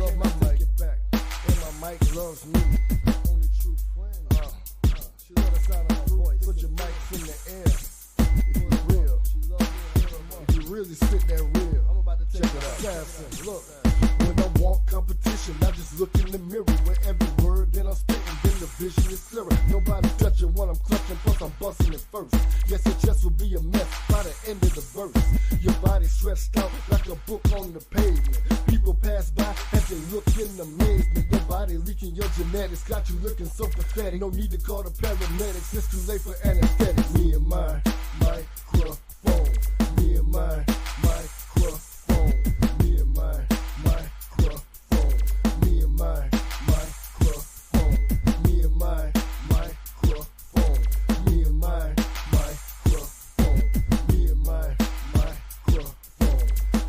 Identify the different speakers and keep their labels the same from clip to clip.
Speaker 1: love my mic back, and my mic loves me. Only true friend. She love the sound of my voice. Put your mics in the air. If you real, if you really spit that real. I'm about to check it out. Assassin, look. When I want competition, I just look in the mirror. With every word that I'm spitting, then the vision is clearer. Nobody touching what I'm clutching, plus I'm busting it first. Yes, your chest will be a mess by the end of the verse. Your body stretched out like a book on the pavement. People pass by as they look in amazement. Your body leaking your genetics, got you looking so pathetic. No need to call the paramedics, it's too late for anesthetics. Me and my microphone. Me and my microphone. Me and my microphone. Me and my microphone. Me and my microphone. Me and my microphone. Me and my microphone.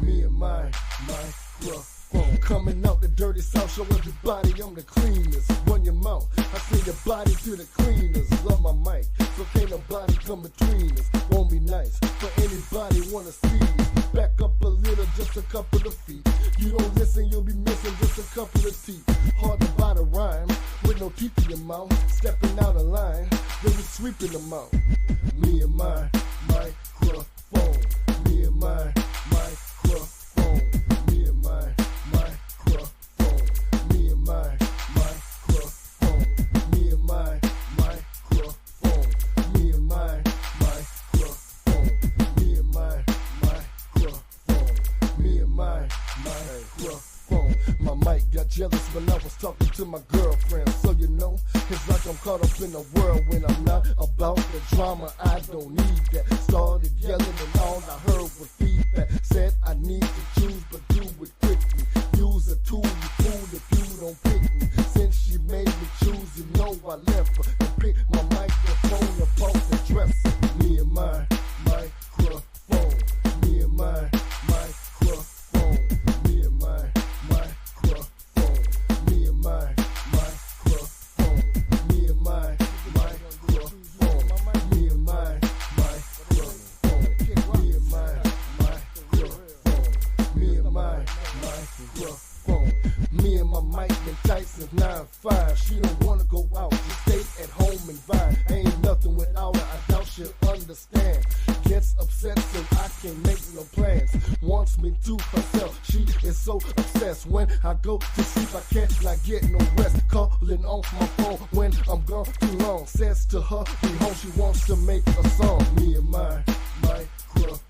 Speaker 1: Me and my microphone. Coming out the dirty south, show everybody I'm the cleanest. Run your mouth, I send your body to the cleaners. Love my mic, so can't nobody come between us. Won't be nice for anybody wanna see us. Back up a little, just a couple of feet. You don't listen, you'll be missing just a couple of teeth. Hard to buy the rhyme, with no teeth in your mouth. Stepping out of line, then we sweeping them out. Me and my microphone. Me and my microphone. Me and my microphone. Me and my microphone. Me and my microphone. Me and my microphone. Me and my microphone. Me and my microphone. My mic got jealous when I was talking to my girlfriend. So you know, it's like I'm caught up in a whirlwind. I'm not about the drama, I don't need that. Started yelling and all I heard was feedback. Said I need to choose, but do it quickly. Use a tool, you fool if you don't pick me. Since she made me choose, you know I left her to pick my microphone up off the dresser. Me and my microphone. Me and my microphone. Me and my microphone. Me and my microphone. Me and my microphone. Me and my microphone. Me and my microphone. Me and my microphone. Me and my mic been tight since 9-5. She don't wanna go out, she stay at home and vibe. Ain't nothing without her, I doubt she'll understand. Gets upset so I can't make no plans. Wants me to herself, she is so obsessed. When I go to sleep, I can't not get no rest. Calling on my phone when I'm gone too long. Says to her, be home, she wants to make a song. Me and my microphone.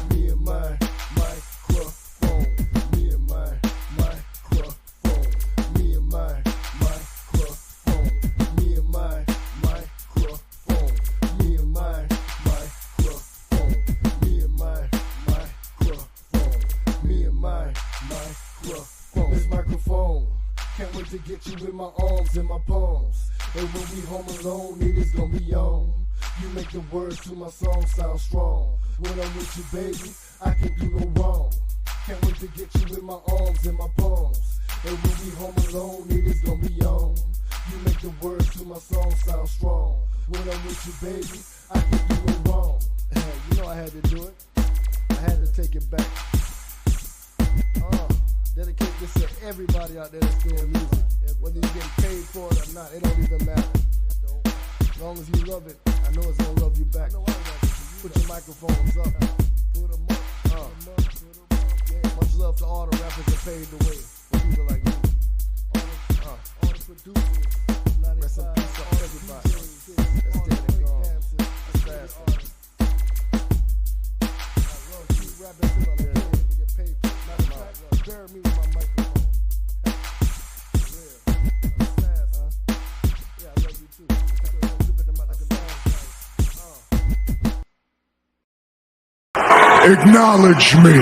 Speaker 1: Me and my microphone. Me and my microphone. Me and my microphone. Me and my microphone. Me and my microphone. Me and my microphone. Me and my microphone. This microphone. Can't wait to get you in my arms and my palms. And when we home alone, it is gonna be on. You make the words to my song sound strong. When I'm with you, baby, I can do no wrong. Can't wait to get you in my arms and my palms. And when we home alone, it is gonna be on. You make the words to my song sound strong. When I'm with you, baby, I can do no wrong. You know I had to do it. I had to take it back. Dedicate this to everybody out there that's doing music. Whether you're getting paid for it or not, it don't even matter. As long as you love it, I know it's gonna love you back. Put your microphones up. Put them up. Much love to all the rappers that paved the way for people like me. All the producers. Rest in peace to everybody that's dead and gone. That's fast. I love you rapping till I'm dead. To get paid for it. Bury me with my microphone. Real. I'm fast, huh? Yeah, I love you too.
Speaker 2: Acknowledge me.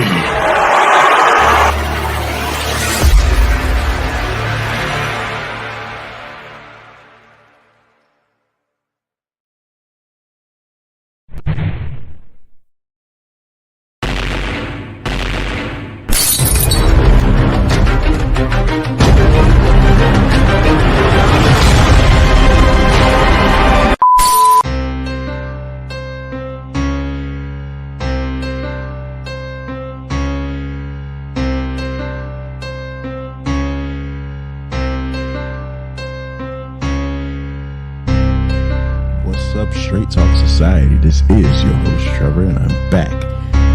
Speaker 2: up, Straight Talk Society? This is your host, Trevor, and I'm back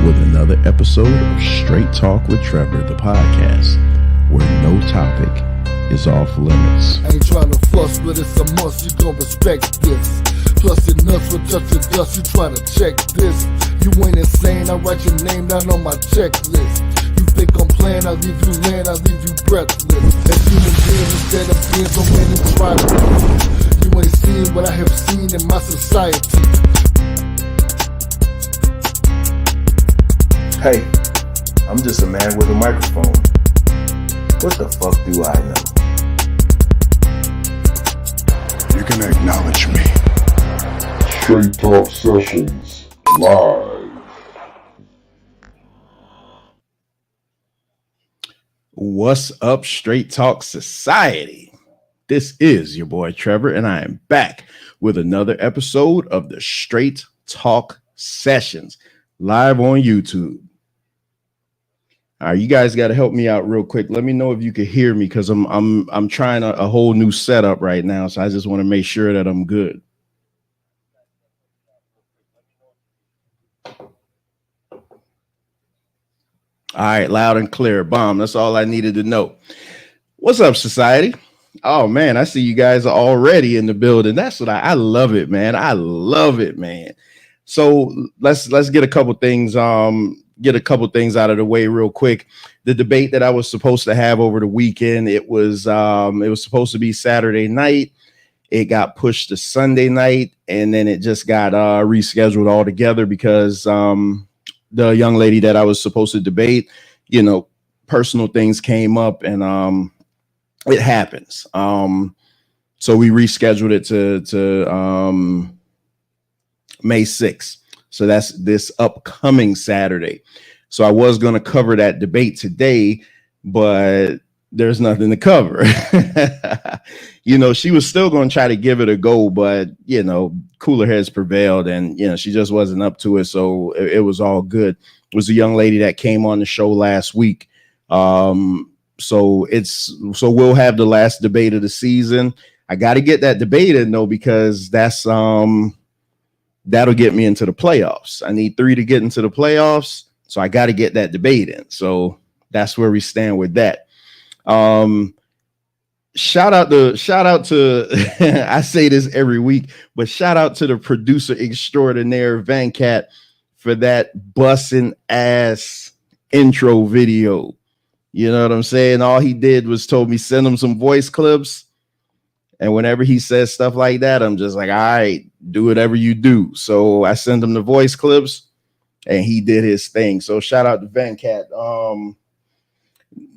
Speaker 2: with another episode of Straight Talk with Trevor, the podcast, where no topic is off limits.
Speaker 1: I ain't trying to fuss, but it's a must, you gon' respect this. Plus your nuts will touch the dust, you trying to check this. You ain't insane, I write your name down on my checklist. You think I'm playing, I leave you land, I leave you breathless. As human beings instead of being so many tribal. You ain't seen what I have seen in my society.
Speaker 2: Hey, I'm just a man with a microphone. What the fuck do I know?
Speaker 3: You can acknowledge me.
Speaker 4: Straight Talk Sessions live.
Speaker 2: What's up, Straight Talk Society? This is your boy Trevor, and I am back with another episode of the Straight Talk Sessions live on YouTube. All right, you guys got to help me out real quick. Let me know if you can hear me, because I'm trying a whole new setup right now, so I just want to make sure that I'm good. All right, loud and clear. Bomb. That's all I needed to know. What's up, society? Oh man, I see you guys are already in the building. That's what I love it, man. I love it, man. So let's get a couple things out of the way real quick. The debate that I was supposed to have over the weekend, it was supposed to be Saturday night. It got pushed to Sunday night, and then it just got rescheduled altogether because the young lady that I was supposed to debate, personal things came up, and it happens. So we rescheduled it to May 6th. So that's this upcoming Saturday. So I was going to cover that debate today, but there's nothing to cover. She was still going to try to give it a go, but, cooler heads prevailed, and, she just wasn't up to it. So it was all good. It was a young lady that came on the show last week. So we'll have the last debate of the season. I got to get that debate in though, because that'll get me into the playoffs. I need 3 to get into the playoffs, so I got to get that debate in. So that's where we stand with that. Shout out to I say this every week, but shout out to the producer extraordinaire Van Cat for that bussin' ass intro video. You know what I'm saying? All he did was told me send him some voice clips. And whenever he says stuff like that, I'm just like, all right, do whatever you do. So I send him the voice clips, and he did his thing. So shout out to Van Cat.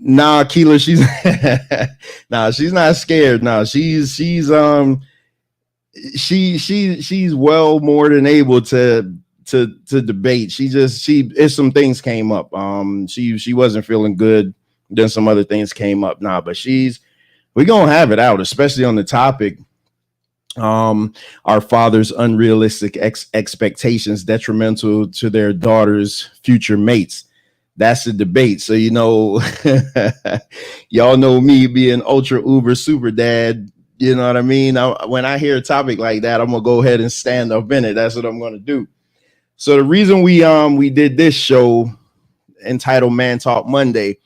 Speaker 2: Nah, Keela, she's she's not scared. No, she's well more than able to debate. If some things came up. She wasn't feeling good. Then some other things came up. But we're gonna have it out, especially on the topic. Our father's unrealistic expectations detrimental to their daughter's future mates. That's the debate. So y'all know me being ultra uber super dad. You know what I mean? When I hear a topic like that, I'm gonna go ahead and stand up in it. That's what I'm gonna do. So the reason we did this show entitled Man Talk Monday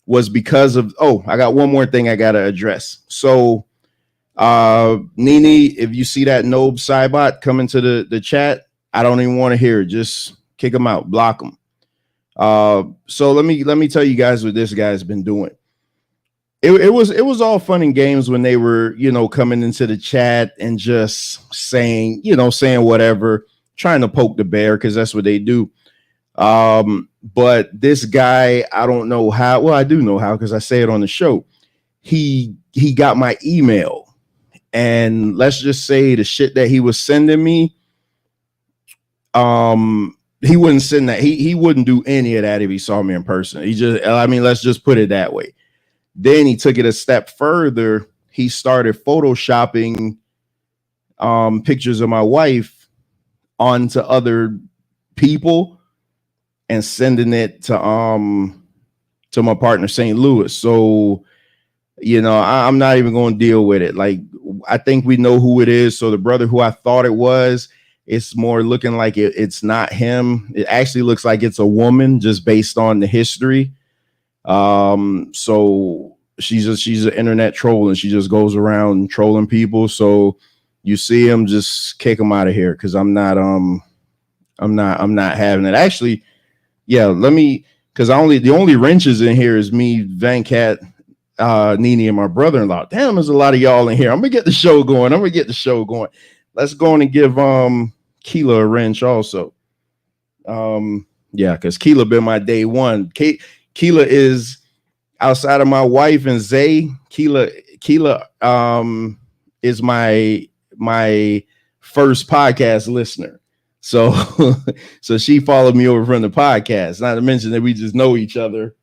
Speaker 2: was because of, I got one more thing I got to address. So, Nini, if you see that Nob Cybot come into the chat, I don't even want to hear it. Just kick him out, block him. So let me tell you guys what this guy's been doing. It was all fun and games when they were, coming into the chat and just saying whatever, trying to poke the bear, because that's what they do. But this guy, I don't know how. Well, I do know how, because I say it on the show. He got my email, and let's just say the shit that he was sending me, he wouldn't send that. He wouldn't do any of that if he saw me in person. Let's just put it that way. Then he took it a step further. He started photoshopping pictures of my wife onto other people and sending it to my partner St. Louis. So I'm not even going to deal with it. Like, I think we know who it is. So the brother who I thought it was, it's more looking like it's not him. It actually looks like it's a woman, just based on the history. So she's an internet troll, and she just goes around trolling people. So you see him, just kick him out of here, because I'm not having it. Actually, yeah, let me, because the only wrenches in here is me, Van Cat, Nene, and my brother-in-law. Damn, there's a lot of y'all in here. I'm gonna get the show going. Let's go on and give Keela a wrench also. Yeah, because Keela been my day one. Keela is, outside of my wife and Zay, Keela is my first podcast listener. So so she followed me over from the podcast. Not to mention that we just know each other.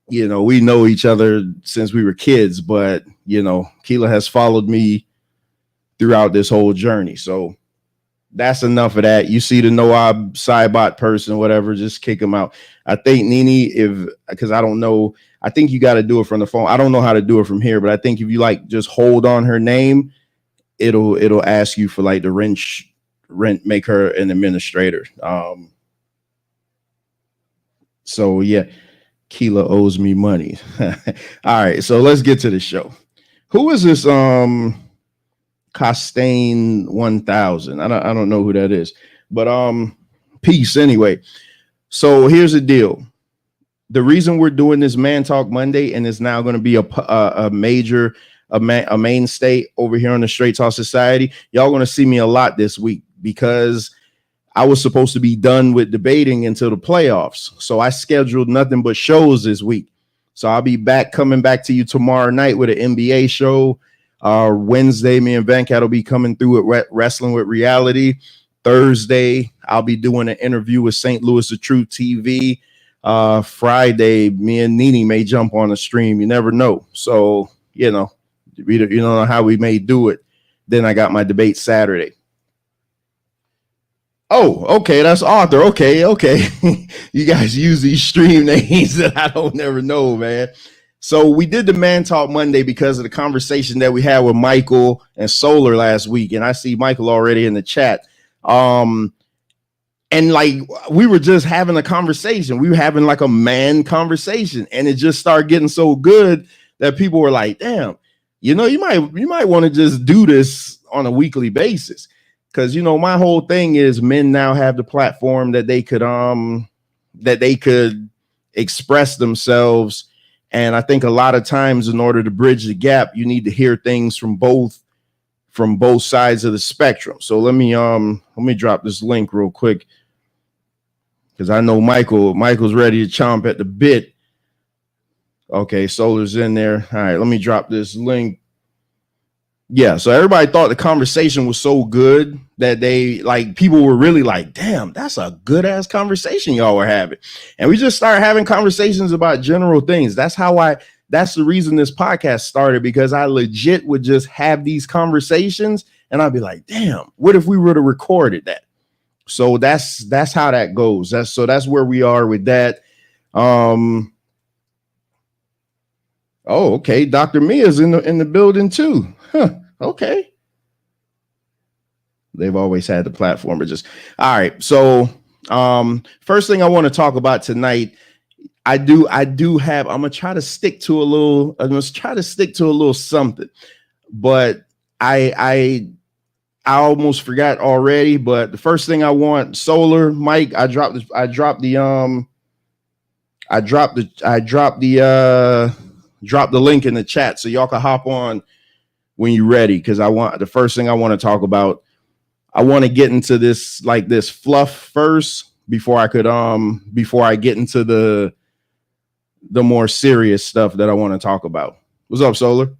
Speaker 2: You know, we know each other since we were kids, but you know, Keela has followed me throughout this whole journey. So that's enough of that. You see the Noab Cybot person, whatever, just kick him out. I think Nene, because I don't know, I think you got to do it from the phone. I don't know how to do it from here, but I think if you like just hold on her name, it'll ask you for like the rent, make her an administrator. So yeah, Keela owes me money. All right, so let's get to the show. Who is this? Costain 1000. I don't know who that is, but peace anyway. So here's the deal. The reason we're doing this Man Talk Monday, and it's now going to be a mainstay over here on the Straight Talk Society. Y'all going to see me a lot this week, because I was supposed to be done with debating until the playoffs. So I scheduled nothing but shows this week. So I'll be coming back to you tomorrow night with an NBA show. Wednesday, me and Van Cat will be coming through with Wrestling with Reality. Thursday, I'll be doing an interview with St. Louis The Truth TV. Friday, me and Nene may jump on the stream. You never know. So, you know how we may do it. Then I got my debate Saturday. Oh, okay, that's Arthur. Okay. You guys use these stream names that I don't never know, man. So we did the Man Talk Monday because of the conversation that we had with Michael and Solar last week. And I see Michael already in the chat. And like, we were just having a conversation. We were having like a man conversation, and it just started getting so good that people were like, damn, you know, you might want to just do this on a weekly basis. Because, you know, my whole thing is men now have the platform that they could express themselves. And I think a lot of times, in order to bridge the gap, you need to hear things from both sides of the spectrum. So let me drop this link real quick, because I know Michael's ready to chomp at the bit. Okay, Solar's in there. All right, let me drop this link. Yeah, so everybody thought the conversation was so good that people were really like, damn, that's a good ass conversation y'all were having. And we just started having conversations about general things. That's the reason this podcast started, because I legit would just have these conversations and I'd be like, damn, what if we would have recorded that? So that's how that goes. That's where we are with that. Oh, okay. Dr. Mia's in the building too. Huh. Okay. They've always had the platform, but just all right. So first thing I want to talk about tonight, I'm gonna try to stick to a little something, but I almost forgot already. But the first thing I want, Solar, Mike, I dropped the link in the chat so y'all can hop on when you're ready, because the first thing I want to talk about, I want to get into this fluff first before I get into the more serious stuff that I want to talk about. What's up, Solar?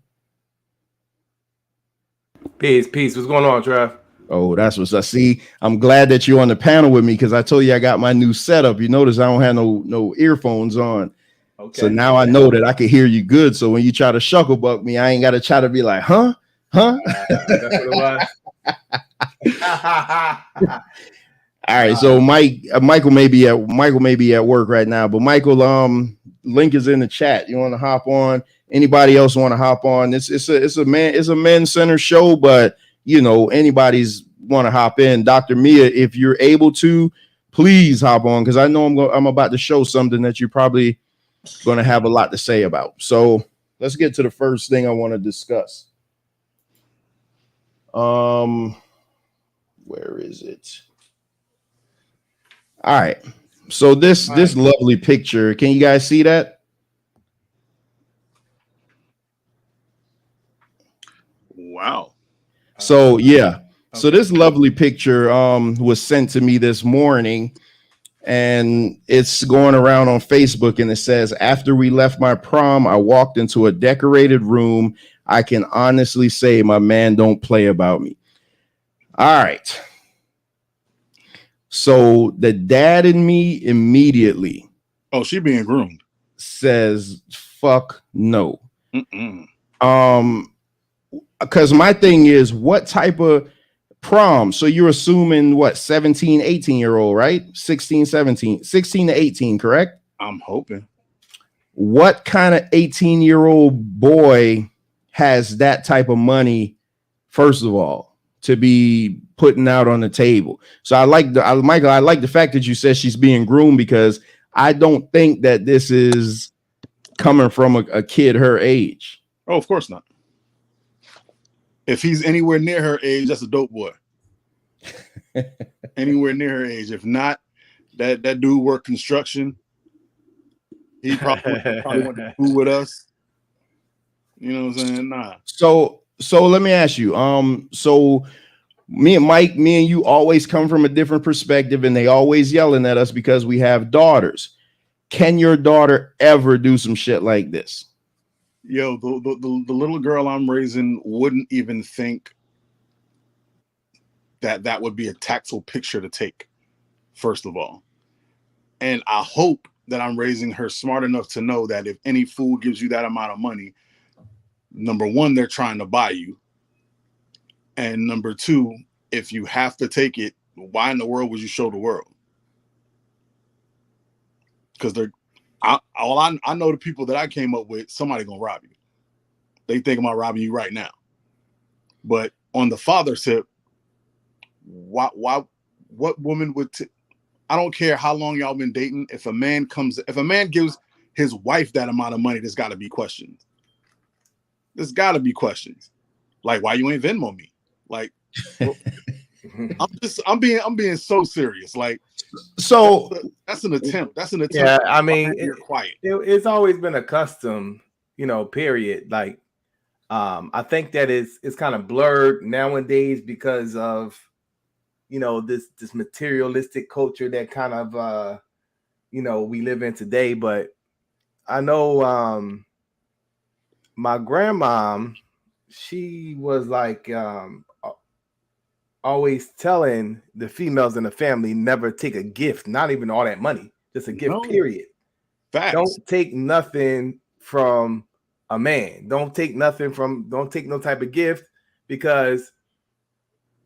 Speaker 3: Peace. What's going on, Trav?
Speaker 2: Oh, that's what I see. I'm glad that you're on the panel with me, because I told you I got my new setup. You notice I don't have no earphones on. Okay. So now I know that I can hear you good. So when you try to shucklebuck me, I ain't got to try to be like, huh? That's what it was. All right. So Michael may be at work right now, but Michael, link is in the chat. You want to hop on? Anybody else want to hop on? It's a men's center show, but anybody's want to hop in. Dr. Mia, if you're able to, please hop on, because I know I'm about to show something that you're probably going to have a lot to say about. So let's get to the first thing I want to discuss. Where is it? All right. So this lovely picture, can you guys see that?
Speaker 5: Wow.
Speaker 2: So yeah. So this lovely picture was sent to me this morning, and it's going around on Facebook, and it says, "After we left my prom, I walked into a decorated room. I can honestly say my man don't play about me." All right. So the dad in me immediately,
Speaker 5: oh, she being groomed,
Speaker 2: says, "Fuck no."
Speaker 5: Mm-mm.
Speaker 2: Because my thing is, what type of prom? So you're assuming what, 17, 18-year-old, right? 16, 17, 16 to 18, correct?
Speaker 5: I'm hoping.
Speaker 2: What kind of 18-year-old boy has that type of money, first of all, to be putting out on the table? So Michael, I like the fact that you said she's being groomed, because I don't think that this is coming from a kid her age.
Speaker 5: Oh, of course not. If he's anywhere near her age, that's a dope boy. Anywhere near her age. If not, that dude worked construction. He probably went to school with us. You know what I'm saying? Nah.
Speaker 2: So let me ask you. So me and Mike, me and you always come from a different perspective, and they always yelling at us because we have daughters. Can your daughter ever do some shit like this?
Speaker 5: Yo, the little girl I'm raising wouldn't even think that would be a tactful picture to take, first of all. And I hope that I'm raising her smart enough to know that if any fool gives you that amount of money, number one, they're trying to buy you. And number two, if you have to take it, why in the world would you show the world? Because I know the people that I came up with, somebody gonna rob you. They think about robbing you right now. But on the father's tip, what woman would? I don't care how long y'all been dating. If a man gives his wife that amount of money, there's got to be questions. There's got to be questions. Like, why you ain't Venmo me? Like, I'm being so serious. Like,
Speaker 2: so
Speaker 5: that's an attempt. That's an attempt.
Speaker 3: Yeah, I mean,
Speaker 5: you're quiet.
Speaker 3: It's always been a custom, period. Like, I think that it's kind of blurred nowadays because of, this materialistic culture that kind of, we live in today. But I know my grandmom, she was like always telling the females in the family never take a gift, not even all that money, just a gift, period.
Speaker 5: Facts.
Speaker 3: Don't take nothing from a man. Don't take no type of gift, because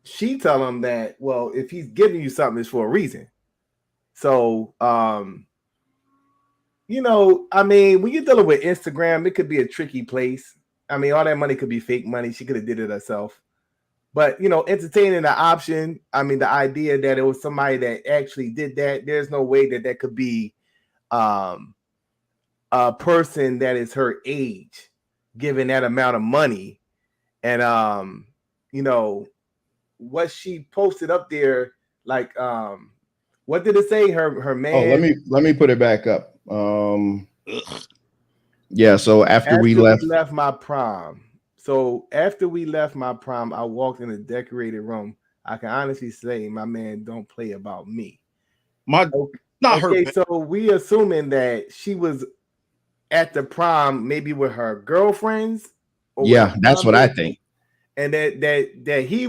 Speaker 3: she tell him that, well, if he's giving you something, it's for a reason. So, I mean, when you're dealing with Instagram, it could be a tricky place. I mean, all that money could be fake money. She could have did it herself. But, entertaining the option, I mean, the idea that it was somebody that actually did that, there's no way that could be a person that is her age giving that amount of money. And, what she posted up there, like, what did it say? Her man.
Speaker 2: Oh, let me put it back up. Yeah. So after we left
Speaker 3: my prom. So after we left my prom, I walked in a decorated room. I can honestly say my man don't play about me.
Speaker 5: Not her.
Speaker 3: So we assuming that she was at the prom, maybe with her girlfriends.
Speaker 2: Yeah, that's what I think.
Speaker 3: And that he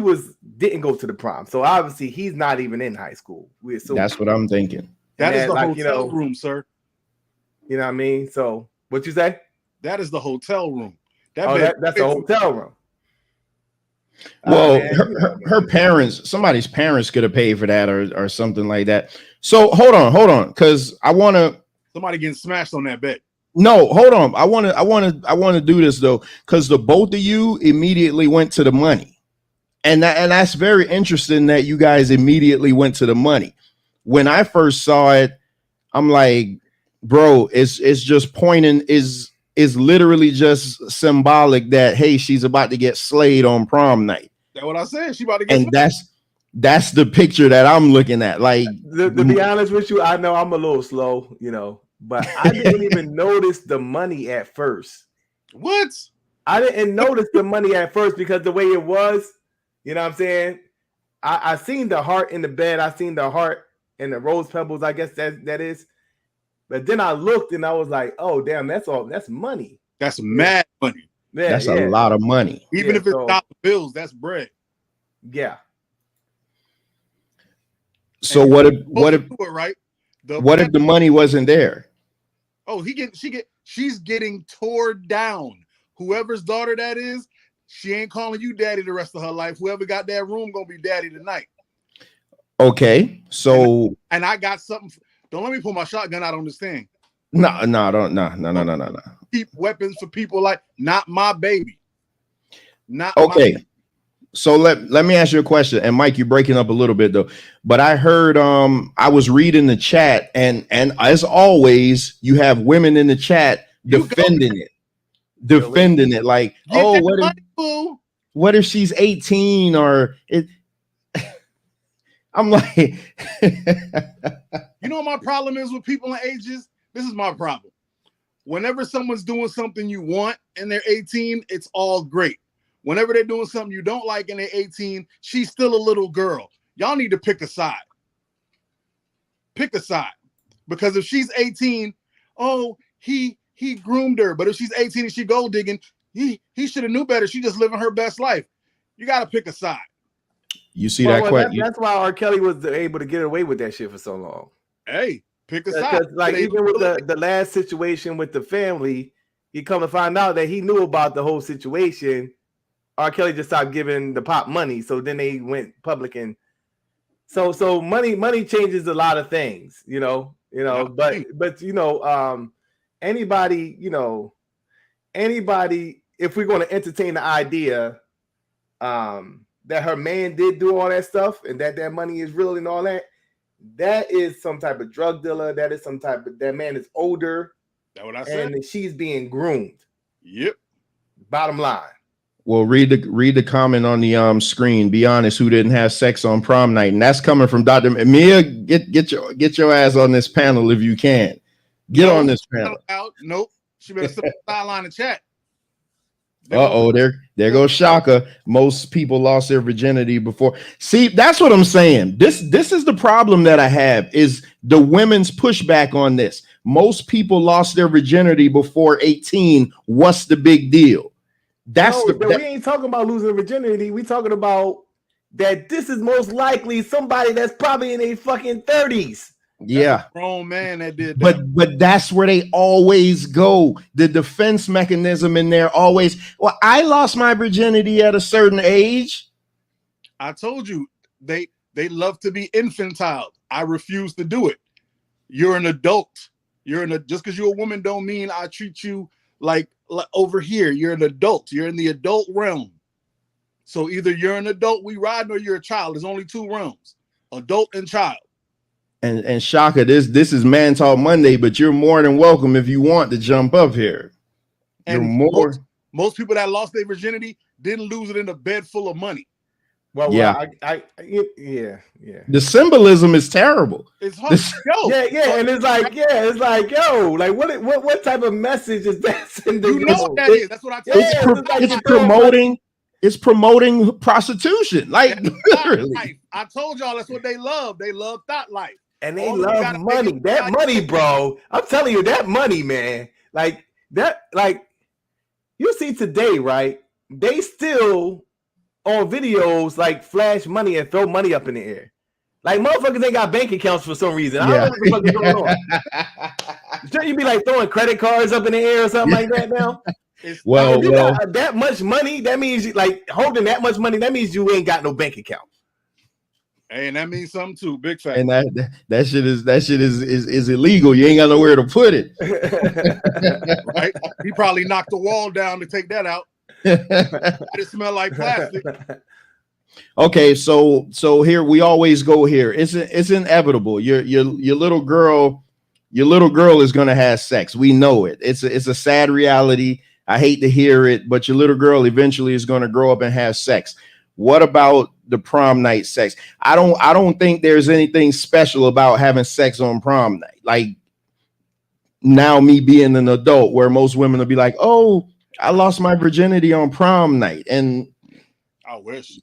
Speaker 3: didn't go to the prom. So obviously he's not even in high school. We assume
Speaker 2: that's what I'm thinking.
Speaker 5: That is the hotel room, sir.
Speaker 3: You know what I mean? So what you say?
Speaker 5: That is the hotel room.
Speaker 3: That's a hotel room.
Speaker 2: Well, her parents, somebody's parents could have paid for that or something like that. So hold on, because I want to.
Speaker 5: Somebody getting smashed on that bed.
Speaker 2: No, hold on. I want to do this though, because the both of you immediately went to the money, and that's very interesting that you guys immediately went to the money. When I first saw it, I'm like, bro, it's just pointing is literally just symbolic that hey, she's about to get slayed on prom night.
Speaker 5: That's what I said. She about to get
Speaker 2: And that's the picture that I'm looking at. Like,
Speaker 3: to be honest with you, I know I'm a little slow, but I didn't even notice the money at first.
Speaker 5: What?
Speaker 3: I didn't notice the money at first because the way it was, you know what I'm saying? I seen the heart in the bed. I seen the heart and the rose pebbles, I guess that is. But then I looked and I was like, oh, damn, that's money.
Speaker 5: That's mad money.
Speaker 3: Yeah,
Speaker 2: that's a lot of money.
Speaker 5: Even if it's dollar bills, that's bread.
Speaker 3: Yeah.
Speaker 2: So what if the money wasn't there?
Speaker 5: Oh, she's getting tore down. Whoever's daughter that is, she ain't calling you daddy the rest of her life. Whoever got that room gonna be daddy tonight.
Speaker 2: Okay, so
Speaker 5: and I got something. Don't let me pull my shotgun out on this thing.
Speaker 2: No. Keep weapons for people like not my baby. Not okay. My So let me ask you a question. And Mike, you're breaking up a little bit though. But I heard I was reading the chat, and as always, you have women in the chat defending it. Like, oh, what if she's 18 or it? I'm like,
Speaker 5: you know what my problem is with people in ages? This is my problem. Whenever someone's doing something you want and they're 18, it's all great. Whenever they're doing something you don't like and they're 18, she's still a little girl. Y'all need to pick a side. Pick a side. Because if she's 18, oh, he groomed her. But if she's 18 and she gold digging, he should have knew better. She just living her best life. You got to pick a side.
Speaker 2: You see that question?
Speaker 3: That's why R. Kelly was able to get away with that shit for so long.
Speaker 5: Hey, pick a side.
Speaker 3: Like even with the last situation with the family, he come to find out that he knew about the whole situation. R. Kelly just stopped giving the pop money, so then they went public, and so money changes a lot of things, But anybody, if we're going to entertain the idea, that her man did do all that stuff and that money is real and all that, that is some type of drug dealer. That is that man is older.
Speaker 5: That's what I said.
Speaker 3: And she's being groomed.
Speaker 5: Yep.
Speaker 3: Bottom line.
Speaker 2: Well, read the comment on the screen. Be honest, who didn't have sex on prom night? And that's coming from Dr. Mia. Get your ass on this panel if you can. Get on this panel.
Speaker 5: Nope. She better sit on the sideline and chat.
Speaker 2: There goes Shaka. Most people lost their virginity before. See, that's what I'm saying. This is the problem that I have is the women's pushback on this. Most people lost their virginity before 18. What's the big deal?
Speaker 3: We ain't talking about losing virginity. We talking about that this is most likely somebody that's probably in their fucking 30s.
Speaker 2: Yeah,
Speaker 5: grown man that did that.
Speaker 2: But that's where they always go. The defense mechanism in there always. Well, I lost my virginity at a certain age.
Speaker 5: I told you they love to be infantile. I refuse to do it. You're an adult. Just because you're a woman don't mean I treat you like over here. You're an adult. You're in the adult realm. So either you're an adult, we riding, or you're a child. There's only two realms: adult and child.
Speaker 2: And Shaka, this is Man Talk Monday, but you're more than welcome if you want to jump up here.
Speaker 5: And most people that lost their virginity didn't lose it in a bed full of money.
Speaker 3: Well,
Speaker 2: yeah.
Speaker 3: Yeah.
Speaker 2: The symbolism is terrible.
Speaker 5: It's hard.
Speaker 3: And it's like, yo, like what type of message is that sending?
Speaker 5: You know what that is? That's what I tell
Speaker 2: you. It's promoting prostitution. Like literally.
Speaker 5: I told y'all that's what they love. They love thought life.
Speaker 3: And they love money. That money, bro. I'm telling you, that money, man. Like that, you see today, right? They still on videos like flash money and throw money up in the air. Like motherfuckers ain't got bank accounts for some reason. I don't know what the fuck is going on. Shouldn't you be like throwing credit cards up in the air or something like that now?
Speaker 2: Well,
Speaker 3: that much money, that means you like holding that much money, that means you ain't got no bank account.
Speaker 5: Hey, and that means something too. Big fact.
Speaker 2: And that shit is illegal. You ain't got nowhere to put it.
Speaker 5: Right? He probably knocked the wall down to take that out. It smelled like plastic.
Speaker 2: Okay, so here we always go here. It's inevitable. Your little girl is gonna have sex. We know it. It's a sad reality. I hate to hear it, but your little girl eventually is gonna grow up and have sex. What about the prom night sex? I don't think there's anything special about having sex on prom night. Like now, me being an adult, where most women will be like, "Oh, I lost my virginity on prom night," and
Speaker 5: I wish.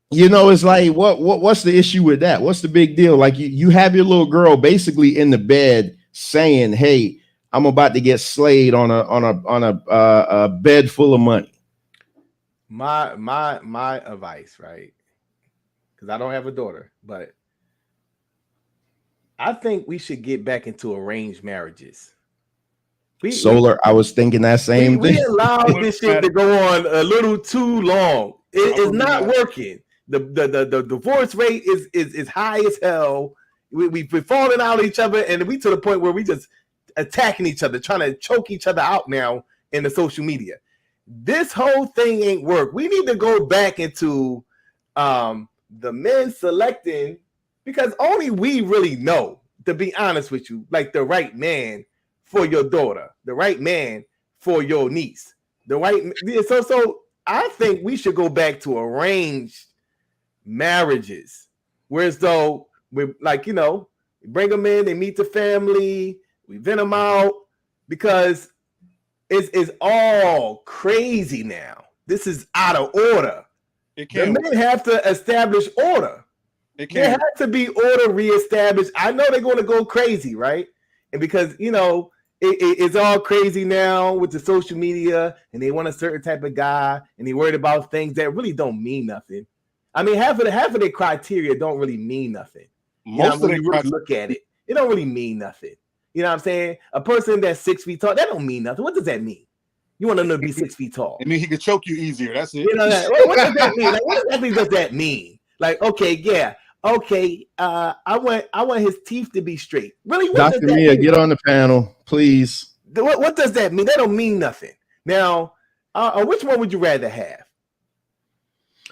Speaker 2: you know, it's like, what's the issue with that? What's the big deal? Like you have your little girl basically in the bed saying, "Hey, I'm about to get slayed on a bed full of money."
Speaker 3: My advice, right? Because I don't have a daughter, but I think we should get back into arranged marriages.
Speaker 2: I was thinking that same thing.
Speaker 3: We allowed this shit to go on a little too long. It's not working. The divorce rate is high as hell. We're falling out of each other, and we to the point where we just attacking each other, trying to choke each other out now in the social media. This whole thing ain't work. We need to go back into the men selecting, because only we really know, to be honest with you, like the right man for your daughter, the right man for your niece, the right. So I think we should go back to arranged marriages, whereas though we like, you know, we bring them in, they meet the family, we vent them out, because it's all crazy now. This is out of order. The men have to establish order. There has to be order reestablished. I know they're going to go crazy, right? And because, you know, it's all crazy now with the social media, and they want a certain type of guy, and they're worried about things that really don't mean nothing. I mean, half of the criteria don't really mean nothing. Most of you really look at it, it don't really mean nothing. You know what I'm saying? A person that's 6 feet tall, that don't mean nothing. What does that mean? You want them to be 6 feet tall?
Speaker 5: I mean, he could choke you easier. That's it.
Speaker 3: You know that? What does that mean? Like, what exactly does that mean? Like, okay, yeah, okay. I want his teeth to be straight. Really, what
Speaker 2: Dr. Mia, get on the panel, please.
Speaker 3: What does that mean? That don't mean nothing. Now, which one would you rather have?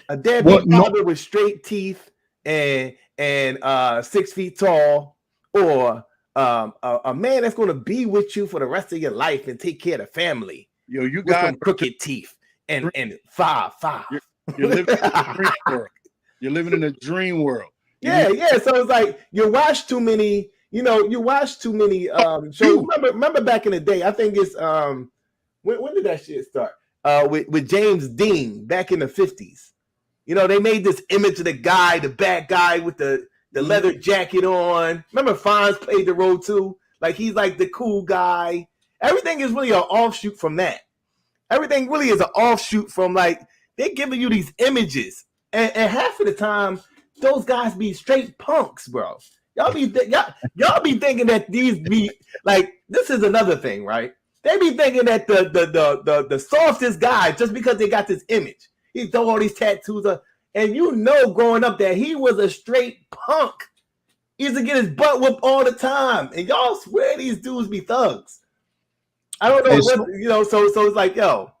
Speaker 3: A deadbeat father with straight teeth and 6 feet tall, or a man that's going to be with you for the rest of your life and take care of the family?
Speaker 5: Yo, you got
Speaker 3: some crooked teeth and 5'5".
Speaker 5: You're living in a dream world. You're living in a dream world.
Speaker 3: Yeah. So it's like you watch too many. You know, you watch too many shows. Remember back in the day? I think it's when did that shit start? With James Dean back in the 50s. You know, they made this image of the guy, the bad guy with the leather jacket on. Remember, Fonz played the role too. Like he's like the cool guy. Everything is really an offshoot from that. Everything really is an offshoot from, like, they're giving you these images, and half of the time those guys be straight punks, bro. Y'all be thinking that these be like, this is another thing, right? They be thinking that the softest guy, just because they got this image, he throw all these tattoos up, and you know, growing up that he was a straight punk. He used to get his butt whooped all the time, and y'all swear these dudes be thugs. I don't know what, you know. So it's like, yo,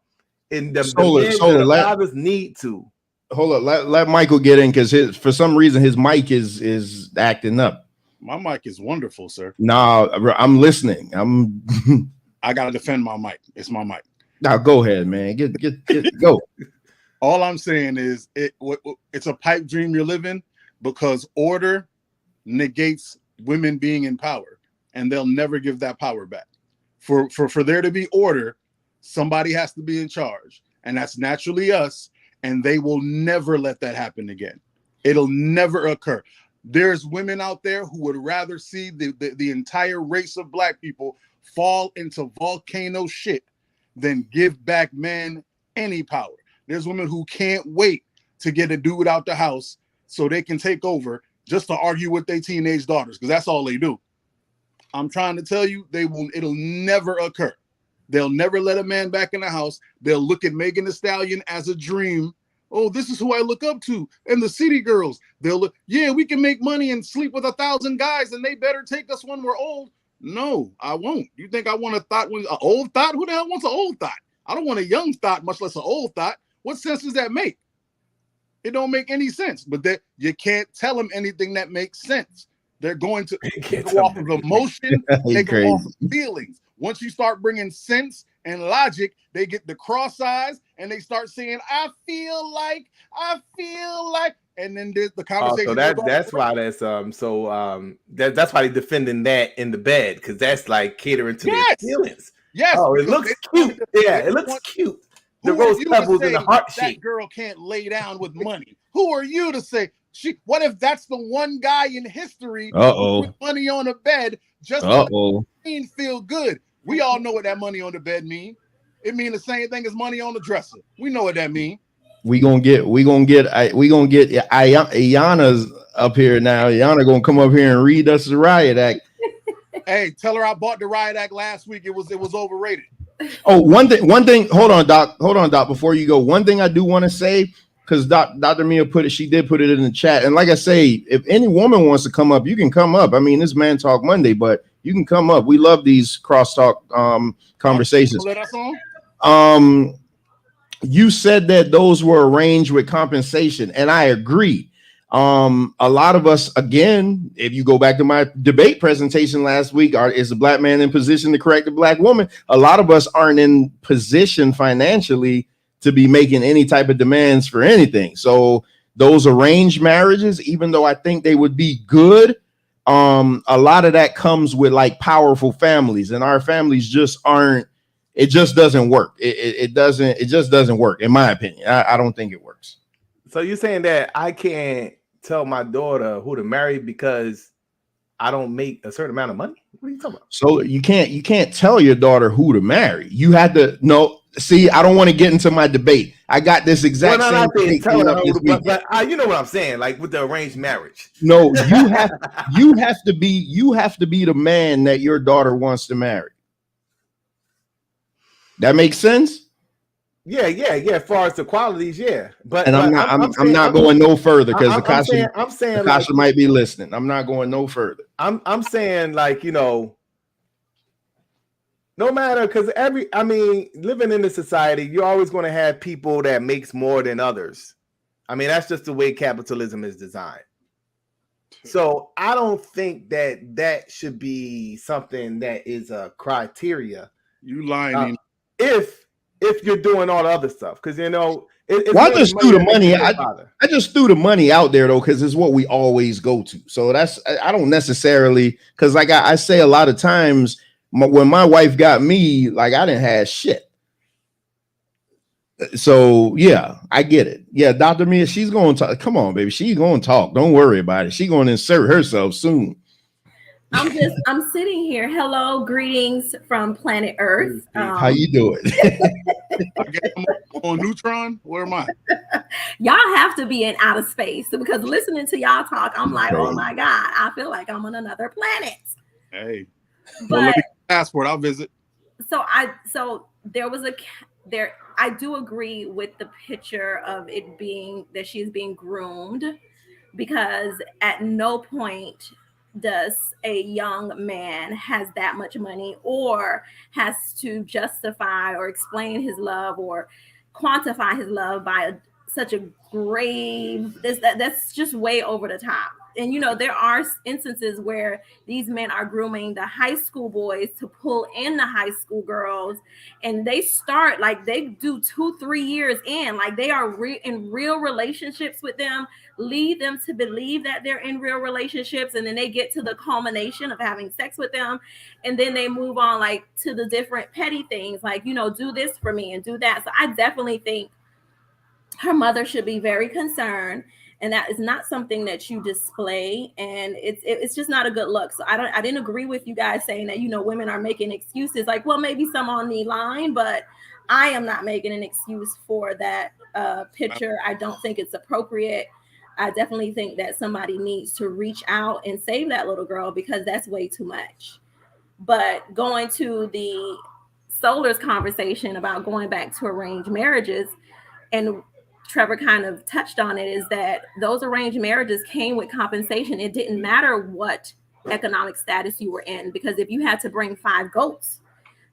Speaker 3: and the fathers need to
Speaker 2: hold up. Let Michael get in, because for some reason his mic is acting up.
Speaker 5: My mic is wonderful, sir.
Speaker 2: Nah, I'm listening.
Speaker 5: I gotta defend my mic. It's my mic.
Speaker 2: Now go ahead, man. Get go.
Speaker 5: All I'm saying is it's a pipe dream you're living, because order negates women being in power, and they'll never give that power back. For there to be order, somebody has to be in charge, and that's naturally us, and they will never let that happen again. It'll never occur. There's women out there who would rather see the entire race of black people fall into volcano shit than give back men any power. There's women who can't wait to get a dude out the house so they can take over, just to argue with their teenage daughters, because that's all they do. I'm trying to tell you, it'll never occur. They'll never let a man back in the house. They'll look at Megan Thee Stallion as a dream, Oh, this is who I look up to. And the city girls, they'll look, yeah, we can make money and sleep with 1,000 guys, and they better take us when we're old. No, I won't. You think I want a thought when an old thought? Who the hell wants an old thought? I don't want a young thought, much less an old thought. What sense does that make? It don't make any sense. But that you can't tell them anything that makes sense. They're going to go off of emotion. They go off of feelings. Once you start bringing sense and logic, they get the cross eyes and they start saying, I feel like, and then there's the conversation.
Speaker 3: So that's why that's that's why they're defending that in the bed, because that's like catering to their feelings.
Speaker 5: Yes.
Speaker 3: Oh, it looks cute. Yeah, it looks cute. The rose pebbles in the heart shape.
Speaker 5: That girl can't lay down with money. Who are you to say? What if that's the one guy in history who put money on a bed just to feel good? We all know what that money on the bed mean. It mean the same thing as money on the dresser. We know what that mean.
Speaker 2: We gonna get Ayana's up here now. Ayana gonna come up here and read us the riot act.
Speaker 5: Hey, tell her I bought the riot act last week. It was overrated.
Speaker 2: Oh, one thing. Hold on, Doc. Before you go, one thing I do want to say, because Dr. Mia she did put it in the chat. And like I say, if any woman wants to come up, you can come up. I mean, this Man Talk Monday, but you can come up. We love these crosstalk conversations.
Speaker 5: Let us on.
Speaker 2: You said that those were arranged with compensation, and I agree. A lot of us, again, if you go back to my debate presentation last week, is a black man in position to correct a black woman? A lot of us aren't in position financially to be making any type of demands for anything. So those arranged marriages, even though I think they would be good, a lot of that comes with like powerful families, and our families just aren't. It just doesn't work. It just doesn't work, in my opinion. I don't think it works.
Speaker 3: So you're saying that I can't tell my daughter who to marry because I don't make a certain amount of money? What are you talking about?
Speaker 2: So you can't tell your daughter who to marry. You had to know. See, I don't want to get into my debate. I got this exact same thing coming up this week.
Speaker 3: But you know what I'm saying, like with the arranged marriage.
Speaker 2: No, you have to be the man that your daughter wants to marry. That makes sense.
Speaker 3: Yeah. As far as the qualities, yeah. But
Speaker 2: I'm not going no further because Akasha might be listening. I'm not going no further.
Speaker 3: I'm saying, like, you know, no matter, because living in this society, you're always going to have people that makes more than others. I mean, that's just the way capitalism is designed. So I don't think that should be something that is a criteria.
Speaker 5: You lying.
Speaker 3: If you're doing all the other stuff, because you know,
Speaker 2: I just threw the money. I just threw the money out there though, because it's what we always go to. So I don't necessarily, because like I say a lot of times, when my wife got me, like I didn't have shit. So yeah, I get it. Yeah, Dr. Mia, she's going to talk. Come on, baby, she's going to talk. Don't worry about it. She's going to insert herself soon.
Speaker 6: I'm sitting here. Hello, greetings from planet Earth.
Speaker 2: How you doing?
Speaker 5: I'm on Neutron. Where am I?
Speaker 6: Y'all have to be in outer space, because listening to y'all talk, I'm like, oh my God, I feel like I'm on another planet.
Speaker 5: Hey,
Speaker 6: but
Speaker 5: passport, I'll visit.
Speaker 6: So there was I do agree with the picture of it being that she's being groomed, because at no point does a young man has that much money or has to justify or explain his love or quantify his love by such a grave, that's just way over the top. And you know, there are instances where these men are grooming the high school boys to pull in the high school girls, and they start like they do 2-3 years in, like they are in real relationships with them, lead them to believe that they're in real relationships, and then they get to the culmination of having sex with them, and then they move on like to the different petty things, like, you know, do this for me and do that. So I definitely think her mother should be very concerned, and that is not something that you display, and it's just not a good look. So I didn't agree with you guys saying that, you know, women are making excuses, like, well, maybe some on the line, but I am not making an excuse for that picture. I don't think it's appropriate. I definitely think that somebody needs to reach out and save that little girl, because that's way too much. But going to the Solar's conversation about going back to arranged marriages, and Trevor kind of touched on it, is that those arranged marriages came with compensation. It didn't matter what economic status you were in, because if you had to bring 5 goats,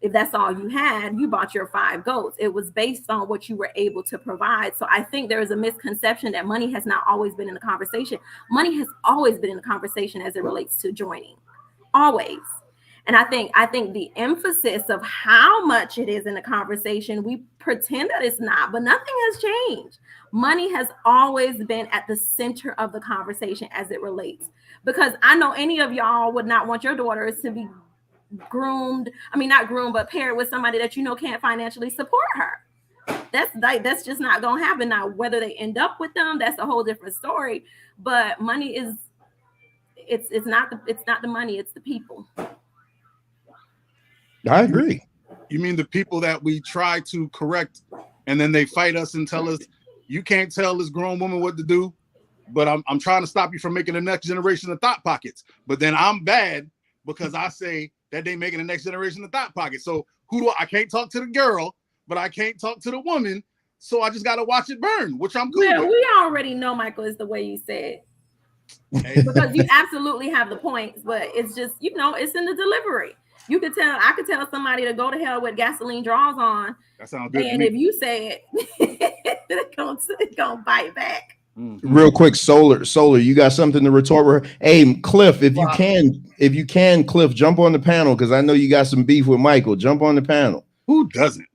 Speaker 6: if that's all you had, you bought your 5 goats. It was based on what you were able to provide. So I think there is a misconception that money has not always been in the conversation. Money has always been in the conversation as it relates to joining, always. And I think the emphasis of how much it is in the conversation, we pretend that it's not, but nothing has changed. Money has always been at the center of the conversation as it relates. Because I know any of y'all would not want your daughters to be groomed. I mean, not groomed, but paired with somebody that you know can't financially support her. That's just not gonna happen. Now, whether they end up with them, that's a whole different story. But money is, it's not the money, it's the people.
Speaker 2: I agree.
Speaker 5: You mean the people that we try to correct and then they fight us and tell us, you can't tell this grown woman what to do, but I'm trying to stop you from making the next generation of thought pockets. But then I'm bad because I say that they making the next generation of thought pockets. So I can't talk to the girl, but I can't talk to the woman. So I just got to watch it burn, which I'm cool with.
Speaker 6: We already know, Michael, is the way you said. Because you absolutely have the points, but it's just, it's in the delivery. I could tell somebody to go to hell with gasoline draws on.
Speaker 5: That sounds good.
Speaker 6: And if you say it, it's gonna bite back.
Speaker 2: Real quick, Solar, you got something to retort with? Hey, Cliff, if you can, Cliff, jump on the panel, because I know you got some beef with Michael. Jump on the panel.
Speaker 5: Who doesn't?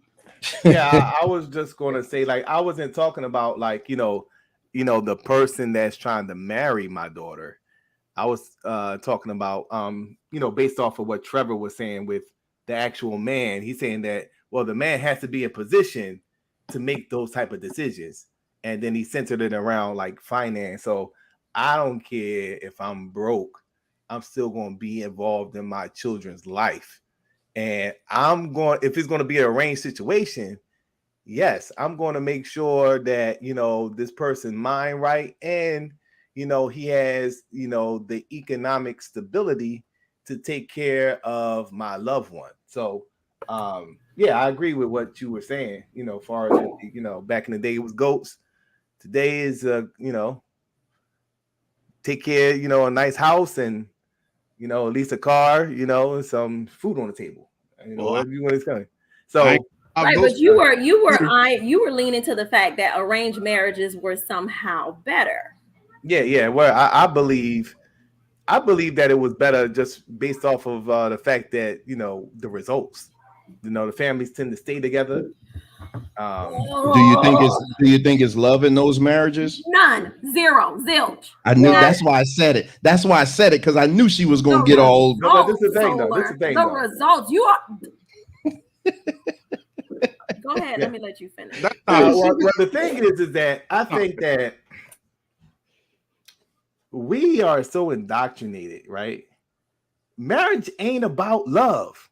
Speaker 3: Yeah, I was just gonna say, like, I wasn't talking about like, the person that's trying to marry my daughter. I was talking about, based off of what Trevor was saying with the actual man. He's saying that, well, the man has to be in position to make those type of decisions. And then he centered it around like finance. So I don't care if I'm broke, I'm still going to be involved in my children's life. And if it's going to be an arranged situation, yes, I'm going to make sure that, this person mind right. And he has, the economic stability to take care of my loved one. So, yeah, I agree with what you were saying, as far as, back in the day, it was goats. Today is, take care, a nice house and, at least a car, and some food on the table, whatever you want is coming. So,
Speaker 6: right, but you were leaning to the fact that arranged marriages were somehow better.
Speaker 3: Yeah. Well, I believe that it was better just based off of the fact that the results. The families tend to stay together.
Speaker 2: Do you think it's love in those marriages?
Speaker 6: None, zero, zilch.
Speaker 2: I knew. That's why I said it. Because I knew she was going to get all.
Speaker 3: No, but this is the thing, though.
Speaker 6: The results. You are. Go ahead. Let me let you finish.
Speaker 3: Well, the thing is that I think that we are so indoctrinated, right? Marriage ain't about love.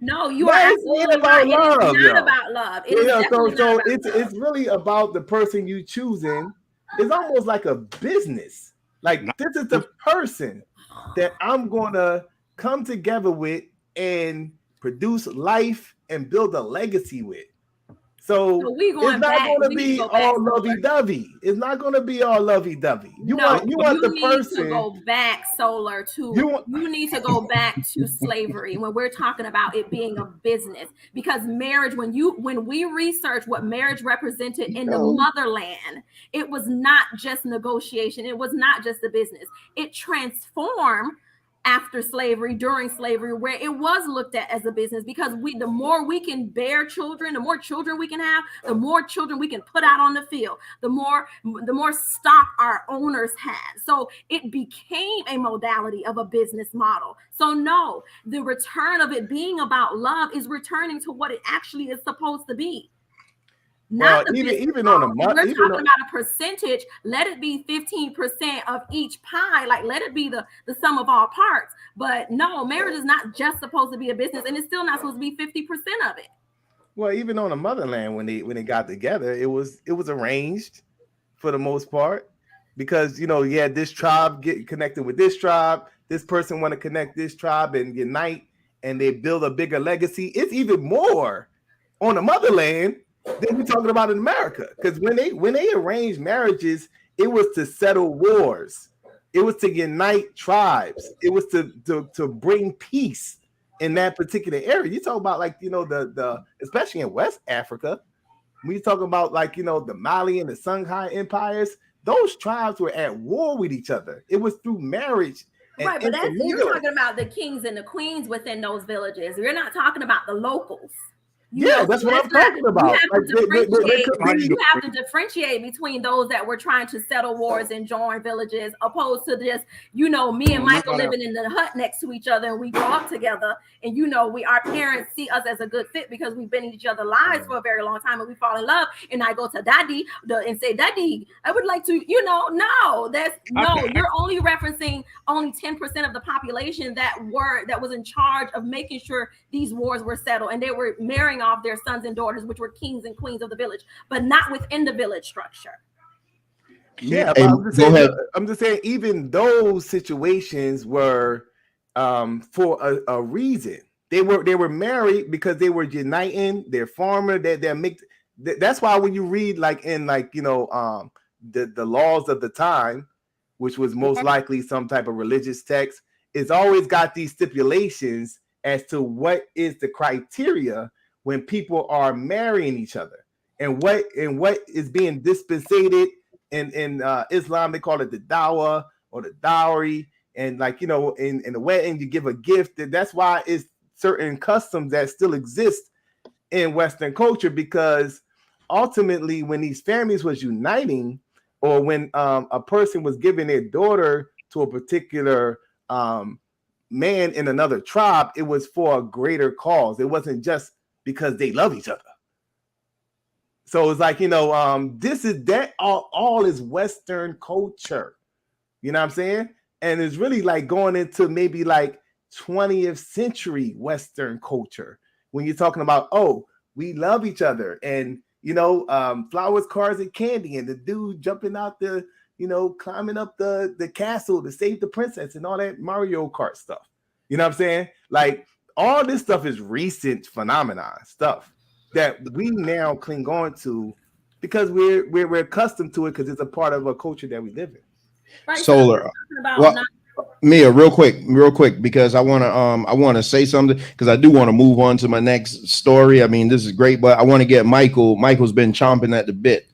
Speaker 6: No, you are absolutely right. It's not about love.
Speaker 3: It's really about the person you choosing. It's almost like a business. Like, this is the person that I'm gonna come together with and produce life and build a legacy with. So it's not going to be all lovey-dovey. It's not going to be all lovey-dovey. You want the person
Speaker 6: to go back, Solar, to you need to go back to slavery when we're talking about it being a business. Because marriage, when we research what marriage represented in the motherland, it was not just negotiation. It was not just a business. It transformed after slavery, during slavery, where it was looked at as a business, because the more we can bear children, the more children we can have, the more children we can put out on the field, the more stock our owners had. So it became a modality of a business model. So no, the return of it being about love is returning to what it actually is supposed to be. Not
Speaker 3: even on a month,
Speaker 6: we're talking about a percentage. Let it be 15% of each pie. Like, let it be the sum of all parts. But no, marriage is not just supposed to be a business, and it's still not supposed to be 50% of it.
Speaker 3: Well, even on the motherland, when they got together, it was arranged for the most part, because you had this tribe get connected with this tribe. This person want to connect this tribe and unite, and they build a bigger legacy. It's even more on the motherland than we're talking about in America. Because when they arranged marriages, it was to settle wars. It was to unite tribes. It was to bring peace in that particular area. You talk about like, you know, the especially in West Africa, when you talk about like, you know, the Mali and the Songhai empires, those tribes were at war with each other. It was through marriage.
Speaker 6: Right, but you're talking about the kings and the queens within those villages. You're not talking about the locals.
Speaker 3: That's what I'm talking about.
Speaker 6: You have to differentiate between those that were trying to settle wars and join villages, opposed to just, you know, me and Michael living in the hut next to each other, and we grow up together, and you know, our parents see us as a good fit because we've been in each other's lives for a very long time, and we fall in love. And I go to Daddy and say, Daddy, I would like to, you know, you're only referencing only 10% of the population that was in charge of making sure these wars were settled, and they were marrying off their sons and daughters, which were kings and queens of the village, but not within the village structure.
Speaker 3: Yeah, I'm just saying, even those situations were for a reason. They were married because they were uniting their farmer. They're mixed. That's why when you read like in like, you know, the laws of the time, which was most likely some type of religious text, it's always got these stipulations as to what is the criteria when people are marrying each other, and what is being dispensated in Islam. They call it the dawah or the dowry, and like, you know, in the wedding you give a gift. That's why it's certain customs that still exist in Western culture, because ultimately when these families was uniting, or when a person was giving their daughter to a particular man in another tribe, it was for a greater cause. It wasn't just because they love each other. So it's like, you know, this is that all is Western culture. You know what I'm saying? And it's really like going into maybe like 20th century Western culture when you're talking about, oh, we love each other, and you know, flowers, cars, and candy, and the dude jumping out the, you know, climbing up the castle to save the princess, and all that Mario Kart stuff. You know what I'm saying? Like, all this stuff is recent phenomenon stuff that we now cling on to because we're accustomed to it, because it's a part of a culture that we live in.
Speaker 6: Right,
Speaker 2: Solar. Mia, real quick, because I want to say something, because I do want to move on to my next story. I mean, this is great, but I want to get Michael. Michael's been chomping at the bit.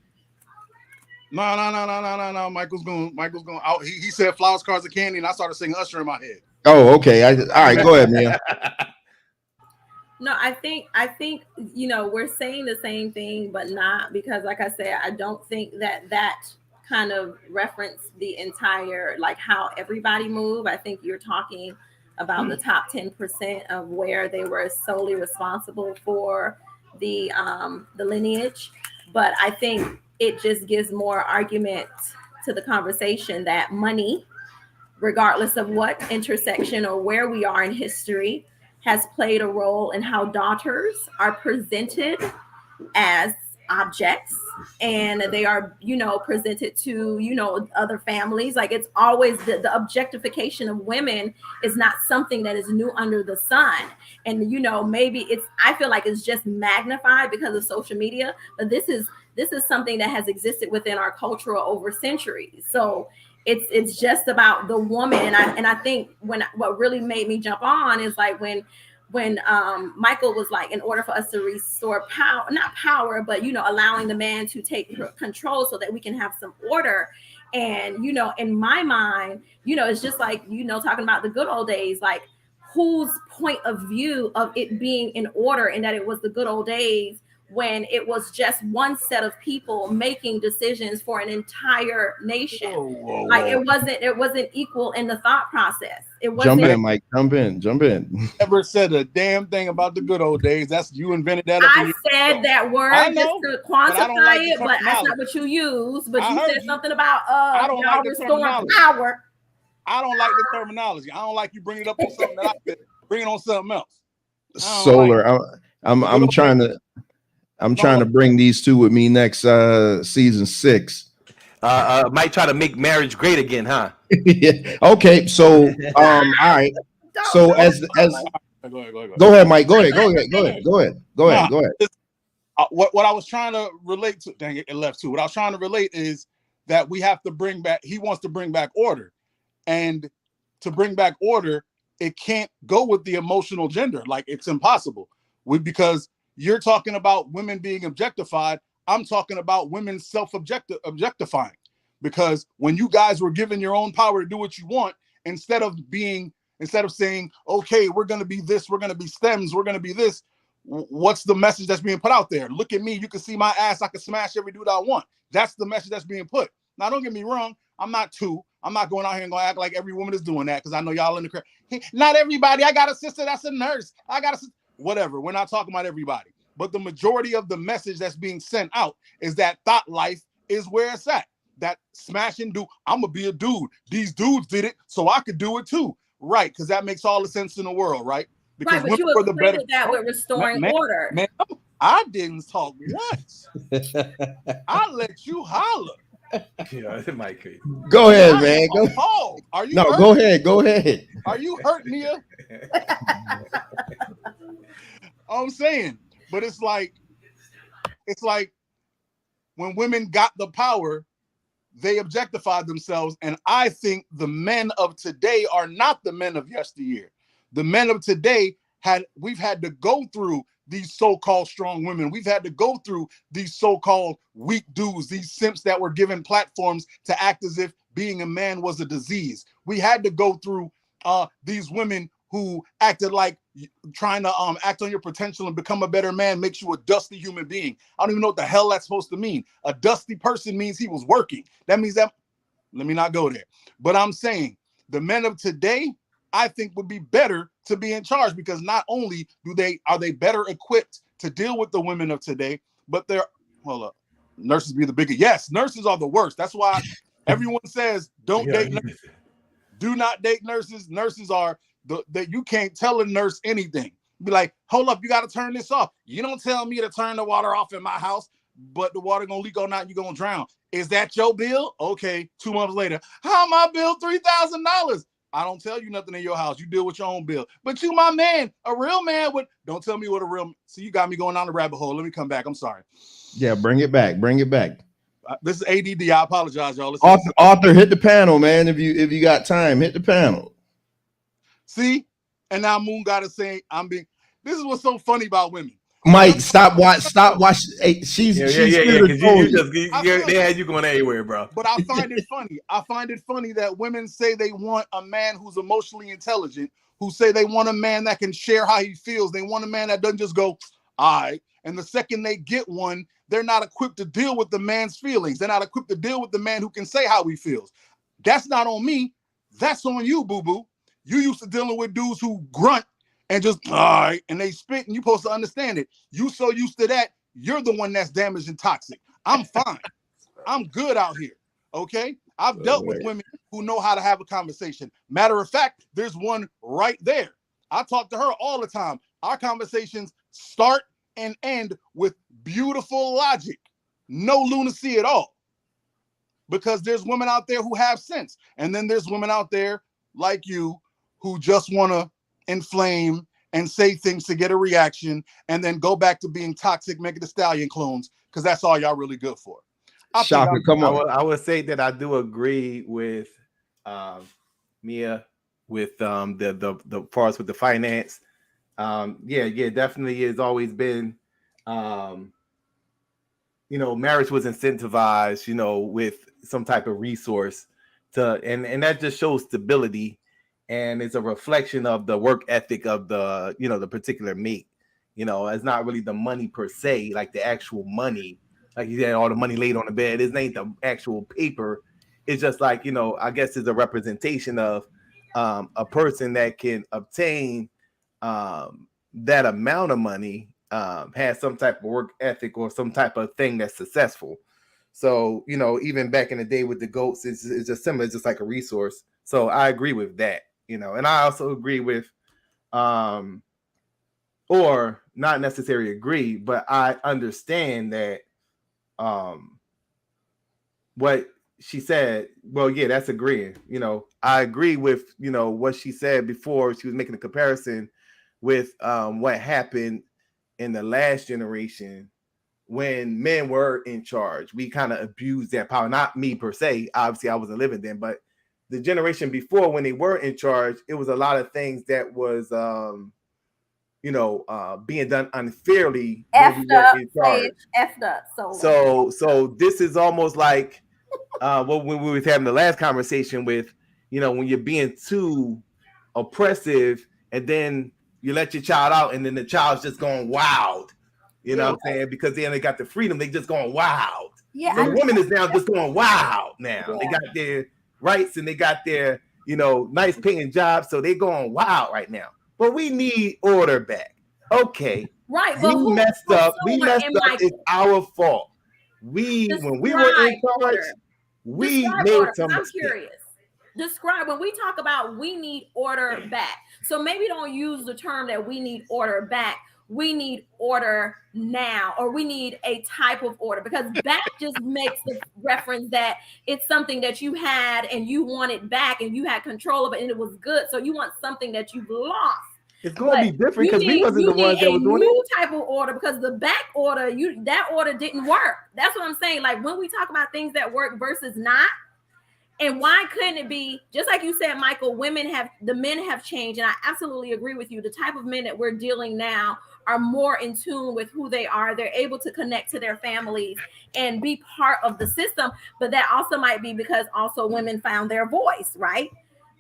Speaker 5: No. Michael's going out. He said flowers, cars, and candy, and I started singing Usher in my head.
Speaker 2: Oh, okay. All right, go ahead, Mia.
Speaker 6: No, I think, you know, we're saying the same thing, but not, because like I said, I don't think that kind of reference the entire, like how everybody move. I think you're talking about the top 10% of where they were solely responsible for the lineage. But I think it just gives more argument to the conversation that money, regardless of what intersection or where we are in history, has played a role in how daughters are presented as objects, and they are, you know, presented to, you know, other families. Like, it's always the objectification of women is not something that is new under the sun. And, you know, maybe I feel like it's just magnified because of social media, but this is something that has existed within our culture over centuries. So it's just about the woman. And I think what really made me jump on is like when Michael was like, in order for us to restore power, not power, but, you know, allowing the man to take control so that we can have some order. And, you know, in my mind, you know, it's just like, you know, talking about the good old days, like whose point of view of it being in order, and that it was the good old days when it was just one set of people making decisions for an entire nation. Whoa. Like it wasn't equal in the thought process. It wasn't.
Speaker 2: Jump in, Mike. Jump in.
Speaker 5: Never said a damn thing about the good old days. That's you invented that.
Speaker 6: I said that word just to quantify it, but that's not what you use. But you said something about y'all restoring power.
Speaker 5: I don't like the terminology. I don't like you bringing it up on something that I could bring it on something else.
Speaker 2: Solar. I'm trying to bring these two with me next season 6.
Speaker 3: Might try to make marriage great again, huh?
Speaker 2: Yeah. Okay. So all right. So as go ahead, Mike. Go ahead.
Speaker 5: what I was trying to relate to, dang it, it left too. What I was trying to relate is that we have to bring back, he wants to bring back order. And to bring back order, it can't go with the emotional gender. Like, it's impossible. Because you're talking about women being objectified. I'm talking about women objectifying. Because when you guys were given your own power to do what you want, instead of saying, okay, we're going to be this, we're going to be stems, we're going to be this, what's the message that's being put out there? Look at me, you can see my ass, I can smash every dude I want. That's the message that's being put. Now, don't get me wrong, I'm not going out here and going to act like every woman is doing that, because I know y'all in the crowd. Hey, not everybody. I got a sister that's a nurse. I got a sister. Whatever. We're not talking about everybody. But the majority of the message that's being sent out is that thought life is where it's at. That smashing dude. I'm going to be a dude. These dudes did it, so I could do it too. Right, because that makes all the sense in the world, right? Because
Speaker 6: right, but you equated that with restoring order.
Speaker 5: Man, I didn't talk once. I let you holler.
Speaker 3: Yeah, it might be.
Speaker 2: Go ahead, man. Go.
Speaker 5: Paul, are you?
Speaker 2: No,
Speaker 5: hurt?
Speaker 2: go ahead. Go ahead.
Speaker 5: Are you hurt, Nia? I'm saying, but it's like when women got the power, they objectified themselves, and I think the men of today are not the men of yesteryear. The men of today we've had to go through these so-called strong women. We've had to go through these so-called weak dudes, these simps that were given platforms to act as if being a man was a disease. We had to go through these women who acted like trying to act on your potential and become a better man makes you a dusty human being. I don't even know what the hell that's supposed to mean. A dusty person means he was working. That means that, let me not go there. But I'm saying the men of today, I think, would be better to be in charge, because not only are they better equipped to deal with the women of today, but nurses be the biggest. Yes, nurses are the worst. That's why everyone says don't date nurses. Do not date nurses. Nurses are that you can't tell a nurse anything. Be like, hold up, you got to turn this off. You don't tell me to turn the water off in my house, but the water gonna leak all night, you're gonna drown. Is that your bill? Okay, 2 months later, how my bill $3,000? I don't tell you nothing in your house. You deal with your own bill. But you, my man, a real man would. Don't tell me what a real. So you got me going down the rabbit hole. Let me come back. I'm sorry.
Speaker 2: Yeah, bring it back. Bring it back.
Speaker 5: This is ADD. I apologize, y'all.
Speaker 2: Arthur, hit the panel, man. If you got time, hit the panel.
Speaker 5: See, and now Moon got to say, this is what's so funny about women.
Speaker 2: Mike, stop watch. Hey, she's
Speaker 3: because they had you going anywhere, bro.
Speaker 5: But I find it funny. I find it funny that women say they want a man who's emotionally intelligent, who say they want a man that can share how he feels. They want a man that doesn't just go, all right. And the second they get one, they're not equipped to deal with the man's feelings. They're not equipped to deal with the man who can say how he feels. That's not on me. That's on you, boo-boo. You used to dealing with dudes who grunt and just, all right, and they spit, and you're supposed to understand it. You so used to that, you're the one that's damaged and toxic. I'm fine. I'm good out here, okay? I've dealt with women who know how to have a conversation. Matter of fact, there's one right there. I talk to her all the time. Our conversations start and end with beautiful logic. No lunacy at all. Because there's women out there who have sense. And then there's women out there like you who just want to inflame and say things to get a reaction and then go back to being toxic, making the stallion clones, because that's all y'all really good for.
Speaker 2: Shaka, come on.
Speaker 3: I would say that I do agree with Mia with the parts with the finance. Definitely has always been marriage was incentivized, with some type of resource and that just shows stability. And it's a reflection of the work ethic of the, the particular mate. It's not really the money per se, like the actual money. Like you said, all the money laid on the bed. It ain't the actual paper. It's just like, I guess it's a representation of a person that can obtain that amount of money, has some type of work ethic or some type of thing that's successful. So, even back in the day with the goats, it's just similar. It's just like a resource. So I agree with that. And I also agree with, or not necessarily agree, but I understand that what she said. Well, yeah, that's agreeing. I agree with, what she said before. She was making a comparison with what happened in the last generation when men were in charge. We kind of abused that power. Not me per se. Obviously, I wasn't living then, but the generation before, when they were in charge, it was a lot of things that was, being done unfairly when we were in charge.
Speaker 6: Effed up.
Speaker 3: So this is almost like when we were having the last conversation with, when you're being too oppressive and then you let your child out and then the child's just going wild. You know what I'm saying? Because then they got the freedom, they just going wild.
Speaker 6: Yeah.
Speaker 3: So the woman is now just going wild now.
Speaker 6: Yeah.
Speaker 3: They got their rights and they got their, nice paying jobs. So they going wild right now. But we need order back. Okay.
Speaker 6: Right.
Speaker 3: We messed up. It's our fault. When we were in charge, we made some mistakes. I'm curious.
Speaker 6: Describe when we talk about we need order back. So maybe don't use the term that we need order back. We need order now, or we need a type of order, because back just makes the reference that it's something that you had and you want it back and you had control of it and it was good. So you want something that you've lost.
Speaker 3: It's going to be different because we wasn't the ones that were doing it.
Speaker 6: New type of order, because the back order, that order didn't work. That's what I'm saying. Like when we talk about things that work versus not, and why couldn't it be just like you said, Michael? The men have changed, and I absolutely agree with you. The type of men that we're dealing now are more in tune with who they are. They're able to connect to their families and be part of the system. But that also might be because also women found their voice, right?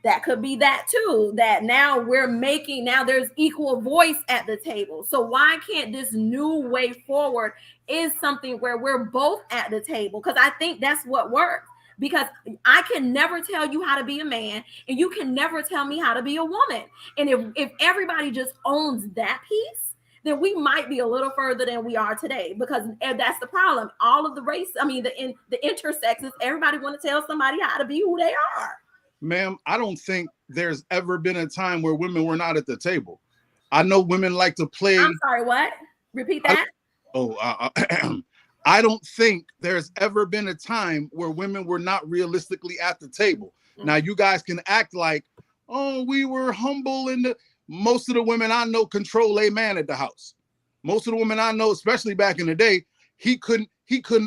Speaker 6: That could be that too, that now there's equal voice at the table. So why can't this new way forward is something where we're both at the table? Because I think that's what works. Because I can never tell you how to be a man and you can never tell me how to be a woman. And if everybody just owns that piece, then we might be a little further than we are today, because that's the problem. All of the the intersexes, everybody want to tell somebody how to be who they are.
Speaker 5: Ma'am, I don't think there's ever been a time where women were not at the table. I know women like to play.
Speaker 6: I'm sorry, what? Repeat that.
Speaker 5: I don't think there's ever been a time where women were not realistically at the table. Mm-hmm. Now, you guys can act like, oh, we were humble, and most of the women I know control a man at the house. Most of the women I know, especially back in the day, he couldn't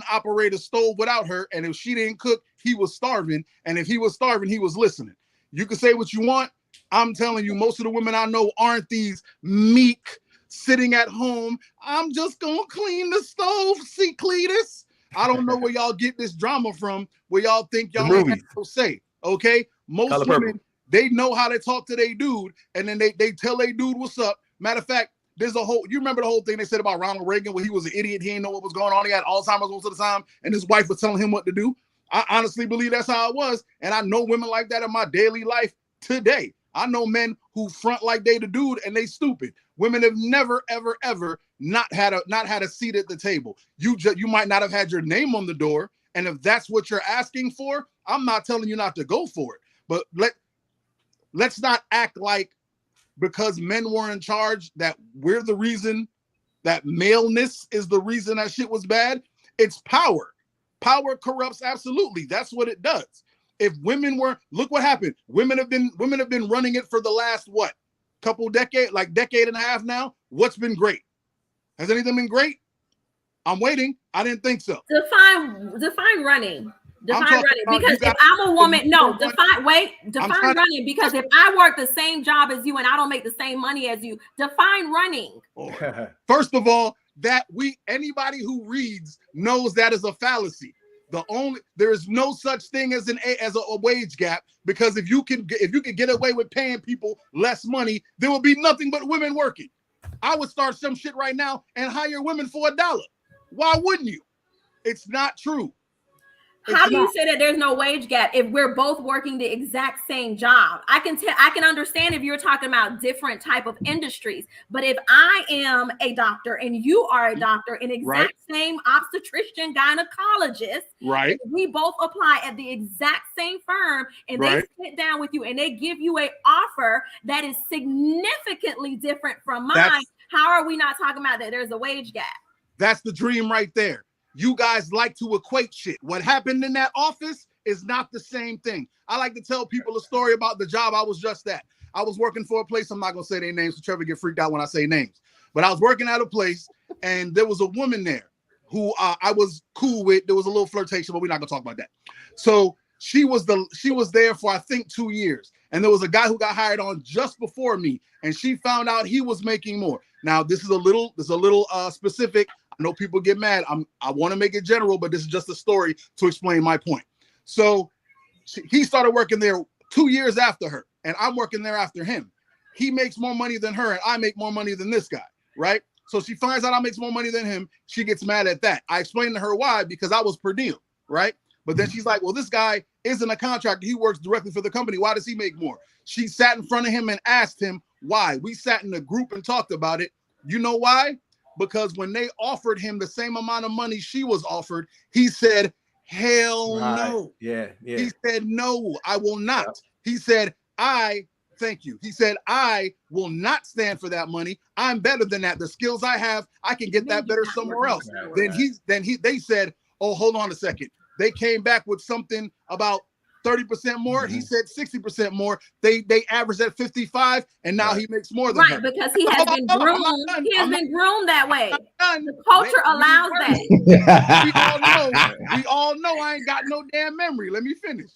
Speaker 5: operate a stove without her, and if she didn't cook, he was starving, and if he was starving, he was listening. You can say what you want. I'm telling you, most of the women I know aren't these meek, sitting at home, I'm just gonna clean the stove, see Cletus. I don't know where y'all get this drama from, where y'all think y'all have to say, okay? Most women, they know how to talk to their dude, and then they tell their dude what's up. Matter of fact, you remember the whole thing they said about Ronald Reagan, where he was an idiot, he didn't know what was going on, he had Alzheimer's most of the time, and his wife was telling him what to do. I honestly believe that's how it was, and I know women like that in my daily life today. I know men who front like they the dude and they stupid. Women have never, ever, ever not had a seat at the table. You might not have had your name on the door, and if that's what you're asking for, I'm not telling you not to go for it. But let's not act like because men were in charge that we're the reason, that maleness is the reason that shit was bad. It's power. Power corrupts, absolutely. That's what it does. If women were, look what happened. Women have been running it for the last decade and a half now. What's been great? Has anything been great? I'm waiting. I didn't think so.
Speaker 6: Define running. Define running. Because if I'm a woman, define running. Because if I work the same job as you and I don't make the same money as you, define running.
Speaker 5: First of all, anybody who reads knows that is a fallacy. There is no such thing as a wage gap, because if you can get away with paying people less money, there will be nothing but women working. I would start some shit right now and hire women for $1. Why wouldn't you? It's not true.
Speaker 6: How do you say that there's no wage gap if we're both working the exact same job? I can understand if you're talking about different type of industries, but if I am a doctor and you are a doctor, an exact same obstetrician gynecologist,
Speaker 5: right?
Speaker 6: We both apply at the exact same firm, and they sit down with you and they give you an offer that is significantly different from mine. How are we not talking about that there's a wage gap?
Speaker 5: That's the dream right there. You guys like to equate shit. What happened in that office is not the same thing. I like to tell people a story about the job I was just at. I was working for a place. I'm not going to say their names, so Trevor get freaked out when I say names. But I was working at a place, and there was a woman there. who I was cool with. There was a little flirtation, but we're not gonna talk about that. So she was there for I think 2 years, and there was a guy who got hired on just before me, and she found out he was making more. Now this is a little specific. I know people get mad. I want to make it general, but this is just a story to explain my point. So he started working there 2 years after her, and I'm working there after him. He makes more money than her, and I make more money than this guy, right? So she finds out I make more money than him. She gets mad at that. I explained to her why, because I was per diem, right? But then she's like, well, this guy isn't a contractor. He works directly for the company. Why does he make more? She sat in front of him and asked him why. We sat in a group and talked about it. You know why? Because when they offered him the same amount of money she was offered, he said, hell no.
Speaker 3: Yeah.
Speaker 5: He said, no, I will not. He said, thank you. He said, I will not stand for that money. I'm better than that. The skills I have, I can get that better somewhere else. They said, oh, hold on a second. They came back with something about 30% more. He said 60% more. They averaged at 55, and now he makes more than her.
Speaker 6: Because he has been groomed. He has been groomed that way. The culture allows that.
Speaker 5: We all know I ain't got no damn memory. Let me finish.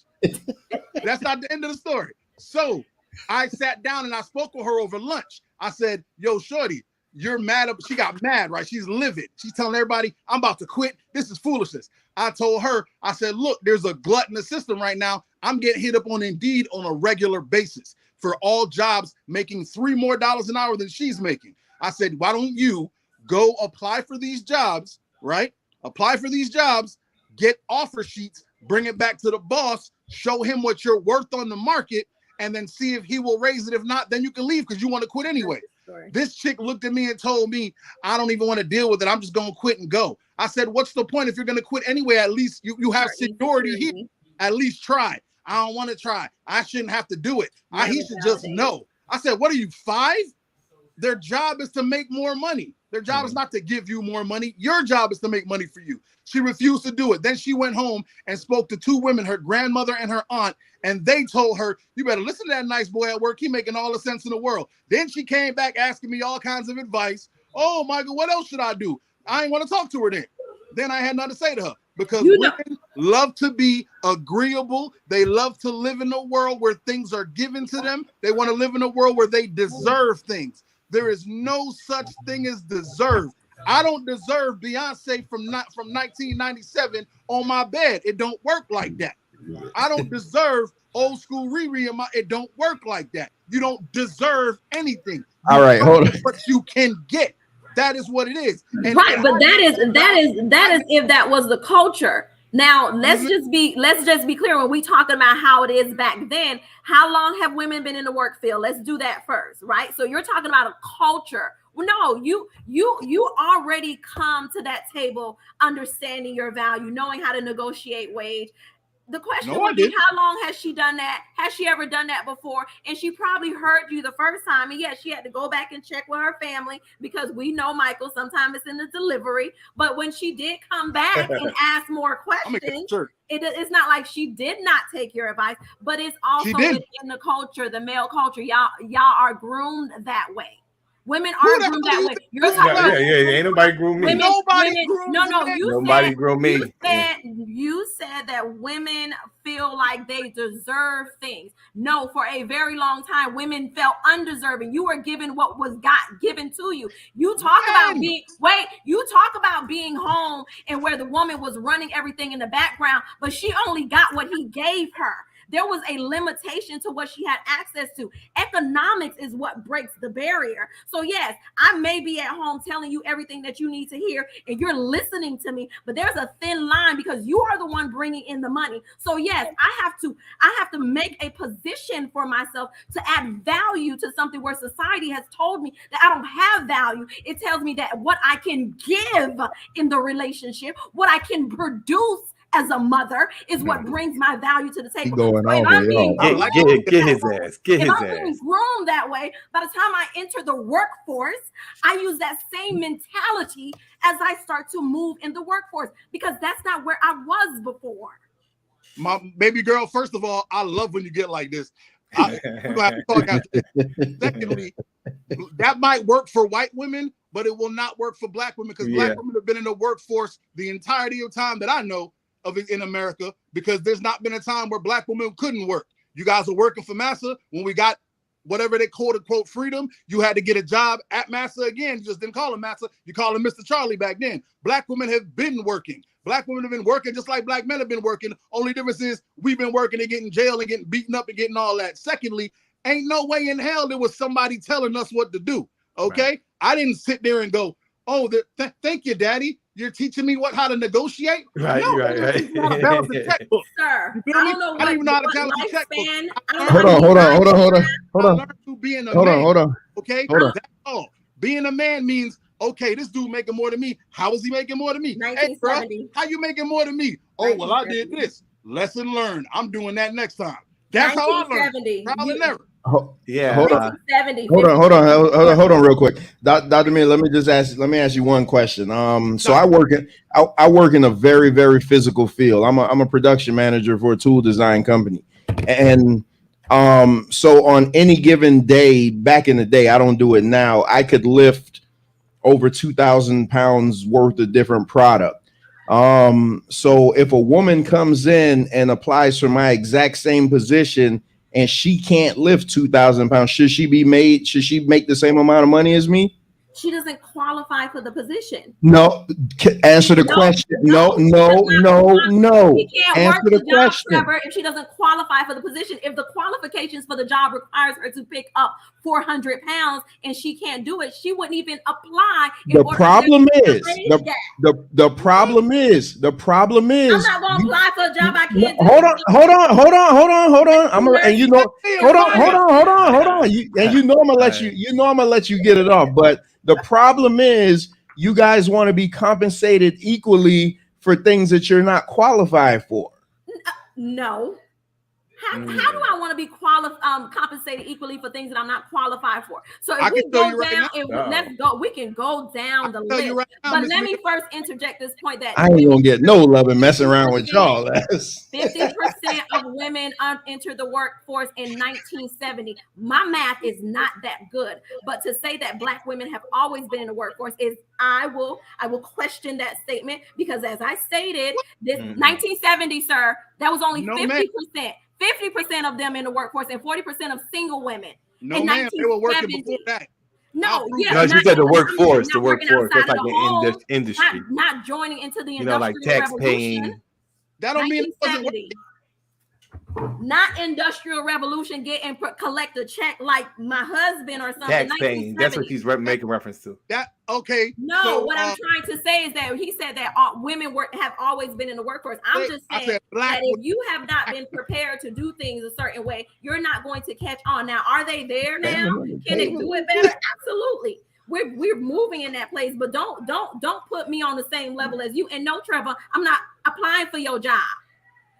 Speaker 5: That's not the end of the story. So I sat down and I spoke with her over lunch. I said, yo, shorty, you're mad. She got mad, right? She's livid. She's telling everybody, I'm about to quit. This is foolishness. I told her, I said, look, there's a glut in the system right now. I'm getting hit up on Indeed on a regular basis for all jobs making $3 more an hour than she's making. I said, why don't you go apply for these jobs, right? Apply for these jobs, get offer sheets, bring it back to the boss, show him what you're worth on the market, and then see if he will raise it. If not, then you can leave because you want to quit anyway. This chick looked at me and told me, I don't even want to deal with it. I'm just going to quit and go. I said, what's the point if you're going to quit anyway? At least you have seniority here. At least try. I don't want to try. I shouldn't have to do it. He should just know. I said, what are you, 5? Their job is to make more money. Their job is not to give you more money. Your job is to make money for you. She refused to do it. Then she went home and spoke to 2 women, her grandmother and her aunt, and they told her, you better listen to that nice boy at work. He making all the sense in the world. Then she came back asking me all kinds of advice. Oh, Michael, what else should I do? I ain't want to talk to her then. Then I had nothing to say to her because women love to be agreeable. They love to live in a world where things are given to them. They want to live in a world where they deserve things. There is no such thing as deserve. I don't deserve Beyonce from 1997 on my bed. It don't work like that. I don't deserve old school Riri in my. It don't work like that. You don't deserve anything.
Speaker 2: All right, hold on.
Speaker 5: But you can get. That is what it is. And
Speaker 6: right, but that is if that was the culture. Now let's just be clear when we talking about how it is back then. How long have women been in the work field? Let's do that first, right? So you're talking about a culture. No, you already come to that table understanding your value, knowing how to negotiate wage. The question would be, how long has she done that? Has she ever done that before? And she probably heard you the first time. And yes, she had to go back and check with her family because we know, Michael, sometimes it's in the delivery. But when she did come back and ask more questions, it's not like she did not take your advice, but it's also in the culture, the male culture. Y'all are groomed that way. Women are groomed that way. You're talking about
Speaker 3: ain't nobody groomed me.
Speaker 5: Nobody groomed me.
Speaker 3: Nobody groomed me.
Speaker 6: You said that women feel like they deserve things. No, for a very long time, women felt undeserving. You were given what was given to you. You talk about being home and where the woman was running everything in the background, but she only got what he gave her. There was a limitation to what she had access to. Economics is what breaks the barrier. So yes, I may be at home telling you everything that you need to hear and you're listening to me, but there's a thin line because you are the one bringing in the money. So yes, I have to make a position for myself to add value to something where society has told me that I don't have value. It tells me that what I can give in the relationship, what I can produce as a mother is what brings my value to the table.
Speaker 3: Get his ass.
Speaker 6: If I'm being groomed that way, by the time I enter the workforce, I use that same mentality as I start to move in the workforce because that's not where I was before.
Speaker 5: My baby girl, first of all, I love when you get like this. We're gonna have to talk after this. Secondly, that might work for white women. but it will not work for black women because black women have been in the workforce the entirety of time that I know of it in America, because there's not been a time where black women couldn't work. You guys are working for massa when we got whatever they quote unquote freedom. You had to get a job at massa again. You just didn't call him massa. You call him Mr. Charlie back then. Black women have been working. Black women have been working just like black men have been working. Only difference is we've been working and getting jailed and getting beaten up and getting all that. Secondly, ain't no way in hell there was somebody telling us what to do. Okay, right. I didn't sit there and go, "Oh, thank you, Daddy. You're teaching me how to negotiate."
Speaker 3: Right,
Speaker 5: no,
Speaker 3: right.
Speaker 5: How to balance a checkbook.
Speaker 6: Sir, I don't know
Speaker 5: I don't even know how to balance a checkbook.
Speaker 2: Hold on.
Speaker 5: Okay,
Speaker 2: hold on.
Speaker 5: That's all. Being a man means, okay, this dude making more than me. How is he making more than me? Hey, bro, how you making more than me? Oh, well, I did this. Lesson learned. I'm doing that next time. That's how I learned. Trial and error.
Speaker 3: Yeah.
Speaker 2: Hold on real quick. Dr. Miller, let me ask you one question. So I work in a very, very physical field. I'm a production manager for a tool design company. And so on any given day, back in the day, I don't do it now, I could lift over 2,000 pounds worth of different product. So if a woman comes in and applies for my exact same position and she can't lift 2,000 pounds, should she make the same amount of money as me?
Speaker 6: She doesn't qualify for the position.
Speaker 2: No, answer the question. No.
Speaker 6: She can't
Speaker 2: answer
Speaker 6: work
Speaker 2: the
Speaker 6: the
Speaker 2: question.
Speaker 6: job, Trevor, if she doesn't qualify for the position. If the qualifications for the job requires her to pick up 400 pounds and she can't do it, she wouldn't even apply.
Speaker 2: The problem is, the problem is,
Speaker 6: I'm not going to apply for a job I can't do.
Speaker 2: Hold on. Hold on. You know I'm gonna let you get it off. But the problem is, you guys want to be compensated equally for things that you're not qualified for.
Speaker 6: No. How do I want to be compensated equally for things that I'm not qualified for? So if we go down, let's go. We can go down the list. But let me first interject this point that
Speaker 2: I ain't gonna get no love and messing around with y'all.
Speaker 6: 50% of women entered the workforce in 1970. My math is not that good, but to say that black women have always been in the workforce is I will question that statement, because as I stated, this 1970, sir, that was only 50%. 50% of them in the workforce and 40% of single women.
Speaker 5: No, man, they were working before that.
Speaker 6: No,
Speaker 3: you said the workforce. The workforce. That's like an industry.
Speaker 6: Not joining into the industrial
Speaker 3: like tax
Speaker 6: revolution.
Speaker 3: paying.
Speaker 5: That don't mean it wasn't working.
Speaker 6: Not industrial revolution, get and collect a check like my husband or something.
Speaker 3: Tax paying. That's what he's making reference to.
Speaker 6: No, what I'm trying to say is that he said that women have always been in the workforce. I'm just saying that if you have not been prepared to do things a certain way, you're not going to catch on. Now, are they there now? Can they do it better? Absolutely. We're moving in that place, but don't put me on the same level as you. And no, Trevor, I'm not applying for your job.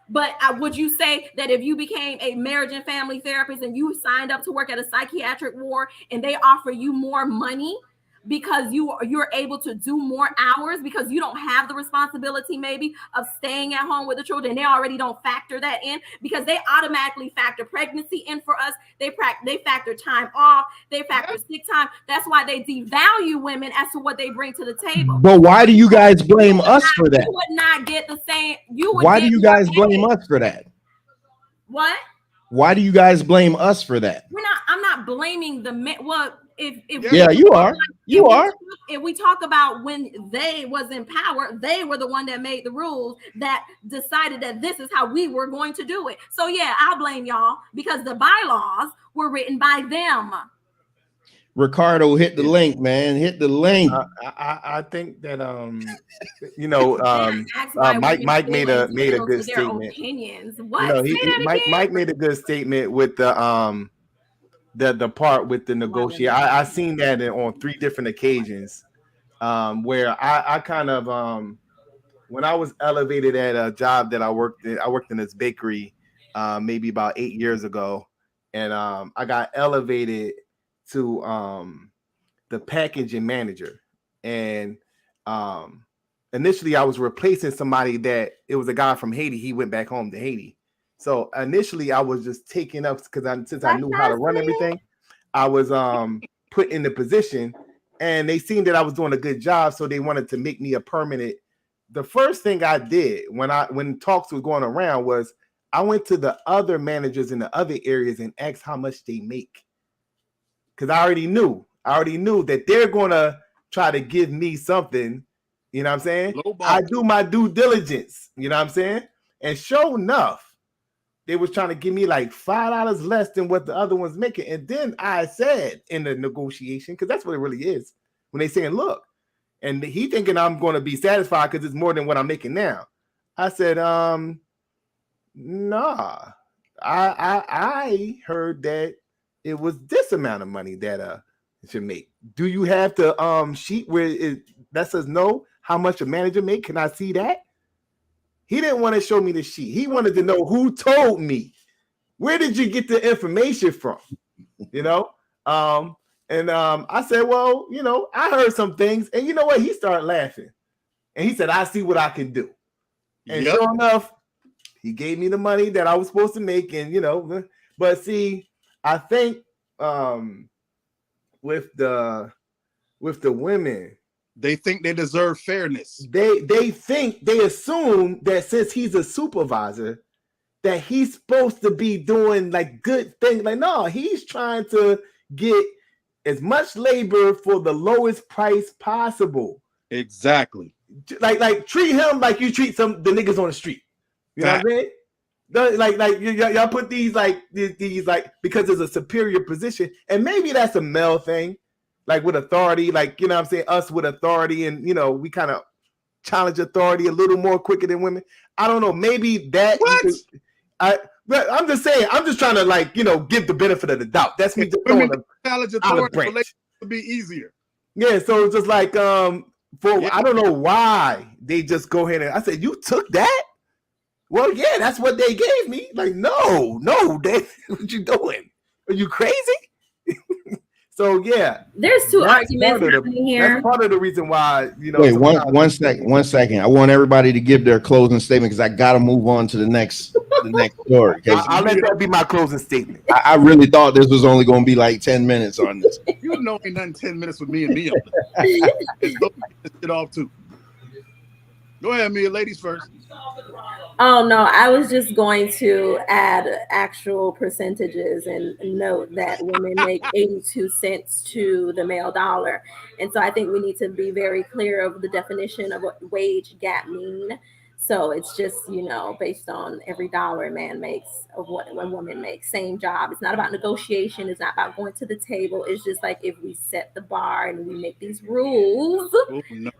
Speaker 6: But would you say that if you became a marriage and family therapist and you signed up to work at a psychiatric ward and they offer you more money because you're able to do more hours because you don't have the responsibility maybe of staying at home with the children, they already don't factor that in because they automatically factor pregnancy in for us. They factor time off. They factor sick time. That's why they devalue women as to what they bring to the table.
Speaker 2: But why do you guys blame us for that?
Speaker 6: You would not get the same.
Speaker 2: Why do you guys blame us for that?
Speaker 6: What?
Speaker 2: Why do you guys blame us for that?
Speaker 6: I'm not blaming the men. Well, if
Speaker 2: you are.
Speaker 6: If we talk about when they was in power, they were the one that made the rules that decided that this is how we were going to do it. So yeah, I'll blame y'all because the bylaws were written by them.
Speaker 2: Ricardo, hit the link, man. Hit the link.
Speaker 3: I think that Mike made a good statement.
Speaker 6: Opinions. What?
Speaker 3: Mike made a good statement with the part with the negotiate. I seen that on 3 different occasions, where I kind of when I was elevated at a job that I worked in this bakery maybe about 8 years ago, and I got elevated to the packaging manager, and initially I was replacing somebody that it was a guy from Haiti. He went back home to Haiti. So initially I was just taking up since I knew how to run everything, I was put in the position, and they seen that I was doing a good job, so they wanted to make me a permanent. The first thing I did when talks was going around was I went to the other managers in the other areas and asked how much they make. Because I already knew that they're gonna try to give me something, you know what I'm saying? I do my due diligence, you know what I'm saying? And sure enough, they was trying to give me like $5 less than what the other one's making. And then I said in the negotiation, because that's what it really is, when they saying, look, and he thinking I'm going to be satisfied because it's more than what I'm making now. I said, nah. I heard that it was this amount of money that it should make. Do you have the sheet where it lets us know how much a manager make? Can I see that? He didn't want to show me the sheet. He wanted to know who told me. Where did you get the information from? You know? I said, well, you know, I heard some things, and you know what? He started laughing, and he said, I see what I can do. And sure enough, he gave me the money that I was supposed to make, and you know, but see, I think with the women,
Speaker 5: they think they deserve fairness.
Speaker 3: They assume that since he's a supervisor, that he's supposed to be doing like good things. Like, no, he's trying to get as much labor for the lowest price possible.
Speaker 5: Exactly.
Speaker 3: Like treat him like you treat the niggas on the street. You know what I mean? Y'all put these because it's a superior position, and maybe that's a male thing, like with authority, like, you know what I'm saying, us with authority, and you know, we kind of challenge authority a little more quicker than women. I don't know, maybe that. But I'm just saying, I'm just trying to, like, you know, give the benefit of the doubt. That's me just throwing
Speaker 5: challenge authority to be easier.
Speaker 3: Yeah, so it's just like I don't know why they just go ahead and I said, you took that? Well, yeah, that's what they gave me. Like, no, Dave, what you doing? Are you crazy? So yeah,
Speaker 6: there's two arguments happening here.
Speaker 3: That's part of the reason why, you know.
Speaker 2: Wait, one second. I want everybody to give their closing statement because I got to move on to the next story.
Speaker 3: I'll let that be my closing statement.
Speaker 2: I really thought this was only going to be like 10 minutes on this.
Speaker 5: You know, ain't nothing 10 minutes with me and Mia. Let's go get it off too. Go ahead, Mia. Ladies first.
Speaker 6: Oh no, I was just going to add actual percentages and note that women make 82 cents to the male dollar. And so I think we need to be very clear of the definition of what wage gap mean. So it's just, you know, based on every dollar a man makes of what a woman makes, same job. It's not about negotiation. It's not about going to the table. It's just like if we set the bar and we make these rules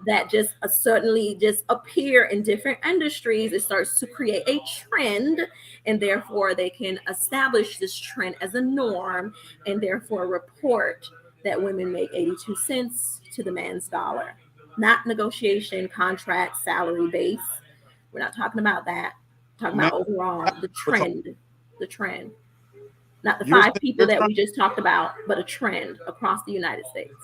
Speaker 6: that just certainly just appear in different industries, it starts to create a trend, and therefore they can establish this trend as a norm and therefore report that women make 82 cents to the man's dollar. Not negotiation, contract, salary base. We're not talking about that. We're talking about overall the trend. Not the 5 people that we just talked about, but a trend across the United States.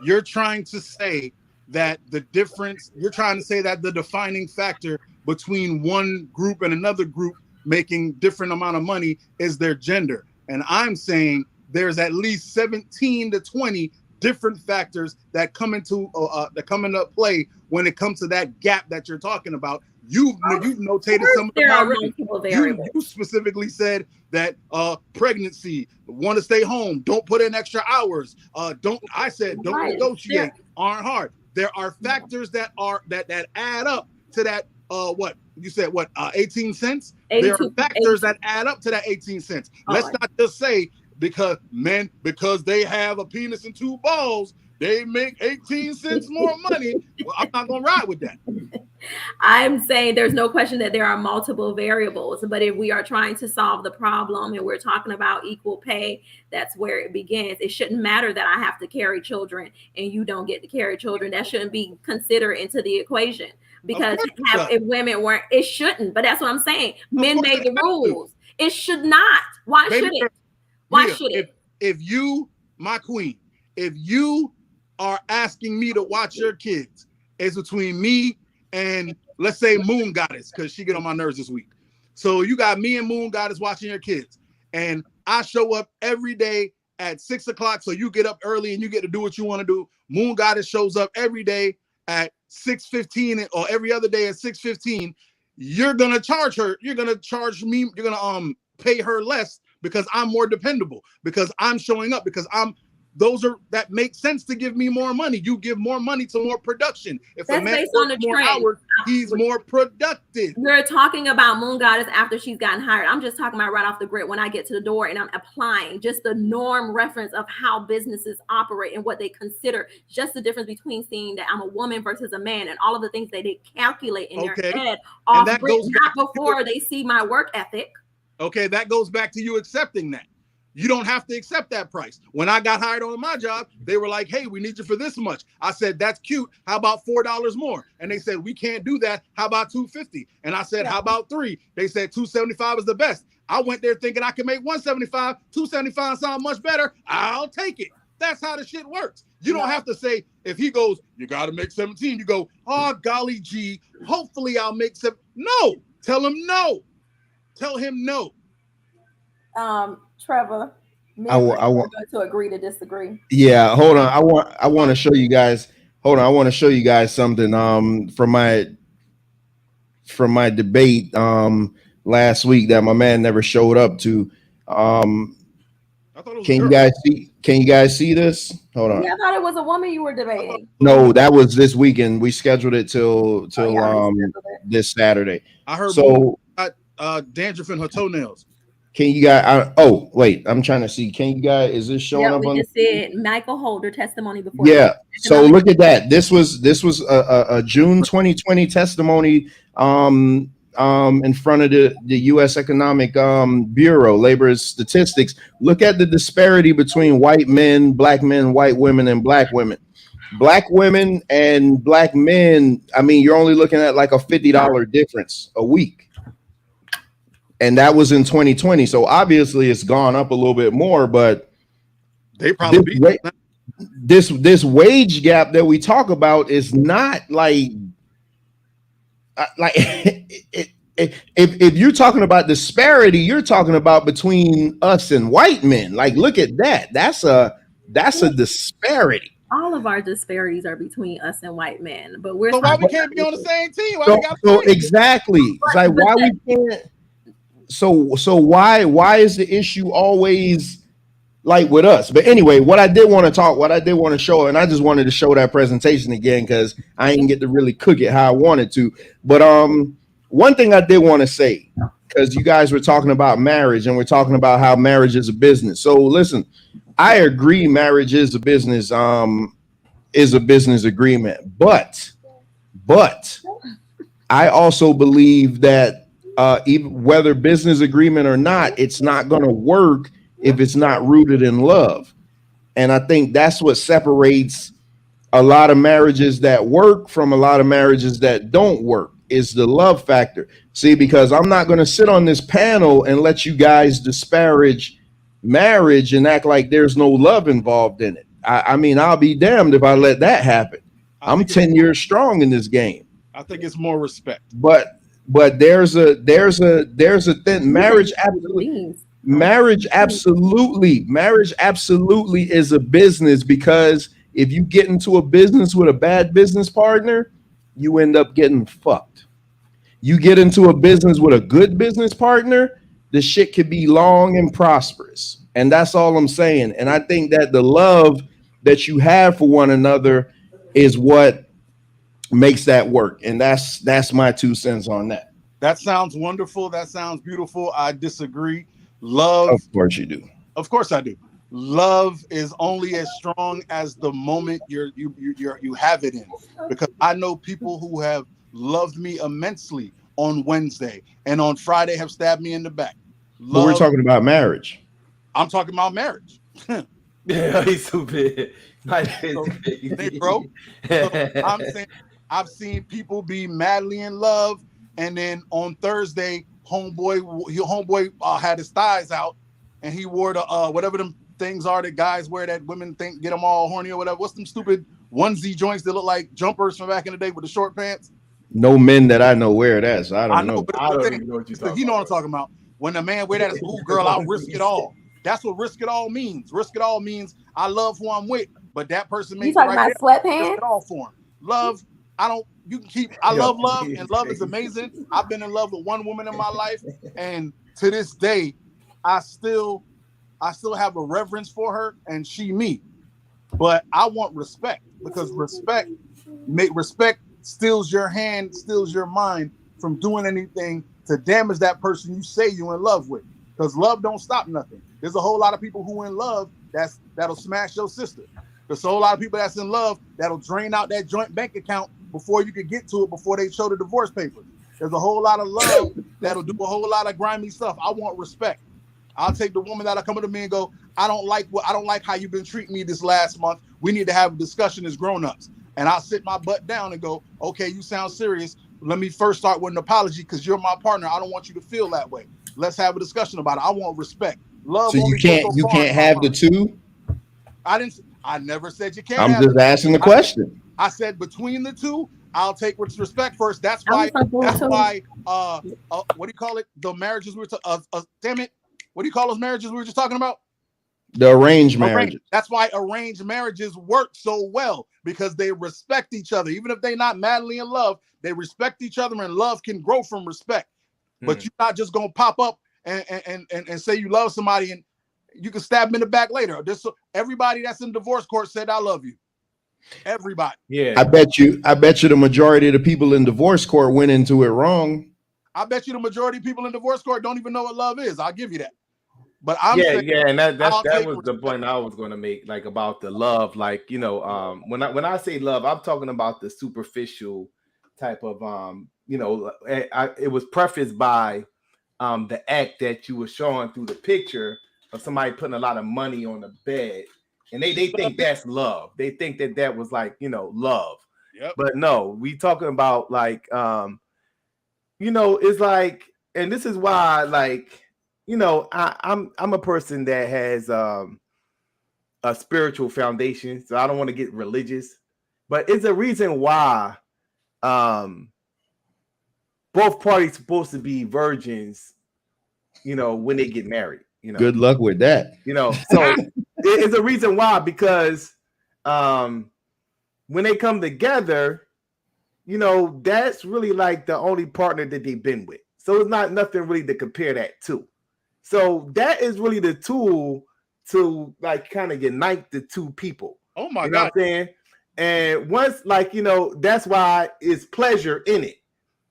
Speaker 5: You're trying to say that the difference, you're trying to say that the defining factor between one group and another group making different amount of money is their gender. And I'm saying there's at least 17 to 20 different factors that come into play when it comes to that gap that you're talking about. You've notated some of them already. You specifically said that pregnancy, want to stay home, don't put in extra hours, don't negotiate, aren't hard. There are factors that add up to that. What you said? 18 cents? There are factors that add up to that 18 cents. Let's not just say because they have a penis and 2 balls, they make 18 cents more money. Well, I'm not gonna ride with that.
Speaker 6: I'm saying there's no question that there are multiple variables, but if we are trying to solve the problem and we're talking about equal pay, that's where it begins. It shouldn't matter that I have to carry children and you don't get to carry children. That shouldn't be considered into the equation, because if women weren't, it shouldn't. But that's what I'm saying. Men made the rules. It should not. Why should it? Why should it?
Speaker 5: If you, my queen, if you are asking me to watch your kids, it's between me and, let's say, Moon Goddess, because she get on my nerves this week. So you got me and Moon Goddess watching your kids, and I show up every day at 6 o'clock, so you get up early and you get to do what you want to do. Moon Goddess shows up every day at 6:15 or every other day at 6:15. You're gonna charge her. You're gonna charge me. You're gonna pay her less because I'm more dependable, because I'm showing up, because that makes sense to give me more money. You give more money to more production. If
Speaker 6: That's
Speaker 5: a man
Speaker 6: based on
Speaker 5: works
Speaker 6: the
Speaker 5: more
Speaker 6: trend.
Speaker 5: hours, he's more productive.
Speaker 6: We're talking about Moon Goddess after she's gotten hired. I'm just talking about right off the grid when I get to the door and I'm applying just the norm reference of how businesses operate and what they consider. Just the difference between seeing that I'm a woman versus a man and all of the things that they calculate in their head off grid, not before they see my work ethic.
Speaker 5: Okay, that goes back to you accepting that. You don't have to accept that price. When I got hired on my job, they were like, hey, we need you for this much. I said, that's cute. How about $4 more? And they said, we can't do that. How about $250? And I said, how about $3? They said $275 is the best. I went there thinking I could make $175. $275 sound much better. I'll take it. That's how the shit works. You don't have to say, if he goes, you got to make 17. You go, oh, golly gee, hopefully I'll make 7. No, tell him no. Tell him no.
Speaker 6: Trevor,
Speaker 2: I want
Speaker 6: to agree to disagree.
Speaker 2: Yeah, hold on. I want to show you guys. Hold on, I want to show you guys something from my debate last week that my man never showed up to. Can you guys see this? Hold on.
Speaker 6: Yeah, I thought it was a woman you were debating.
Speaker 2: No, that was this weekend. We scheduled it till this Saturday.
Speaker 5: I heard
Speaker 2: so
Speaker 5: dandruff in her toenails.
Speaker 2: Can you guys? Oh, wait. I'm trying to see. Can you guys? Is this showing up?
Speaker 6: We just said Michael Holder testimony before.
Speaker 2: Yeah. So look at that. This was a June 2020 testimony in front of the U.S. Economic Bureau, labor statistics. Look at the disparity between white men, white women, and black women. Black women and black men. I mean, you're only looking at like a $50 difference a week. And that was in 2020. So obviously it's gone up a little bit more, but
Speaker 5: they probably
Speaker 2: this wage gap that we talk about is not like if you're talking about disparity, you're talking about between us and white men. Like, look at that. That's a disparity.
Speaker 6: All of our disparities are between us and white men, but we're
Speaker 5: why we can't be on the same team?
Speaker 2: So exactly. It's like why we can't. So why is the issue always like with us? But anyway, what I did want to show, and I just wanted to show that presentation again because I didn't get to really cook it how I wanted to. But one thing I did want to say, because you guys were talking about marriage and we're talking about how marriage is a business. So listen, I agree, marriage is a business agreement, but I also believe that even whether business agreement or not, it's not going to work if it's not rooted in love. And I think that's what separates a lot of marriages that work from a lot of marriages that don't work, is the love factor. See, because I'm not going to sit on this panel and let you guys disparage marriage and act like there's no love involved in it. I mean, I'll be damned if I let that happen. I'm 10 years strong in this game.
Speaker 5: I think it's more respect.
Speaker 2: But there's a thin marriage absolutely is a business, because if you get into a business with a bad business partner, you end up getting fucked. You get into a business with a good business partner, the shit could be long and prosperous. And that's all I'm saying. And I think that the love that you have for one another is what makes that work. And that's my 2 cents on that.
Speaker 5: That sounds wonderful. That sounds beautiful. I disagree. Love.
Speaker 2: Of course you do.
Speaker 5: Of course I do. Love is only as strong as the moment you have it in. Because I know people who have loved me immensely on Wednesday and on Friday have stabbed me in the back.
Speaker 2: But we're talking about marriage.
Speaker 5: I'm talking about marriage.
Speaker 3: Yeah, he's stupid.
Speaker 5: Bro. So I'm saying I've seen people be madly in love, and then on Thursday, homeboy had his thighs out, and he wore the whatever them things are that guys wear that women think get them all horny or whatever. What's them stupid onesie joints that look like jumpers from back in the day with the short pants?
Speaker 2: No men that I know wear that, so I don't know.
Speaker 5: But I don't even know what you're talking about. You know what I'm talking about. When a man wear that, as ooh, girl, I'll risk it all. That's what risk it all means. Risk it all means I love who I'm with, but that person
Speaker 6: You
Speaker 5: made the
Speaker 6: talking
Speaker 5: right
Speaker 6: about
Speaker 5: risk
Speaker 6: sweatpants?
Speaker 5: it all for him. Love, I don't. You can keep. I
Speaker 3: Yo,
Speaker 5: love love,
Speaker 3: he's
Speaker 5: and love is
Speaker 3: crazy.
Speaker 5: amazing. I've been in love with one woman in my life, and to this day, I still have a reverence for her, and she me. But I want respect, because respect steals your hand, steals your mind from doing anything to damage that person you say you in love with. Because love don't stop nothing. There's a whole lot of people who in love that'll smash your sister. There's a whole lot of people that's in love that'll drain out that joint bank account before you could get to it, before they show the divorce papers. There's a whole lot of love that'll do a whole lot of grimy stuff. I want respect. I'll take the woman that'll come to me and go, I don't like how you've been treating me this last month. We need to have a discussion as grown-ups. And I'll sit my butt down and go, okay, you sound serious. Let me first start with an apology, because you're my partner. I don't want you to feel that way. Let's have a discussion about it. I want respect. Love.
Speaker 2: So
Speaker 5: only
Speaker 2: you can't
Speaker 5: goes so far in my
Speaker 2: have the
Speaker 5: mind.
Speaker 2: two.
Speaker 5: I never said you can't
Speaker 2: I'm
Speaker 5: have
Speaker 2: just asking the question.
Speaker 5: I said between the two, I'll take respect first. That's
Speaker 6: I
Speaker 5: why.
Speaker 6: was so cool
Speaker 5: That's
Speaker 6: too.
Speaker 5: why. What do you call it? The marriages we were damn it. What do you call those marriages we were just talking about?
Speaker 2: The arranged marriage.
Speaker 5: That's why arranged marriages work so well, because they respect each other. Even if they're not madly in love, they respect each other, and love can grow from respect. But you're not just gonna pop up and say you love somebody and you can stab them in the back later. Everybody that's in divorce court said I love you. Everybody.
Speaker 3: Yeah.
Speaker 2: I bet you the majority of the people in divorce court went into it wrong.
Speaker 5: I bet you the majority of people in divorce court don't even know what love is. I'll give you that. But I'm saying,
Speaker 3: and that was the point I was going to make, like about the love, like, you know, when I say love, I'm talking about the superficial type of you know, it was prefaced by the act that you were showing through the picture of somebody putting a lot of money on the bed, and they think that's love. They think that was like, you know, love.
Speaker 5: Yep.
Speaker 3: But no, we talking about like you know, it's like, and this is why, like, you know, I'm a person that has a spiritual foundation, so I don't want to get religious, but it's a reason why both parties supposed to be virgins, you know, when they get married. You know,
Speaker 2: Good luck with that.
Speaker 3: you know, so it's a reason why, because when they come together, you know, that's really like the only partner that they've been with. So it's not nothing really to compare that to. So that is really the tool to like kind of unite the two people.
Speaker 5: Oh my
Speaker 3: You know
Speaker 5: God.
Speaker 3: what I'm saying? And once, like, you know, that's why it's pleasure in it.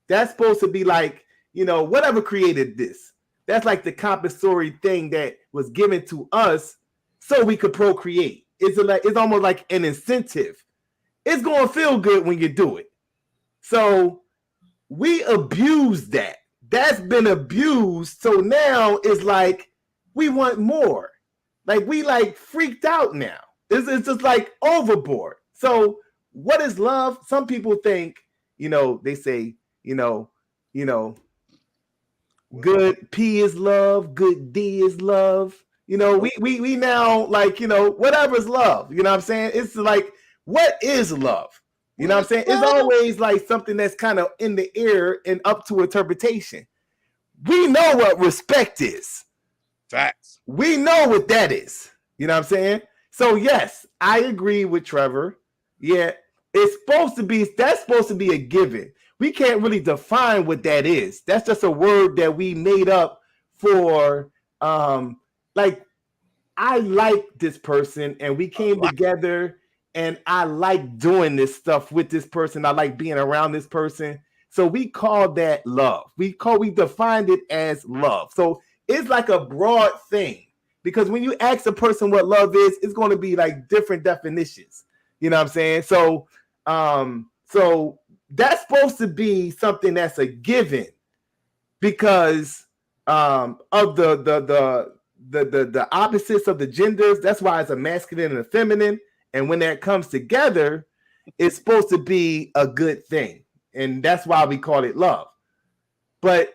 Speaker 3: That's supposed to be like, you know, whatever created this. That's like the compensatory thing that was given to us so we could procreate. It's almost like an incentive. It's going to feel good when you do it. So we abuse that. That's been abused. So now it's like we want more. Like we like freaked out now. It's just like overboard. So what is love? Some people think, you know, they say, you know, good P is love, good D is love. You know, we now like, you know, whatever is love. You know what I'm saying? It's like, what is love? You know what I'm saying? It's always like something that's kind of in the air and up to interpretation. We know what respect is.
Speaker 5: Facts.
Speaker 3: We know what that is. You know what I'm saying? So yes, I agree with Trevor. Yeah, that's supposed to be a given. We can't really define what that is. That's just a word that we made up for like, I like this person and we came together and I like doing this stuff with this person. I like being around this person. So we call that love. We defined it as love. So it's like a broad thing, because when you ask a person what love is, it's going to be like different definitions. You know what I'm saying? So so that's supposed to be something that's a given, because of the opposites of the genders. That's why it's a masculine and a feminine. And when that comes together, it's supposed to be a good thing. And that's why we call it love. But,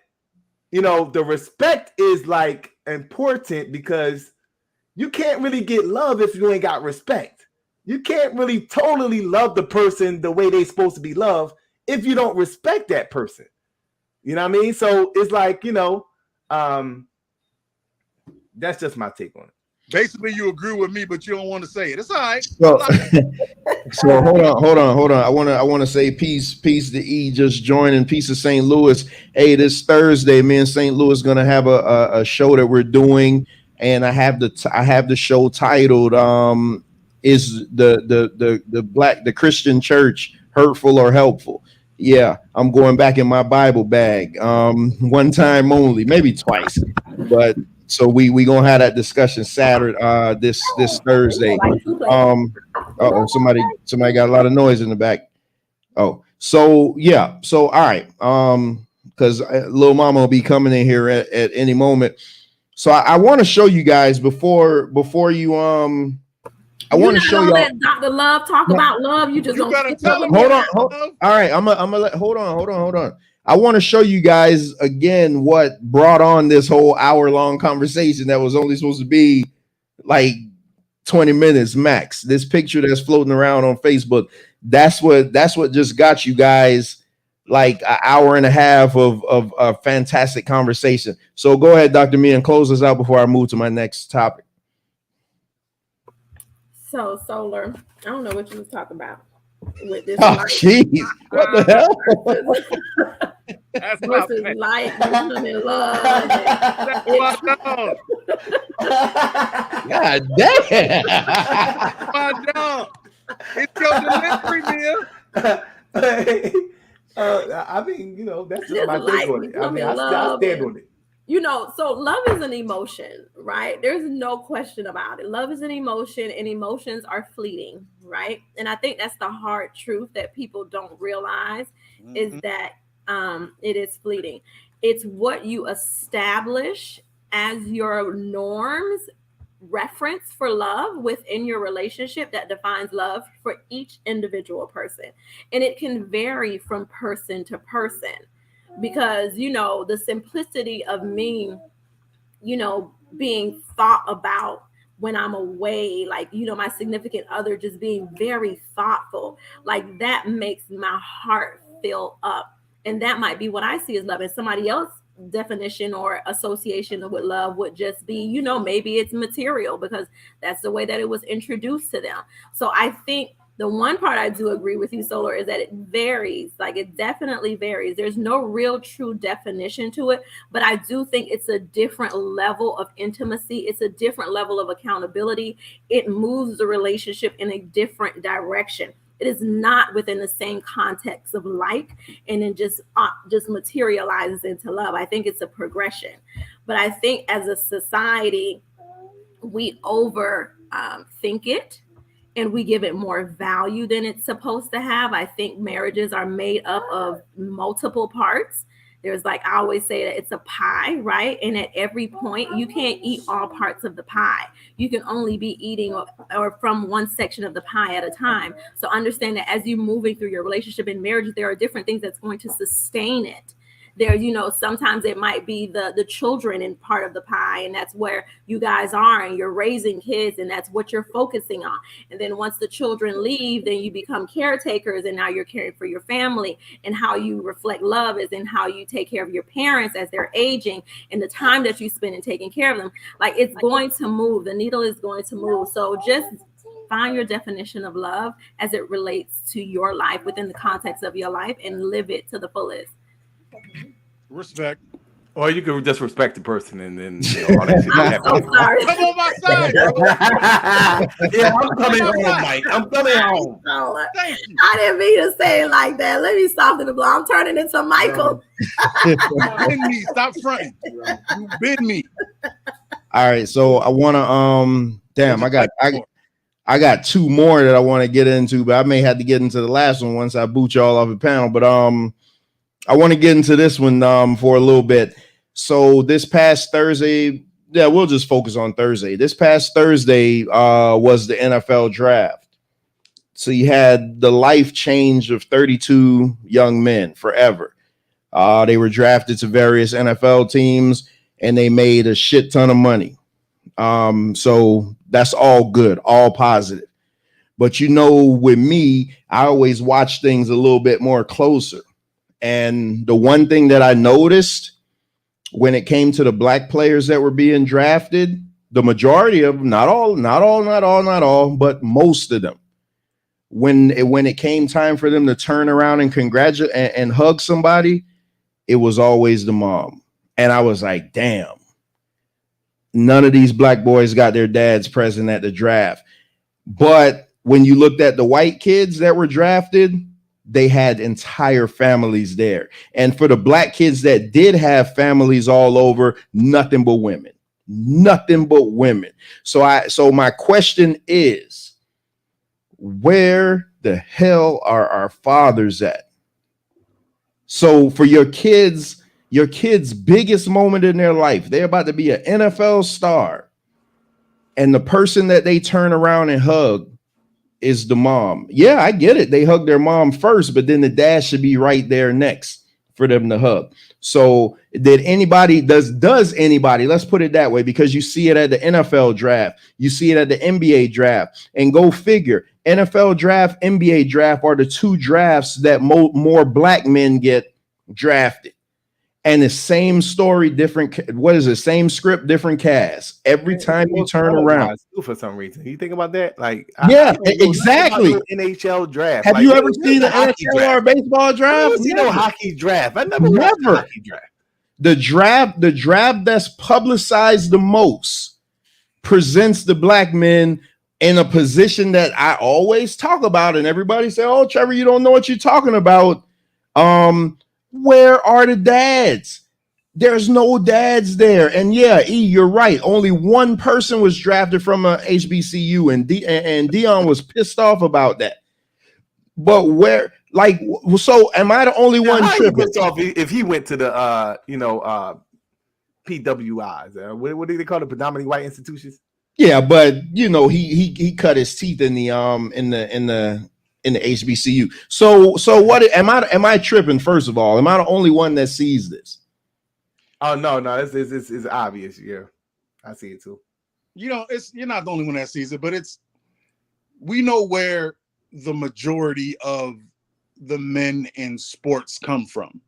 Speaker 3: you know, the respect is like important, because you can't really get love if you ain't got respect. You can't really totally love the person the way they're supposed to be loved if you don't respect that person. You know what I mean? So it's like, you know, That's just my take on it.
Speaker 5: Basically, you agree with me, but you don't want to say it. It's all right.
Speaker 2: So hold on. I want to say peace to E just joining. Peace to St. Louis. Hey, this Thursday, me and St. Louis gonna have a show that we're doing, and I have the show titled is the Christian church hurtful or helpful? Yeah, I'm going back in my Bible bag. One time only, maybe twice, but. So we gonna have that discussion Saturday, this Thursday. Somebody got a lot of noise in the back. Oh, so yeah, so all right, because little mama will be coming in here at any moment. So I want to show you guys before you I want to show y'all.
Speaker 6: Let Dr. Love talk about love. You just
Speaker 5: gotta tell them.
Speaker 2: Hold on. All right, I'm gonna let. Hold on. I want to show you guys again what brought on this whole hour-long conversation that was only supposed to be like 20 minutes max. This picture that's floating around on Facebook, that's what just got you guys like an hour and a half of a fantastic conversation. So go ahead, Dr. Mia, and close us out before I move to my next topic.
Speaker 6: So Solar, I don't know what you was talking about with this.
Speaker 2: Oh, jeez. What the hell?
Speaker 5: That's
Speaker 6: versus light, and love.
Speaker 2: God damn.
Speaker 5: My dog. It's your delivery, Mia.
Speaker 3: I mean, that's just my take on it. I mean, I stand on it.
Speaker 6: So love is an emotion, right? There's no question about it. Love is an emotion, and emotions are fleeting, right? And I think that's the hard truth that people don't realize is that it is fleeting. It's what you establish as your norms reference for love within your relationship that defines love for each individual person. And it can vary from person to person because, the simplicity of me, being thought about when I'm away, like, my significant other just being very thoughtful, like that makes my heart fill up. And that might be what I see as love. And somebody else's definition or association with love would just be, maybe it's material because that's the way that it was introduced to them. So I think the one part I do agree with you, Solar, is that it varies. Like it definitely varies. There's no real true definition to it, but I do think it's a different level of intimacy. It's a different level of accountability. It moves the relationship in a different direction. It is not within the same context of like, and then just materializes into love. I think it's a progression. But I think as a society, we think it and we give it more value than it's supposed to have. I think marriages are made up of multiple parts. There's I always say that it's a pie, right? And at every point, you can't eat all parts of the pie. You can only be eating or from one section of the pie at a time. So understand that as you're moving through your relationship and marriage, there are different things that's going to sustain it. There, sometimes it might be the children in part of the pie, and that's where you guys are, and you're raising kids, and that's what you're focusing on. And then once the children leave, then you become caretakers, and now you're caring for your family. And how you reflect love is in how you take care of your parents as they're aging, and the time that you spend in taking care of them. Like it's going to move. The needle is going to move. So just find your definition of love as it relates to your life within the context of your life and live it to the fullest.
Speaker 5: Respect.
Speaker 3: Or you could just respect the person and then all that shit.
Speaker 6: I'm so sorry.
Speaker 5: Come on my side, bro.
Speaker 3: Yeah, I'm coming home, Mike. I'm coming home.
Speaker 5: Thank you.
Speaker 6: I didn't mean to say it like that. Let me soften the blow. I'm turning into Michael.
Speaker 5: Bid me. Stop fronting. You bid me.
Speaker 2: All right, so I want to damn, I got two more that I want to get into, but I may have to get into the last one once I boot y'all off the panel. But I want to get into this one for a little bit. So this past Thursday, we'll just focus on Thursday. This past Thursday was the NFL draft. So you had the life change of 32 young men forever. They were drafted to various NFL teams and they made a shit ton of money. So that's all good, all positive. But with me, I always watch things a little bit more closer. And the one thing that I noticed when it came to the black players that were being drafted, The majority of them, not all, but most of them, when it came time for them to turn around and congratulate and hug somebody, it was always the mom. And I was like, damn, none of these black boys got their dads present at the draft. But when you looked at the white kids that were drafted, they had entire families there. And for the black kids that did have families all over, nothing but women. Nothing but women. So my question is, where the hell are our fathers at? So for your kids' biggest moment in their life, they're about to be an NFL star, and the person that they turn around and hug is the mom. Yeah, I get it. They hug their mom first, but then the dad should be right there next for them to hug. So does anybody, let's put it that way, because you see it at the NFL draft, you see it at the NBA draft, and go figure, NFL draft, NBA draft are the two drafts that more black men get drafted. And the same story, different. What is it? Same script, different cast. Every time you turn around,
Speaker 3: for some reason, you think about that, like
Speaker 2: exactly.
Speaker 3: NHL draft.
Speaker 2: Have you ever seen an NHL or a baseball draft?
Speaker 3: I've seen no hockey draft. I never watched a hockey draft.
Speaker 2: The draft that's publicized the most presents the black men in a position that I always talk about, and everybody say, "Oh, Trevor, you don't know what you're talking about." Where are the dads? There's no dads there. And yeah, E, you're right. Only one person was drafted from a HBCU, and Dion was pissed off about that. But where, like, so am I the only one tripping?
Speaker 3: Pissed off if he went to the PWIs? What do they call it? Predominantly white institutions?
Speaker 2: Yeah, but he cut his teeth in the HBCU. So what am I tripping? First of all, am I the only one that sees this?
Speaker 3: Oh no, it's obvious. Yeah, I see it too.
Speaker 5: You're not the only one that sees it, but we know where the majority of the men in sports come from.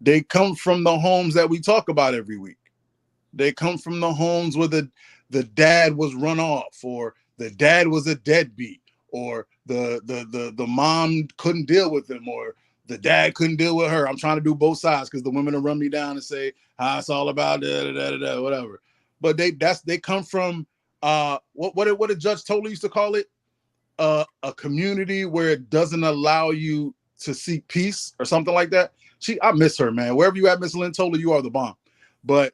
Speaker 5: They come from the homes that we talk about every week. They come from the homes where the dad was run off, or the dad was a deadbeat, or the mom couldn't deal with him, or the dad couldn't deal with her. I'm trying to do both sides because the women will run me down and say, it's all about whatever. But they come from what did Judge Tola used to call it? A community where it doesn't allow you to seek peace or something like that. I miss her, man. Wherever you at, Miss Lynn Tola, you are the bomb. But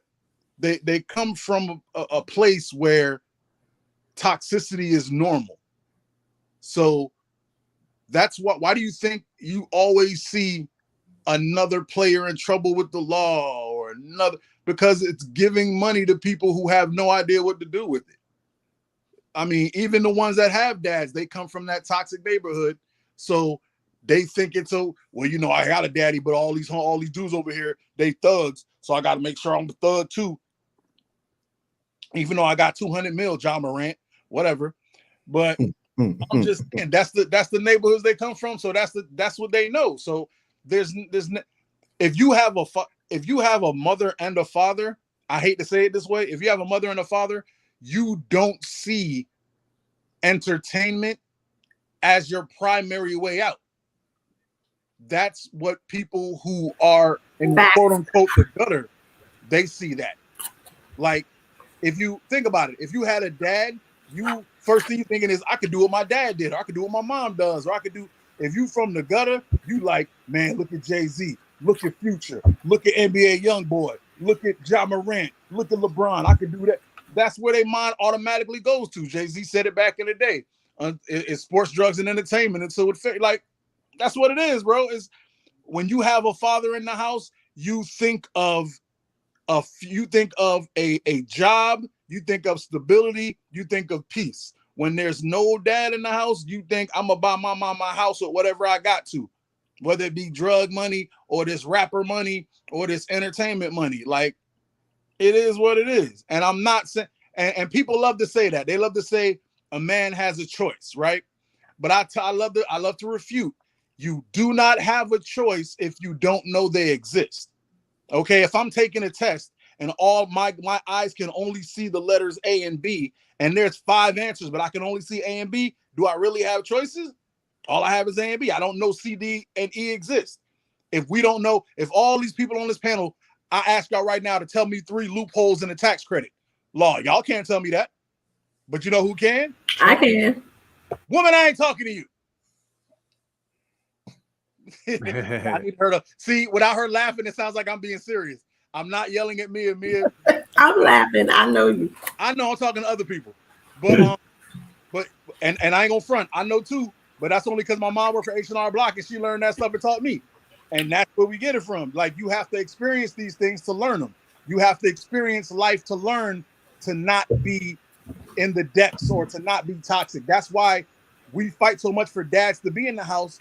Speaker 5: they come from a place where toxicity is normal. So that's why do you think you always see another player in trouble with the law or another? Because it's giving money to people who have no idea what to do with it. I mean, even the ones that have dads, they come from that toxic neighborhood. So they think I got a daddy, but all these dudes over here, they thugs. So I got to make sure I'm the thug too. Even though I got 200 mil, John Morant, whatever. But I'm just saying that's the neighborhoods they come from. So that's what they know. So if you have a mother and a father, I hate to say it this way, if you have a mother and a father, you don't see entertainment as your primary way out. That's what people who are in the quote unquote the gutter, they see that. Like, if you think about it, if you had a dad, first thing you're thinking is, I could do what my dad did, or I could do what my mom does, or if you from the gutter, you like, man, look at Jay-Z, look at Future, look at NBA Youngboy, look at Ja Morant, look at LeBron, I could do that. That's where their mind automatically goes to. Jay-Z said it back in the day. It's sports, drugs, and entertainment. And so that's what it is, bro. Is when you have a father in the house, you think of a job, you think of stability, you think of peace. When there's no dad in the house, you think, I'm gonna buy my mom my house or whatever I got to, whether it be drug money or this rapper money or this entertainment money. Like, it is what it is. And I'm not saying, and people love to say that. They love to say a man has a choice, right? But I love to refute. You do not have a choice if you don't know they exist. Okay, if I'm taking a test and all my eyes can only see the letters A and B, and there's 5 answers, but I can only see A and B, do I really have choices? All I have is A and B. I don't know C, D, and E exist. If we don't know, if all these people on this panel, I ask y'all right now to tell me 3 loopholes in the tax credit law. Y'all can't tell me that. But you know who can?
Speaker 6: I can.
Speaker 5: Woman, I ain't talking to you. I need her to see. Without her laughing, it sounds like I'm being serious. I'm not yelling at Mia.
Speaker 6: I'm laughing. I know you.
Speaker 5: I know I'm talking to other people, but and I ain't gonna front. I know too, but that's only because my mom worked for H&R Block and she learned that stuff and taught me, and that's where we get it from. Like, you have to experience these things to learn them. You have to experience life to learn to not be in the depths or to not be toxic. That's why we fight so much for dads to be in the house.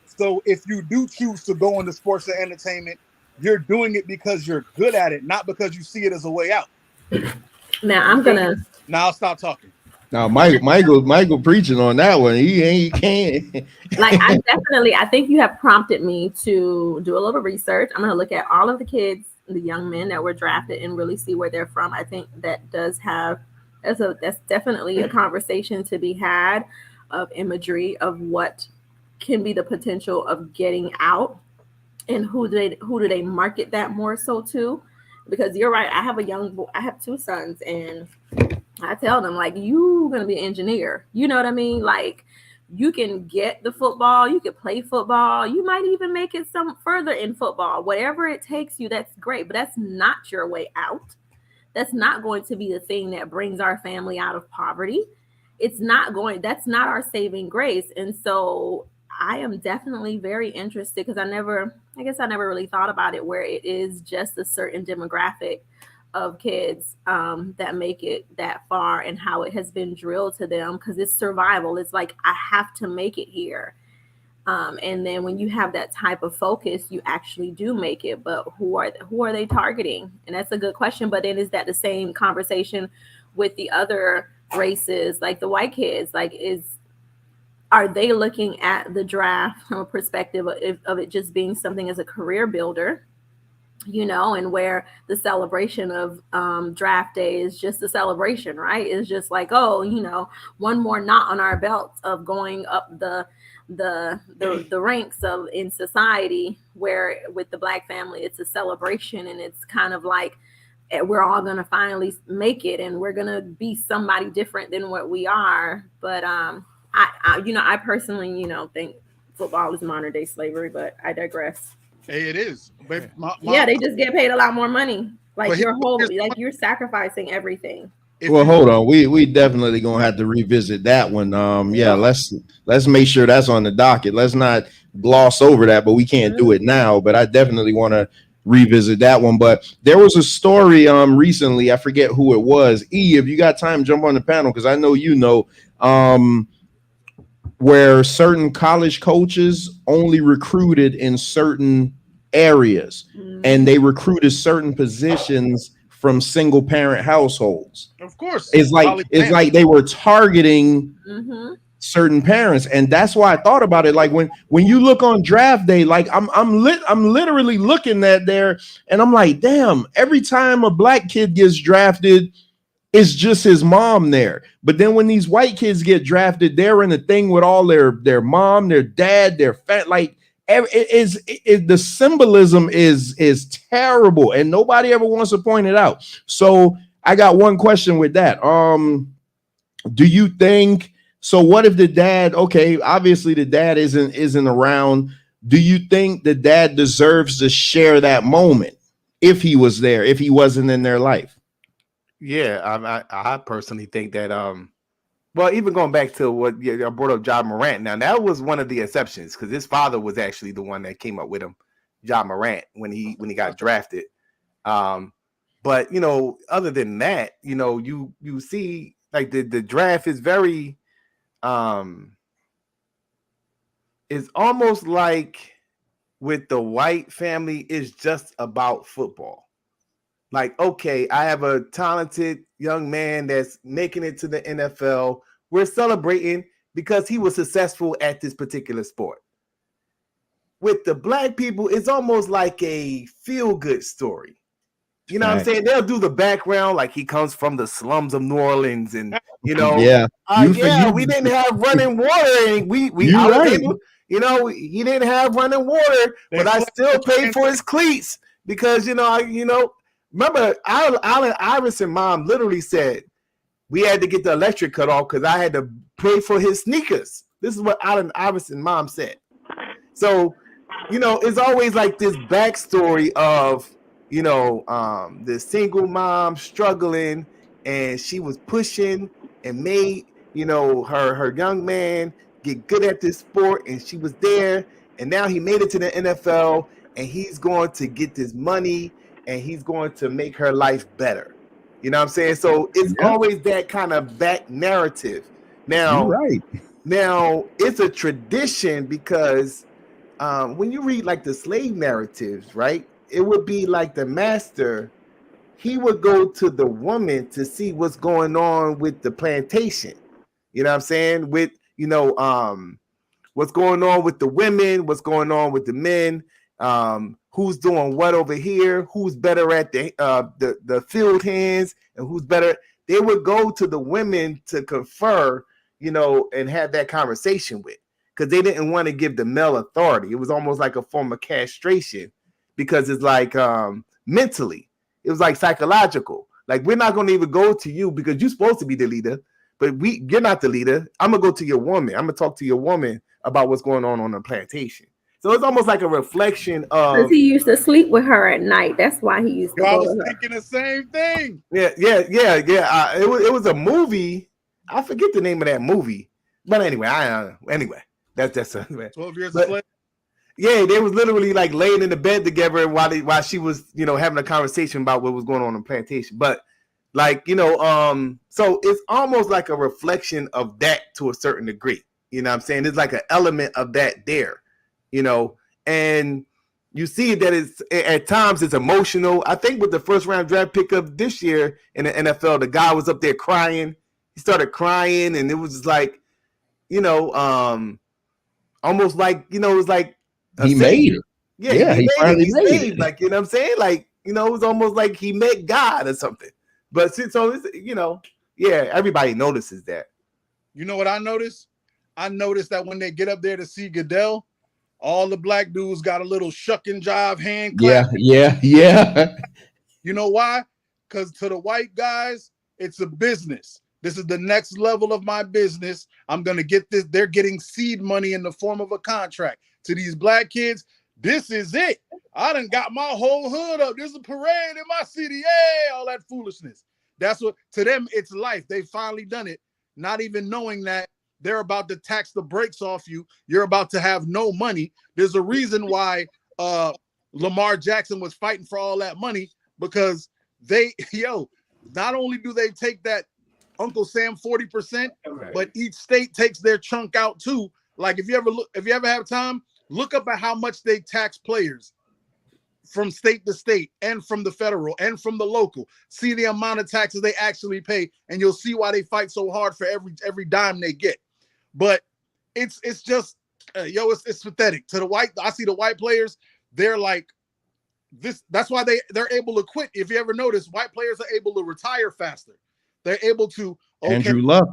Speaker 5: So if you do choose to go into sports and entertainment, you're doing it because you're good at it, not because you see it as a way out.
Speaker 6: Now
Speaker 5: I'll stop talking.
Speaker 2: Now Michael preaching on that one. He can't.
Speaker 6: Like, I think you have prompted me to do a little research. I'm gonna look at all of the kids, the young men that were drafted, and really see where they're from. I think that's definitely a conversation to be had, of imagery of what can be the potential of getting out, and who do they market that more so to. Because you're right, I have 2 sons, and I tell them, like, you gonna be an engineer. You know what I mean? Like, you can get the football, you can play football, you might even make it some further in football. Whatever it takes you, that's great. But that's not your way out. That's not going to be the thing that brings our family out of poverty. That's not our saving grace. And so I am definitely very interested, because I never really thought about it where it is just a certain demographic of kids that make it that far, and how it has been drilled to them, because it's survival. It's like, I have to make it here. And then when you have that type of focus, you actually do make it. But who are they targeting? And that's a good question. But then, is that the same conversation with the other races, like the white kids? Like, are they looking at the draft from a perspective of it just being something as a career builder, and where the celebration of draft day is just a celebration, right? It's just like, oh, one more knot on our belts of going up the ranks of in society, where with the Black family, it's a celebration, and it's kind of like, we're all going to finally make it, and we're going to be somebody different than what we are. But I personally, think football is modern day slavery, but I digress.
Speaker 5: Hey, it is.
Speaker 6: Yeah, they just get paid a lot more money. Like, you're sacrificing everything.
Speaker 2: Well, hold on. We definitely gonna have to revisit that one. Let's make sure that's on the docket. Let's not gloss over that, but we can't do it now. But I definitely want to revisit that one. But there was a story recently. I forget who it was. If you got time, jump on the panel, because I know where certain college coaches only recruited in certain areas, and they recruited certain positions from single parent households.
Speaker 5: Of course,
Speaker 2: it's like they were targeting certain parents, and that's why I thought about it. Like, when you look on draft day, like I'm literally looking at there, and I'm like, damn, every time a Black kid gets drafted, it's just his mom there. But then when these white kids get drafted, they're in a thing with all their mom, their dad, their like the symbolism is terrible, and nobody ever wants to point it out. So I got one question with that. Do you think so? What if the dad? Okay, obviously the dad isn't around. Do you think the dad deserves to share that moment if he was there, if he wasn't in their life?
Speaker 3: Yeah, I personally think that well, even going back to what I brought up, Ja Morant. Now, that was one of the exceptions, because his father was actually the one that came up with him, Ja Morant, when he got drafted. But other than that, you see, like, the draft is very it's almost like with the white family, it's just about football. Like, okay, I have a talented young man that's making it to the NFL. We're celebrating because he was successful at this particular sport. With the Black people, it's almost like a feel-good story. You know what I'm saying? They'll do the background like he comes from the slums of New Orleans, and you know, we didn't have running water, and we I was able, you know, he didn't have running water, but I still paid for his cleats because remember Allen Iverson mom literally said we had to get the electric cut off because I had to pay for his sneakers. This is what Allen Iverson mom said. So, it's always like this backstory of the single mom struggling, and she was pushing and made her young man get good at this sport, and she was there, and now he made it to the NFL, and he's going to get this money, and he's going to make her life better. You know what I'm saying? So it's always that kind of back narrative. Now, now it's a tradition because when you read like the slave narratives, right? It would be like the master, he would go to the woman to see what's going on with the plantation. You know what I'm saying? With, what's going on with the women, what's going on with the men, who's doing what over here, who's better at the field hands, and who's better. They would go to the women to confer, and have that conversation with, because they didn't want to give the male authority. It was almost like a form of castration. Because it's like mentally, it was like psychological. Like, we're not going to even go to you because you're supposed to be the leader, but you're not the leader. I'm going to go to your woman. I'm going to talk to your woman about what's going on the plantation. So it's almost like a reflection of.
Speaker 6: Because he used to sleep with her at night. That's why he used to.
Speaker 5: I was thinking the same thing.
Speaker 3: Yeah. It was a movie. I forget the name of that movie, but anyway, that's
Speaker 5: 12 years of slave.
Speaker 3: Yeah, they was literally like laying in the bed together while she was, having a conversation about what was going on the plantation. But like, so it's almost like a reflection of that to a certain degree. You know what I'm saying? There's like an element of that there, and you see that it's at times it's emotional. I think with the first round draft pick of this year in the NFL, the guy was up there crying. He started crying, and it was just like, almost like, it was like,
Speaker 2: he made it.
Speaker 3: Yeah, he finally made it. Like, you know what I'm saying? Like, it was almost like he met God or something. But so it's, everybody notices that.
Speaker 5: You know what I noticed? I noticed that when they get up there to see Goodell, all the black dudes got a little shuck and jive hand clap.
Speaker 2: Yeah.
Speaker 5: You know why? Because to the white guys, it's a business. This is the next level of my business. I'm going to get this. They're getting seed money in the form of a contract. To these black kids, this is it. I done got my whole hood up. There's a parade in my city. Yeah, all that foolishness. That's what, to them, it's life. They finally done it, not even knowing that they're about to tax the brakes off you. You're about to have no money. There's a reason why Lamar Jackson was fighting for all that money, because not only do they take that Uncle Sam 40%, but each state takes their chunk out too. Like, if you ever have time, look up at how much they tax players from state to state and from the federal and from the local. See the amount of taxes they actually pay, and you'll see why they fight so hard for every dime they get. But it's just it's pathetic. To the white, I see the white players, they're like this. That's why they're able to quit. If you ever notice, white players are able to retire faster. They're able to. Okay,
Speaker 2: Andrew Luck.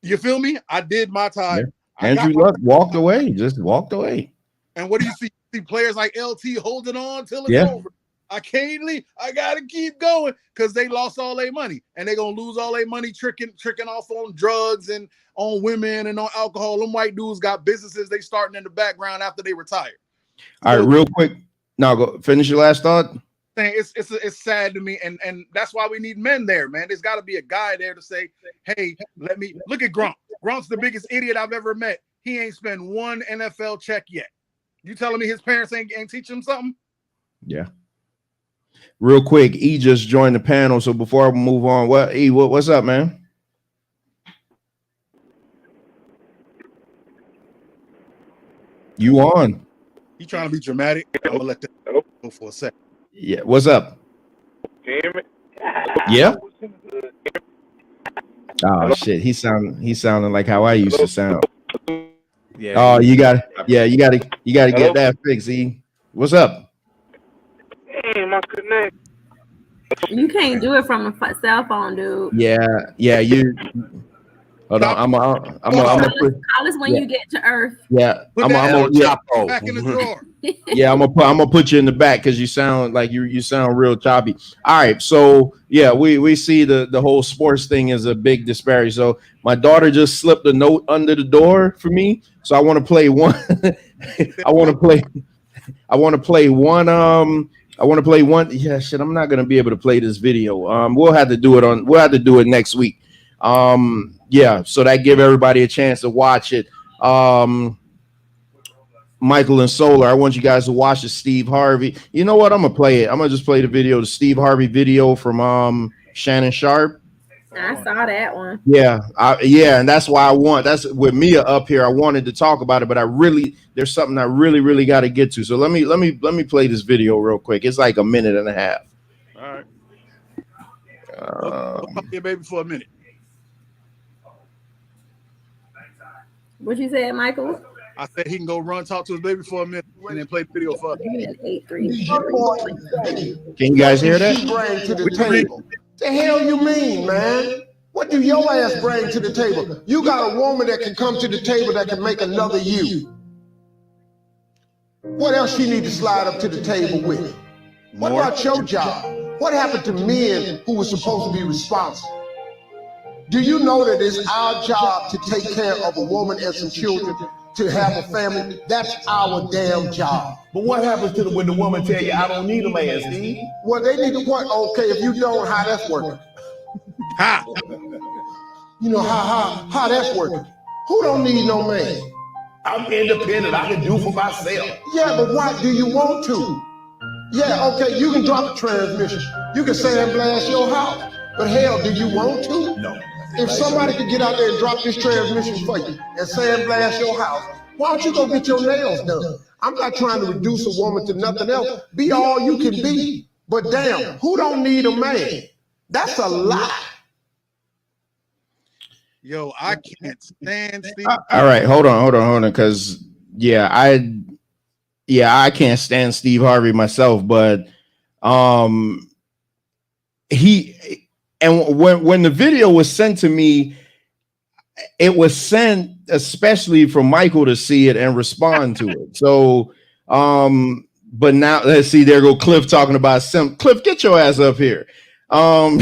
Speaker 5: You feel me? I did my time.
Speaker 2: Yeah. Andrew Luck walked away. Just walked away.
Speaker 5: And what do you see? You see players like LT holding on till it's over. I can't leave. I gotta keep going because they lost all their money, and they're gonna lose all their money tricking off on drugs and on women and on alcohol. Them white dudes got businesses they starting in the background after they retire.
Speaker 2: All right, real quick. Now go finish your last thought.
Speaker 5: It's sad to me, and that's why we need men there, man. There's got to be a guy there to say, hey, let me look at Gronk. Gronk's the biggest idiot I've ever met. He ain't spent one NFL check yet. You telling me his parents ain't teach him something?
Speaker 2: Yeah. Real quick, E just joined the panel, so before I move on, what's up, man? You on?
Speaker 5: You trying to be dramatic? I'm gonna let that go for a second.
Speaker 2: Yeah, what's up?
Speaker 7: Can you hear me?
Speaker 2: Yeah. Oh shit, he sounding like how I used to sound.
Speaker 3: Yeah.
Speaker 2: Oh, you got to get that fixed. E, what's up?
Speaker 7: Hey, my connect.
Speaker 6: You can't do it from a cell phone, dude.
Speaker 2: Yeah. You hold on. I'm gonna put.
Speaker 6: Call us when
Speaker 2: Yeah.
Speaker 6: you get to Earth.
Speaker 2: Yeah,
Speaker 5: Put
Speaker 2: I'm
Speaker 5: that
Speaker 2: gonna yeah.
Speaker 5: back in the drawer.
Speaker 2: Yeah, I'm gonna put you in the back because you sound like you sound real choppy. All right, so yeah, we see the whole sports thing is a big disparity. So my daughter just slipped a note under the door for me, so I want to play one. I want to play. I want to play one. I want to play one. Yeah, shit. I'm not gonna be able to play this video. We'll have to do it on. We'll have to do it next week. Yeah. So that give everybody a chance to watch it. Michael and Solar, I want you guys to watch the Steve Harvey. You know what? I'm gonna play it. I'm gonna just play the video, the Steve Harvey video from Shannon Sharp.
Speaker 6: I saw that one.
Speaker 2: Yeah, and that's why that's with Mia up here. I wanted to talk about it, but there's something I really got to get to. So let me play this video real quick. It's like a minute and a half.
Speaker 5: All right. I'll talk to your baby for a minute.
Speaker 6: What you said, Michael?
Speaker 5: I said he can go run, talk to his baby for a minute, and then play the video for us.
Speaker 6: 8-3.
Speaker 2: Can you guys hear that?
Speaker 1: Bring to the table. The hell you mean, man? What do your ass bring to the table? You got a woman that can come to the table that can make another you. What else you need to slide up to the table with? What about your job? What happened to men who were supposed to be responsible? Do you know that it's our job to take care of a woman and some children, to have a family? That's our damn job.
Speaker 7: But what happens to when the woman tell you, I don't need a man, Steve?
Speaker 1: Well, they need to work. Okay, if you don't, how that's working?
Speaker 5: Ha!
Speaker 1: You know how that's working? Who don't need no man?
Speaker 7: I'm independent. I can do for myself.
Speaker 1: Yeah, but why do you want to? Yeah, okay, you can drop the transmission. You can sandblast your house. But hell, do you want to?
Speaker 7: No.
Speaker 1: If somebody could get out there and drop this transmission for you and sandblast your house, why don't you go get your nails done? I'm not trying to reduce a woman to nothing else. Be all you can be. But damn, who don't need a man? That's a lie.
Speaker 5: Yo, I can't stand Steve.
Speaker 2: All right, hold on, because I can't stand Steve Harvey myself, but when the video was sent to me, it was sent especially for Michael to see it and respond to it. So, but now let's see, there go Cliff talking about Cliff, get your ass up here. What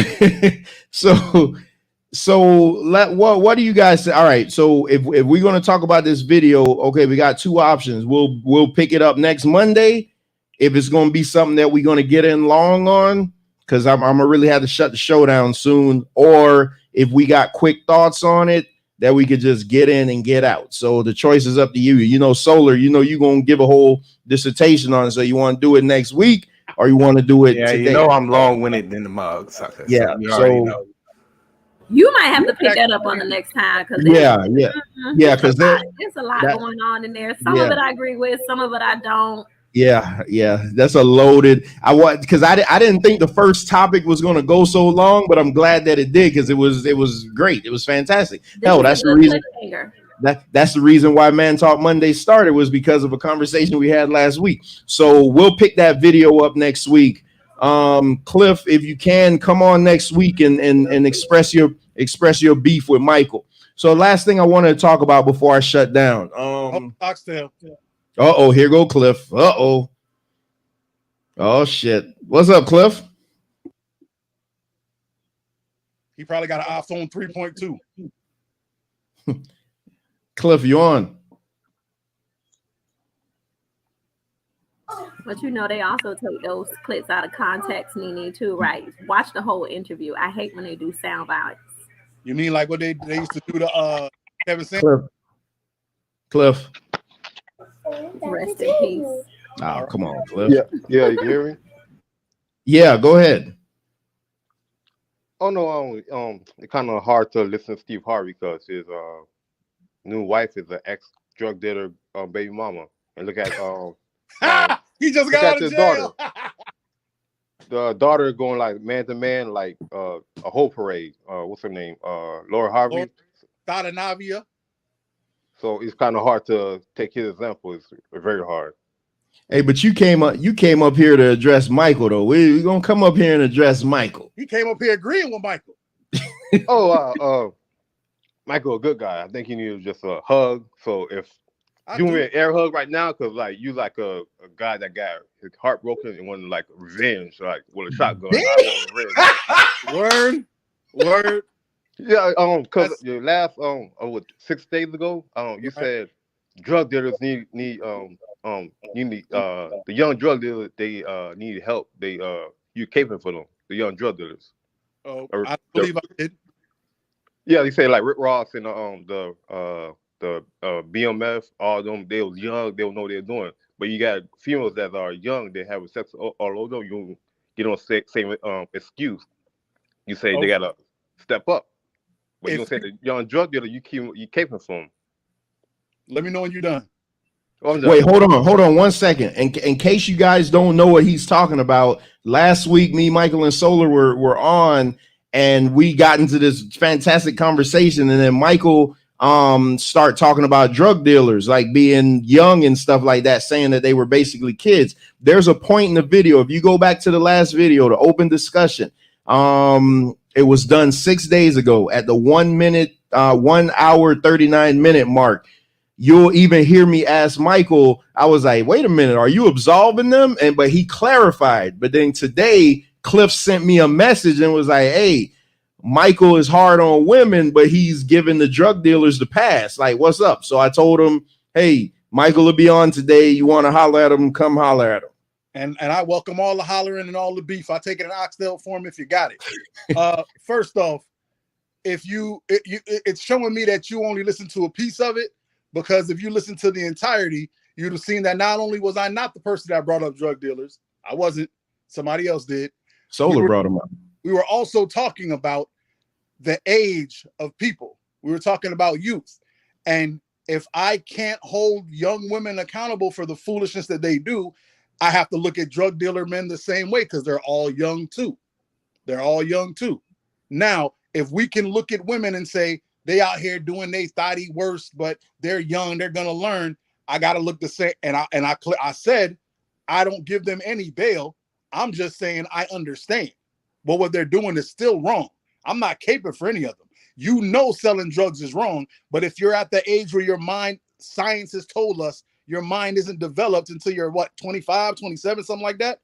Speaker 2: do you guys say? All right, so if we're going to talk about this video, okay, we got two options. We'll pick it up next Monday if it's going to be something that we're going to get in long on, because I'm gonna really have to shut the show down soon, or if we got quick thoughts on it that we could just get in and get out. So the choice is up to you. You know, Solar, you know, you're gonna give a whole dissertation on it. So you want to do it next week or you want to do it today?
Speaker 3: You know I'm long-winded in the mug. Sucker.
Speaker 2: Yeah,
Speaker 3: So
Speaker 6: you might have to pick that up on the next time, because
Speaker 2: because
Speaker 6: there's a lot going on in there. Some of it I agree with, some of it I don't.
Speaker 2: Yeah, that's a loaded. Because I didn't think the first topic was going to go so long, but I'm glad that it did, because it was great. It was fantastic. Hell, that's the reason. That's the reason why Man Talk Monday started, was because of a conversation we had last week. So we'll pick that video up next week. Cliff, if you can, come on next week and express your beef with Michael. So last thing I want to talk about before I shut down. Here go Cliff. Oh shit. What's up, Cliff?
Speaker 5: He probably got an iPhone 3.2.
Speaker 6: Cliff, you on? But you know, they also take those clips out of context, Nene, too, right? Watch the whole interview. I hate when they do sound bites.
Speaker 5: You mean like what they used to do to Kevin Samuels?
Speaker 2: Cliff.
Speaker 6: Rest in peace.
Speaker 2: Oh, come on, Cliff.
Speaker 8: Yeah, you can hear me?
Speaker 2: Yeah, go ahead.
Speaker 8: Oh no, it's kind of hard to listen to Steve Harvey because his new wife is an ex-drug dealer baby mama. And look at
Speaker 5: he just got out of jail.
Speaker 8: The daughter going like man to man, like a whole parade. What's her name? Laura Harvey.
Speaker 5: Navia.
Speaker 8: So it's kind of hard to take his example. It's very hard.
Speaker 2: Hey, but you came up here to address Michael though. We're gonna come up here and address Michael.
Speaker 5: He came up here agreeing with Michael.
Speaker 8: Michael, a good guy. I think he needs just a hug. So if
Speaker 5: I
Speaker 8: you
Speaker 5: do.
Speaker 8: me an air hug right now, cause like you like a guy that got his heart broken and wanted like revenge, like with a shotgun. I want revenge.
Speaker 5: Word.
Speaker 8: Yeah, cause
Speaker 5: That's-
Speaker 8: your last what 6 days ago, you
Speaker 5: Right.
Speaker 8: said drug dealers need you need the young drug dealers they need help. They you caping for them, the young drug dealers.
Speaker 5: Oh,
Speaker 8: Or
Speaker 5: I believe I did.
Speaker 8: yeah, you say like Rick Ross and the BMF, all them they was young, they don't know what they're doing. But you got females that are young, they have a sex all over. You don't say same excuse. You say they
Speaker 5: Okay.
Speaker 8: gotta step up. But you
Speaker 5: If
Speaker 8: don't say the young drug dealer, you caping for them.
Speaker 5: let me know when you're done.
Speaker 8: Oh, I'm done.
Speaker 2: Wait, hold on 1 second. In case you guys don't know what he's talking about, last week me, Michael, and Solar were on, and we got into this fantastic conversation, and then Michael start talking about drug dealers like being young and stuff like that, saying that they were basically kids. There's a point in the video, if you go back to the last video, the open discussion, it was done 6 days ago at the 1 hour 39-minute mark. You'll even hear me ask Michael, I was like, wait a minute, are you absolving them? But he clarified. But then today, Cliff sent me a message and was like, hey, Michael is hard on women, but he's giving the drug dealers the pass. Like, what's up? So I told him, hey, Michael will be on today. You want to holler at him, come holler at him.
Speaker 5: And I welcome all the hollering and all the beef. I take it in Oxtail form if you got it. First off, it's showing me that you only listen to a piece of it, because if you listen to the entirety, you'd have seen that not only was I not the person that brought up drug dealers, I wasn't, somebody else did.
Speaker 2: Solar brought him up.
Speaker 5: We were also talking about the age of people. We were talking about youth. And if I can't hold young women accountable for the foolishness that they do, I have to look at drug dealer men the same way, because they're all young too. They're all young too. Now, if we can look at women and say they out here doing they thotty worst, but they're young, they're gonna learn. I gotta look the same. And I said I don't give them any bail. I'm just saying I understand. But what they're doing is still wrong. I'm not caping for any of them. You know, selling drugs is wrong, but if you're at the age where your mind, science has told us your mind isn't developed until you're what, 25, 27, something like that.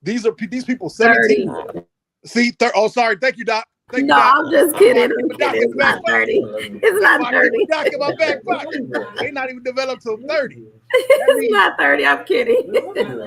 Speaker 5: These people 17.
Speaker 6: 30.
Speaker 5: See, oh, sorry. Thank you, Doc. Thank
Speaker 6: No,
Speaker 5: you, Doc.
Speaker 6: I'm just kidding.
Speaker 5: It's
Speaker 6: not 30. It's not 30.
Speaker 5: Doc in my back pocket. They not even developed till 30.
Speaker 6: It's not 30. I'm kidding.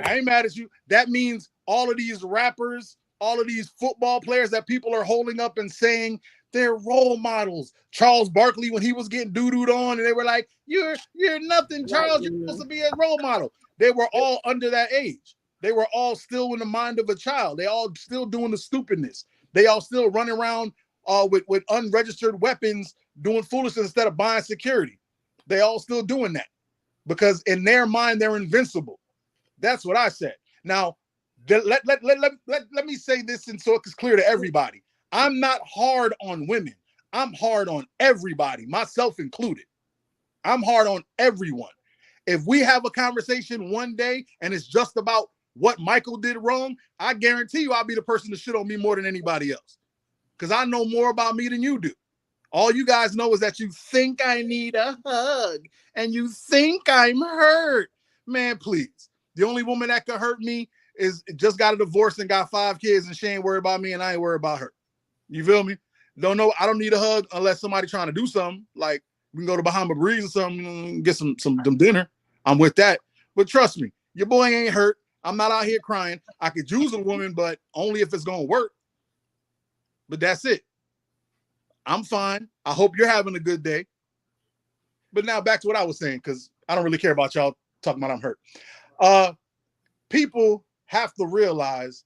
Speaker 5: I ain't mad at you. That means all of these rappers, all of these football players that people are holding up and saying they're role models. Charles Barkley, when he was getting doo-dooed on, and they were like, you're nothing, Charles. You're supposed to be a role model. They were all under that age. They were all still in the mind of a child. They all still doing the stupidness. They all still running around with unregistered weapons, doing foolishness instead of buying security. They all still doing that because in their mind, they're invincible. That's what I said. Now, let me say this, and so it's clear to everybody. I'm not hard on women. I'm hard on everybody, myself included. I'm hard on everyone. If we have a conversation one day and it's just about what Michael did wrong, I guarantee you I'll be the person to shit on me more than anybody else, because I know more about me than you do. All you guys know is that you think I need a hug and you think I'm hurt. Man, please. The only woman that could hurt me is just got a divorce and got 5 kids, and she ain't worried about me and I ain't worried about her. You feel me? Don't know. I don't need a hug unless somebody trying to do something. Like we can go to Bahama Breeze or something, get some dinner. I'm with that. But trust me, your boy ain't hurt. I'm not out here crying. I could use a woman, but only if it's gonna work. But that's it. I'm fine. I hope you're having a good day. But now back to what I was saying, because I don't really care about y'all talking about I'm hurt. People have to realize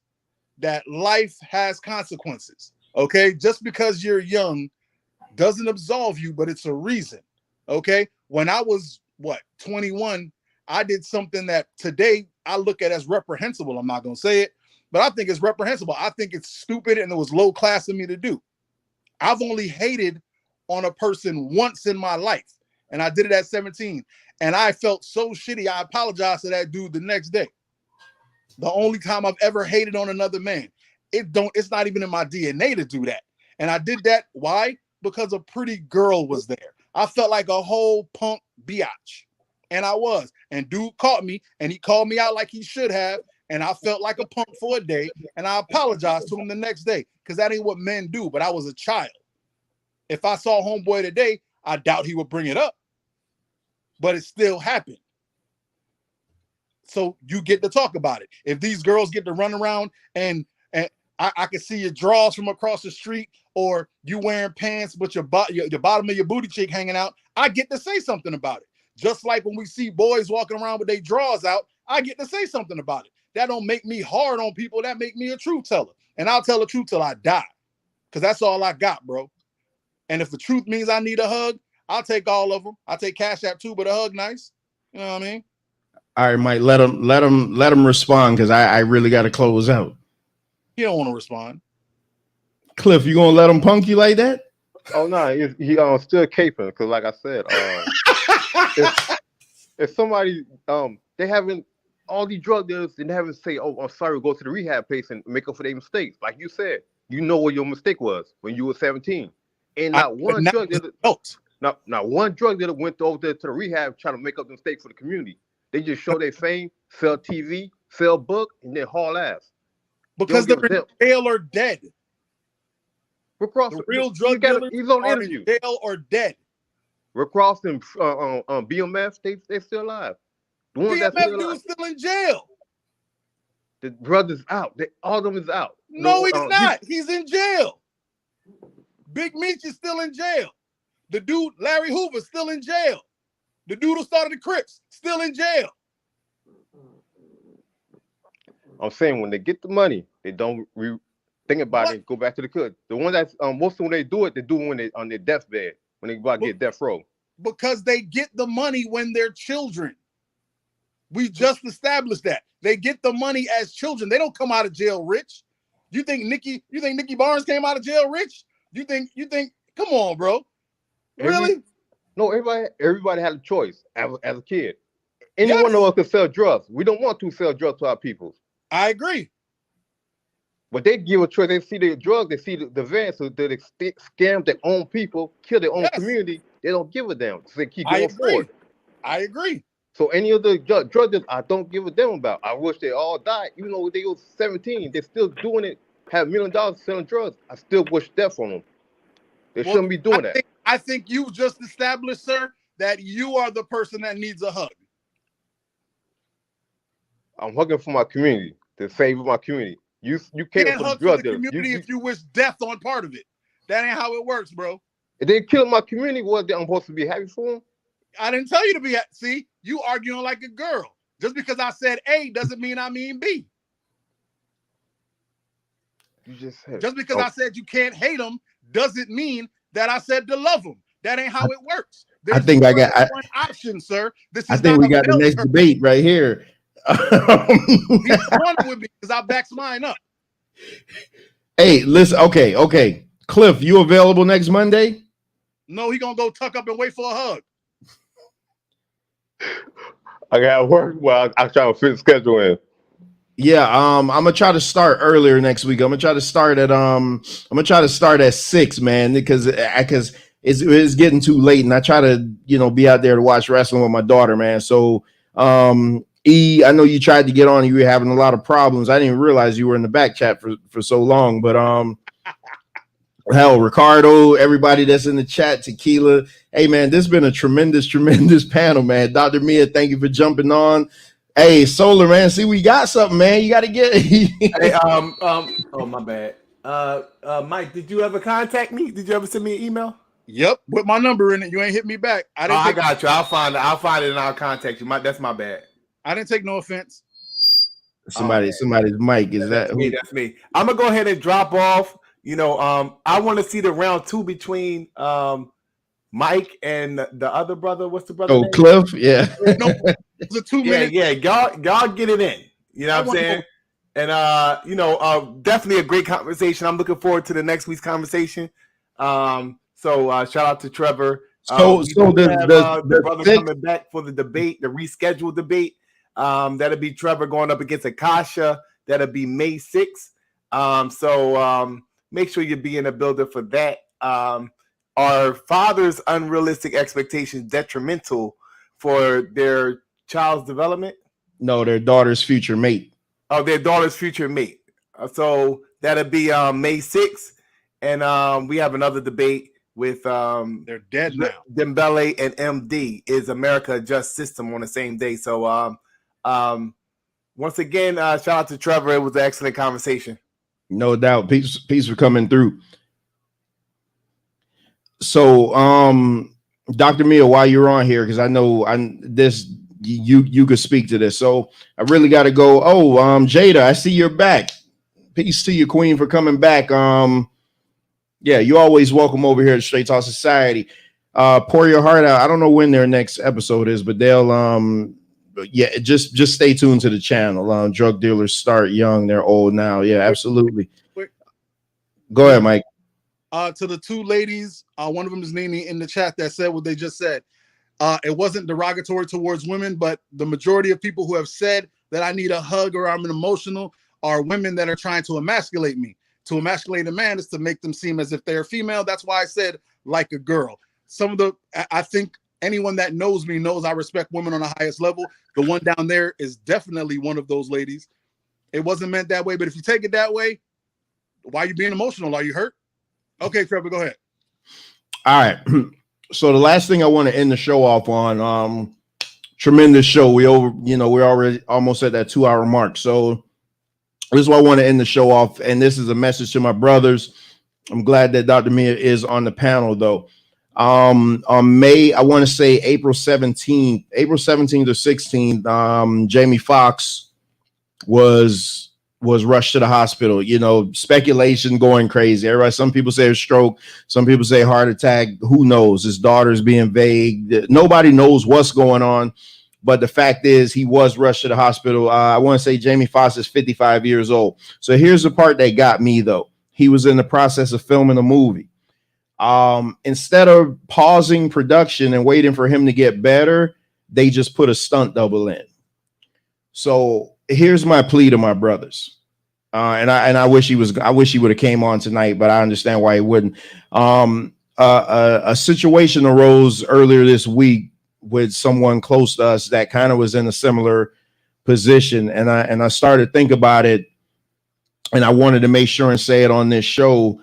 Speaker 5: that life has consequences. Okay, just because you're young doesn't absolve you, but it's a reason. Okay, when I was 21, I did something that today I look at as reprehensible. I'm not gonna say it, but I think it's reprehensible. I think it's stupid and it was low class of me to do. I've only hated on a person once in my life, And I did it at 17. And I felt so shitty. I apologized to that dude the next day. The only time I've ever hated on another man. It's not even in my DNA to do that. And I did that. Why? Because a pretty girl was there. I felt like a whole punk biatch. And I was. And dude caught me, and he called me out like he should have. And I felt like a punk for a day. And I apologized to him the next day. Because that ain't what men do. But I was a child. If I saw homeboy today, I doubt he would bring it up. But it still happened. So you get to talk about it. If these girls get to run around and I can see your drawers from across the street, or you wearing pants but your bottom of your booty cheek hanging out, I get to say something about it. Just like when we see boys walking around with their drawers out, I get to say something about it. That don't make me hard on people. That make me a truth teller. And I'll tell the truth till I die. Because that's all I got, bro. And if the truth means I need a hug, I'll take all of them. I'll take Cash App too, but a hug nice. You know what I mean?
Speaker 2: All right, Mike, let him respond, because I really got to close out.
Speaker 5: He don't want to respond.
Speaker 2: Cliff, you gonna let him punk you like that?
Speaker 8: Oh no, he still caping, because like I said, if somebody they haven't, all these drug dealers, they haven't say, oh, I'm sorry, go to the rehab place and make up for their mistakes. Like you said, you know what your mistake was when you were 17, and not one drug dealer went over there to the rehab trying to make up the mistake for the community. They just show their fame, sell TV, sell book, and then haul ass.
Speaker 5: Because they're in jail or dead.
Speaker 8: Rick Ross,
Speaker 5: the real drug dealers
Speaker 8: he's on
Speaker 5: are
Speaker 8: interview.
Speaker 5: in jail or dead.
Speaker 8: Rick Ross and BMF, they still alive. The one
Speaker 5: BMF dude's still in jail.
Speaker 8: The brother's out. All of them is out.
Speaker 5: No, he's not. He's in jail. Big Meech is still in jail. The dude, Larry Hoover, still in jail. The dude who started the Crips, still in jail.
Speaker 8: I'm saying when they get the money, they don't think about it. Go back to the good. The one that's most of when they do it when they on their deathbed, when they about to get death row.
Speaker 5: Because they get the money when they're children. We just established that they get the money as children. They don't come out of jail rich. You think Nikki Barnes came out of jail rich? You think? Come on, bro. Really?
Speaker 8: No, everybody had a choice as a kid. Any one of us could sell drugs. We don't want to sell drugs to our people.
Speaker 5: I agree.
Speaker 8: But they give a choice. They see the drugs. They see the van. So they scam their own people, kill their own community. They don't give a damn. So they keep going forward.
Speaker 5: I agree.
Speaker 8: So any of the drug dealers, I don't give a damn about. I wish they all died. Even though they were 17, they're still doing it. Have $1 million selling drugs. I still wish death on them. They shouldn't be doing that.
Speaker 5: I think you've just established, sir, that you are the person that needs a hug.
Speaker 8: I'm hugging for my community, to save my community. You can't
Speaker 5: hug for the community if you wish death on part of it. That ain't how it works, bro.
Speaker 8: If they kill my community, what I'm supposed to be happy for them?
Speaker 5: I didn't tell you to be happy. See, you arguing like a girl. Just because I said A doesn't mean I mean B.
Speaker 8: You just said.
Speaker 5: Just because I said you can't hate them doesn't mean that I said to love them. That ain't how it works.
Speaker 2: I think I got
Speaker 5: one option, sir.
Speaker 2: I think we got the next debate right here.
Speaker 5: He's one with me because I backs mine up.
Speaker 2: Hey, listen. Okay. Cliff, you available next Monday?
Speaker 5: No, he gonna go tuck up and wait for a hug.
Speaker 8: I got work. Well, I try to fit the schedule in.
Speaker 2: Yeah, I'm gonna try to start earlier next week. I'm gonna try to start at 6, man, because it's getting too late, and I try to be out there to watch wrestling with my daughter, man. So E, I know you tried to get on, and you were having a lot of problems. I didn't realize you were in the back chat for so long, but hell, Ricardo, everybody that's in the chat, Tequila. Hey, man, this has been a tremendous panel, man. Dr. Mia, thank you for jumping on. Hey, Solar, man, see, we got something, man. You got to get
Speaker 3: Hey, oh, my bad. Mike, did you ever contact me? Did you ever send me an email?
Speaker 5: Yep, with my number in it. You ain't hit me back.
Speaker 3: I got you. I'll find it and I'll contact you. That's my bad.
Speaker 5: I didn't take no offense.
Speaker 2: Somebody's mic. Is that
Speaker 3: me? That's me. I'm gonna go ahead and drop off. I want to see the round 2 between Mike and the other brother. What's the brother?
Speaker 2: Oh, name? Cliff. Yeah.
Speaker 5: No, it's a 2 minute.
Speaker 3: Yeah. Y'all get it in. You know what I'm saying? And definitely a great conversation. I'm looking forward to the next week's conversation. So shout out to Trevor
Speaker 2: So
Speaker 3: We
Speaker 2: so
Speaker 3: do have the
Speaker 2: the
Speaker 3: brother
Speaker 2: sixth,
Speaker 3: coming back for the debate, the rescheduled debate. That'll be Trevor going up against Akasha. That'll be May 6th. Make sure you be in the building for that. Are fathers' unrealistic expectations detrimental for their child's development?
Speaker 2: no, their daughter's future mate.
Speaker 3: Oh, their daughter's future mate. So that'll be May 6th. And we have another debate with
Speaker 5: They're dead now.
Speaker 3: Dembele and MD. Is America a just system on the same day? So once again, shout out to Trevor. It was an excellent conversation.
Speaker 2: No doubt. Peace for coming through. So Dr. Mia, while you're on here, because I know you could speak to this. So I really got to go. Oh, Jada, I see you're back. Peace to you, Queen, for coming back. Yeah, you're always welcome over here at Straight Talk Society. Pour your heart out. I don't know when their next episode is, but they'll yeah, just stay tuned to the channel. Drug dealers start young, they're old now. Yeah, absolutely. Go ahead, Mike.
Speaker 5: To the two ladies, one of them is Nene in the chat that said what they just said. It wasn't derogatory towards women, but the majority of people who have said that I need a hug or I'm emotional are women that are trying to emasculate me. To emasculate a man is to make them seem as if they're female. That's why I said like a girl. I think anyone that knows me knows I respect women on the highest level. The one down there is definitely one of those ladies. It wasn't meant that way, but if you take it that way, why are you being emotional? Are you hurt? Okay, Trevor, go ahead. All
Speaker 2: right. So the last thing I want to end the show off on, tremendous show. We're already almost at that 2-hour mark. So this is why I want to end the show off. And this is a message to my brothers. I'm glad that Dr. Mia is on the panel, though. On May, I want to say April 17th or 16th, Jamie Foxx was rushed to the hospital. You know, speculation going crazy. Everybody, some people say a stroke, some people say heart attack. Who knows? His daughter's being vague. Nobody knows what's going on. But the fact is, he was rushed to the hospital. I want to say Jamie Foxx is 55 years old. So here's the part that got me, though. He was in the process of filming a movie. Instead of pausing production and waiting for him to get better, they just put a stunt double in. So here's my plea to my brothers. I wish he would have came on tonight, but I understand why he wouldn't. A situation arose earlier this week with someone close to us that kind of was in a similar position. And I started to think about it, and I wanted to make sure and say it on this show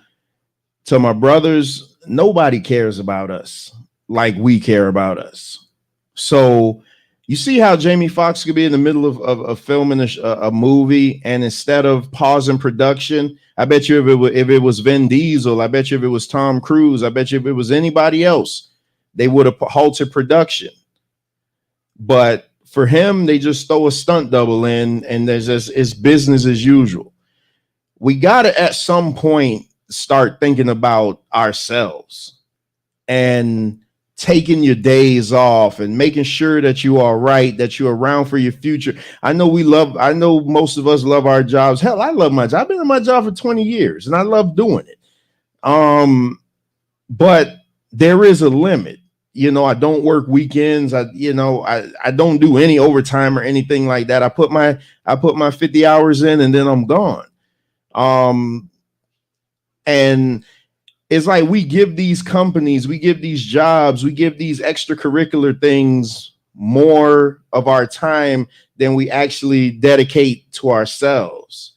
Speaker 2: to my brothers. Nobody cares about us like we care about us. So you see how Jamie Foxx could be in the middle of filming a movie, and instead of pausing production, I bet you if it was Vin Diesel, I bet you if it was Tom Cruise, I bet you if it was anybody else, they would have halted production. But for him, they just throw a stunt double in, and it's business as usual. We got to at some point start thinking about ourselves and taking your days off and making sure that you are right, that you're around for your future. I know most of us love our jobs. Hell, I love my job. I've been in my job for 20 years and I love doing it. But there is a limit. You know, I don't work weekends. I don't do any overtime or anything like that. I put my 50 hours in and then I'm gone. And it's like we give these companies, we give these jobs, we give these extracurricular things more of our time than we actually dedicate to ourselves.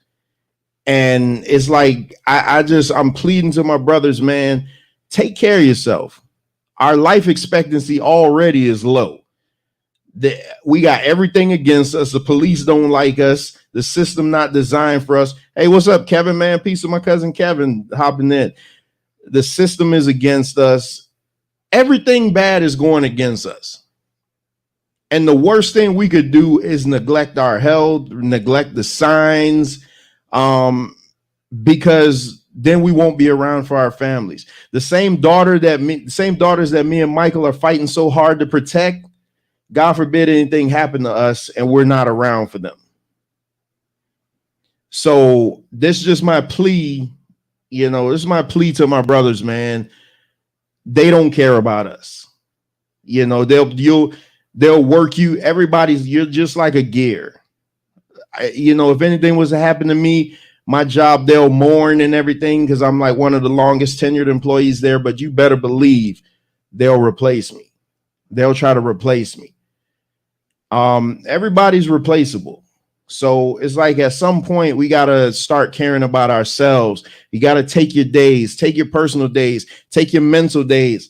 Speaker 2: And it's like I'm pleading to my brothers, man, take care of yourself. Our life expectancy already is low. We got everything against us. The police don't like us. The system not designed for us. Hey, what's up, Kevin, man? Peace of my cousin Kevin hopping in. The system is against us. Everything bad is going against us. And the worst thing we could do is neglect our health, neglect the signs, because then we won't be around for our families. The same daughters that me and Michael are fighting so hard to protect, God forbid anything happen to us and we're not around for them. So this is just my plea. You know, this is my plea to my brothers, man. They don't care about us. You know, they'll work you. You're just like a gear. You know, if anything was to happen to me, my job, they'll mourn and everything because I'm like one of the longest tenured employees there. But you better believe they'll replace me. They'll try to replace me. Everybody's replaceable. So it's like at some point we gotta start caring about ourselves. You gotta take your days, take your personal days, take your mental days.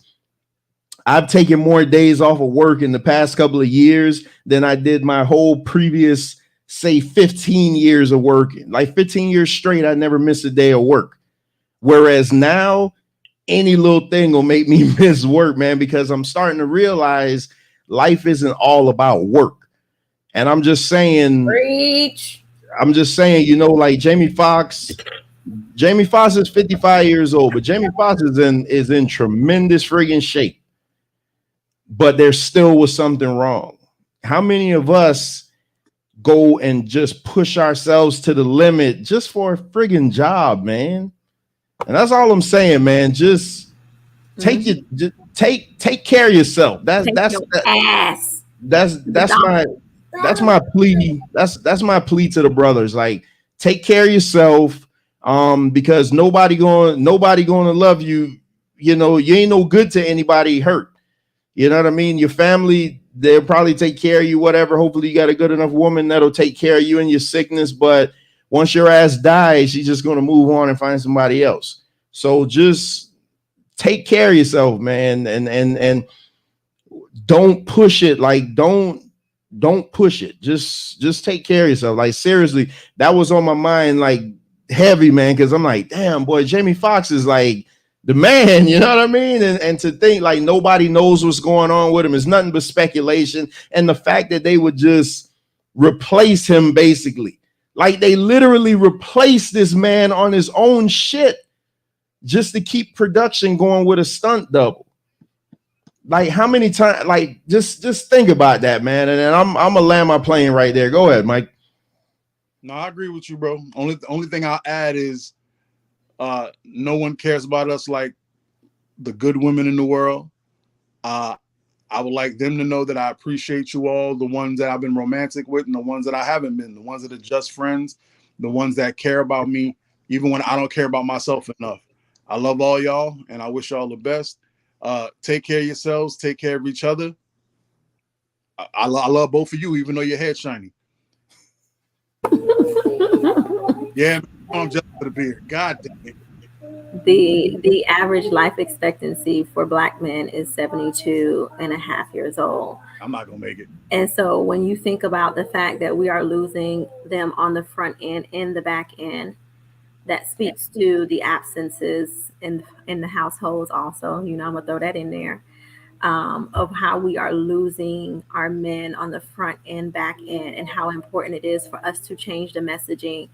Speaker 2: I've taken more days off of work in the past couple of years than I did my whole previous, say, 15 years of working. Like 15 years straight, I never missed a day of work. Whereas now, any little thing will make me miss work, man, because I'm starting to realize life isn't all about work. And I'm just saying,
Speaker 6: Preach.
Speaker 2: you know, like Jamie Foxx is 55 years old, but Jamie Foxx is in tremendous friggin' shape. But there still was something wrong. How many of us go and just push ourselves to the limit just for a friggin' job, man? And that's all I'm saying, man. Just take care of yourself. That's my plea. That's my plea to the brothers. Like, take care of yourself. Because nobody going to love you. You know, you ain't no good to anybody hurt. You know what I mean? Your family, they'll probably take care of you, whatever. Hopefully you got a good enough woman that'll take care of you in your sickness. But once your ass dies, she's just going to move on and find somebody else. So just take care of yourself, man. And don't push it. Like, don't push it. Just take care of yourself. Like, seriously, that was on my mind, like, heavy, man. Cause I'm like, damn, boy, Jamie Foxx is like the man, you know what I mean? And to think like nobody knows what's going on with him is nothing but speculation. And the fact that they would just replace him, basically, like they literally replaced this man on his own shit just to keep production going with a stunt double. Like, how many times? Like, just think about that, man. And then I'm gonna land my plane right there. Go ahead, Mike.
Speaker 5: No, I agree with you, bro. Only thing I'll add is no one cares about us like the good women in the world. I would like them to know that I appreciate you all, the ones that I've been romantic with and the ones that I haven't been, the ones that are just friends, the ones that care about me, even when I don't care about myself enough. I love all y'all, and I wish y'all the best. Take care of yourselves. Take care of each other. I love both of you, even though your hair's shiny. Yeah, I'm just for the beard. God damn it.
Speaker 6: The average life expectancy for Black men is 72 and a half years old.
Speaker 5: I'm not gonna make it.
Speaker 6: And so when you think about the fact that we are losing them on the front end and the back end, that speaks to the absences in the households also. You know, I'm gonna throw that in there. Of how we are losing our men on the front and back end, and how important it is for us to change the messaging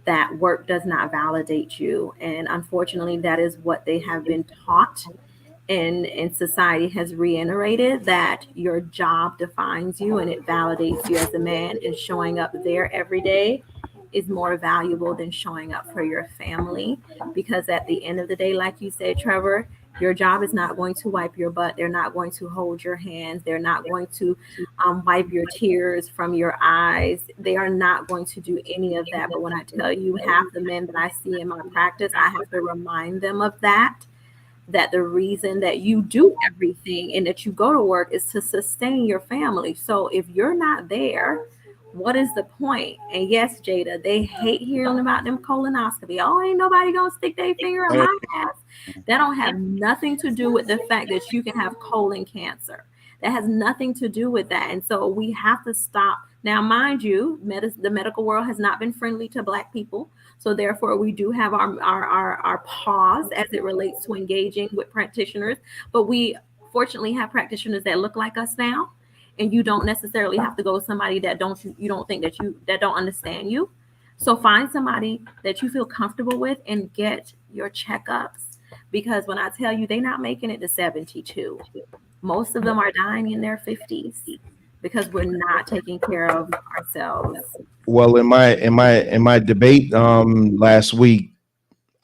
Speaker 6: that work does not validate you. And unfortunately, that is what they have been taught. And society has reiterated that your job defines you and it validates you as a man, and showing up there every day is more valuable than showing up for your family. Because at the end of the day, like you said, Trevor, your job is not going to wipe your butt. They're not going to hold your hands. They're not going to wipe your tears from your eyes. They are not going to do any of that. But when I tell you, half the men that I see in my practice, I have to remind them of that the reason that you do everything and that you go to work is to sustain your family. So if you're not there, what is the point? And yes, Jada, they hate hearing about them colonoscopy. Oh, ain't nobody gonna stick their finger in my ass. That don't have nothing to do with the fact that you can have colon cancer. That has nothing to do with that. And so we have to stop. Now, mind you, the medical world has not been friendly to Black people. So therefore, we do have our pause as it relates to engaging with practitioners. But we fortunately have practitioners that look like us now. And you don't necessarily have to go with somebody that you don't think that don't understand you. So find somebody that you feel comfortable with and get your checkups. Because when I tell you, they're not making it to 72. Most of them are dying in their 50s because we're not taking care of ourselves.
Speaker 2: Well, in my debate last week,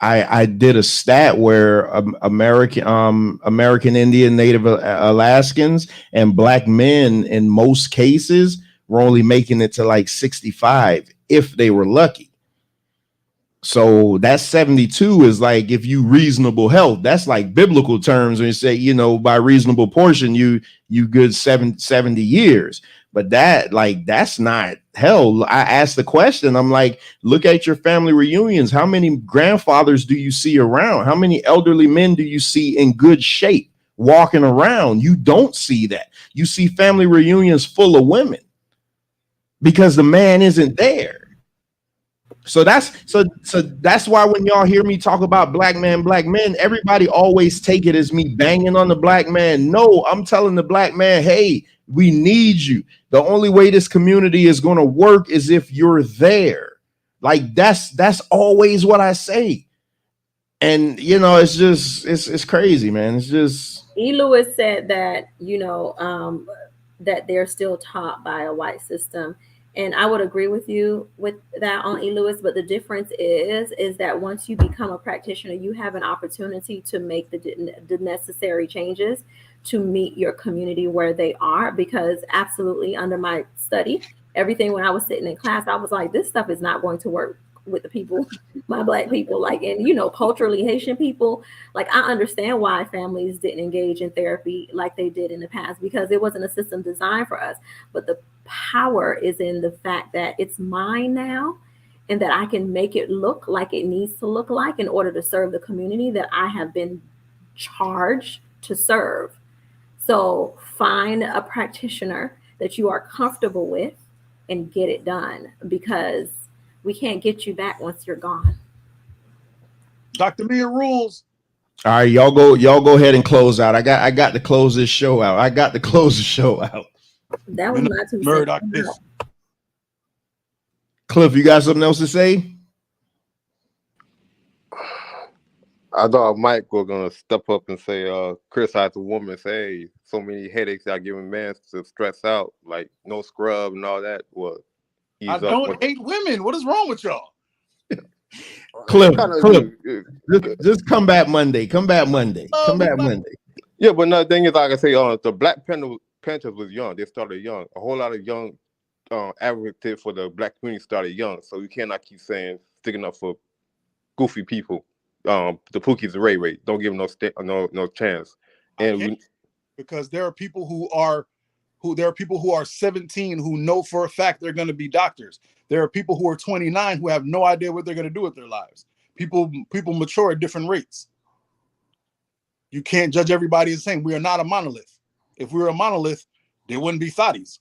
Speaker 2: I did a stat where American Indian, Native Alaskans, and black men in most cases were only making it to like 65 if they were lucky. So that 72 is like, if you reasonable health, that's like biblical terms when you say, you know, by reasonable portion, you good 70 years. But that, like, that's not hell. I asked the question. I'm like, look at your family reunions. How many grandfathers do you see around? How many elderly men do you see in good shape walking around? You don't see that. You see family reunions full of women because the man isn't there. So that's why when y'all hear me talk about black men, everybody always take it as me banging on the black man. No, I'm telling the black man, hey, we need you. The only way this community is going to work is if you're there. Like that's always what I say. And you know, it's just it's crazy, man. It's just
Speaker 6: E. Lewis said that, you know, that they're still taught by a white system. And I would agree with you with that on E. Lewis, but the difference is that once you become a practitioner, you have an opportunity to make the necessary changes to meet your community where they are. Because absolutely, under my study, everything when I was sitting in class, I was like, this stuff is not going to work with the people, my black people, like, and you know, culturally Haitian people, like I understand why families didn't engage in therapy like they did in the past, because it wasn't a system designed for us. But the power is in the fact that it's mine now, and that I can make it look like it needs to look like in order to serve the community that I have been charged to serve. So find a practitioner that you are comfortable with and get it done, because we can't get you back once you're gone.
Speaker 5: Dr. Mia rules.
Speaker 2: all right. Y'all go ahead and close out. I got to close this show out.
Speaker 6: That was not too
Speaker 5: Murdoch.
Speaker 2: Cliff, you got something else to say?
Speaker 8: I thought Mike was gonna step up and say, criticize the woman, say, hey, so many headaches y'all giving men to stress out, like no scrub and all that. Well,
Speaker 5: I don't hate women. What is wrong with y'all?
Speaker 2: Cliff, just come back Monday. Come back Monday.
Speaker 8: Yeah, but another thing is, like I say, the Black Panthers was young. They started young. A whole lot of young advocates for the black community started young. So you cannot keep saying sticking up for goofy people. The Pookies and Ray Ray. Don't give them no chance. And
Speaker 5: because there are people who are 17 who know for a fact they're going to be doctors. There are people who are 29 who have no idea what they're going to do with their lives. People mature at different rates. You can't judge everybody the same. We are not a monolith. If we were a monolith, there wouldn't be thotties.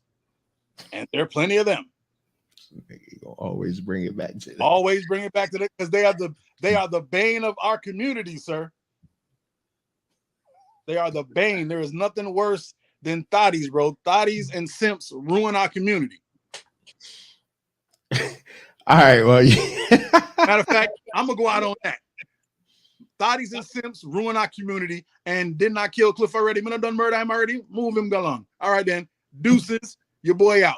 Speaker 5: And there are plenty of them.
Speaker 2: Always bring it back to that.
Speaker 5: Always bring it back to that, because they are the bane of our community, sir. They are the bane. There is nothing worse than thotties, bro. Thotties and simps ruin our community.
Speaker 2: All right, well,
Speaker 5: matter of fact, I'm gonna go out on that. Thotties and simps ruin our community. And didn't I kill Cliff already? When I done murder him already, move him along. All right then, deuces, your boy out.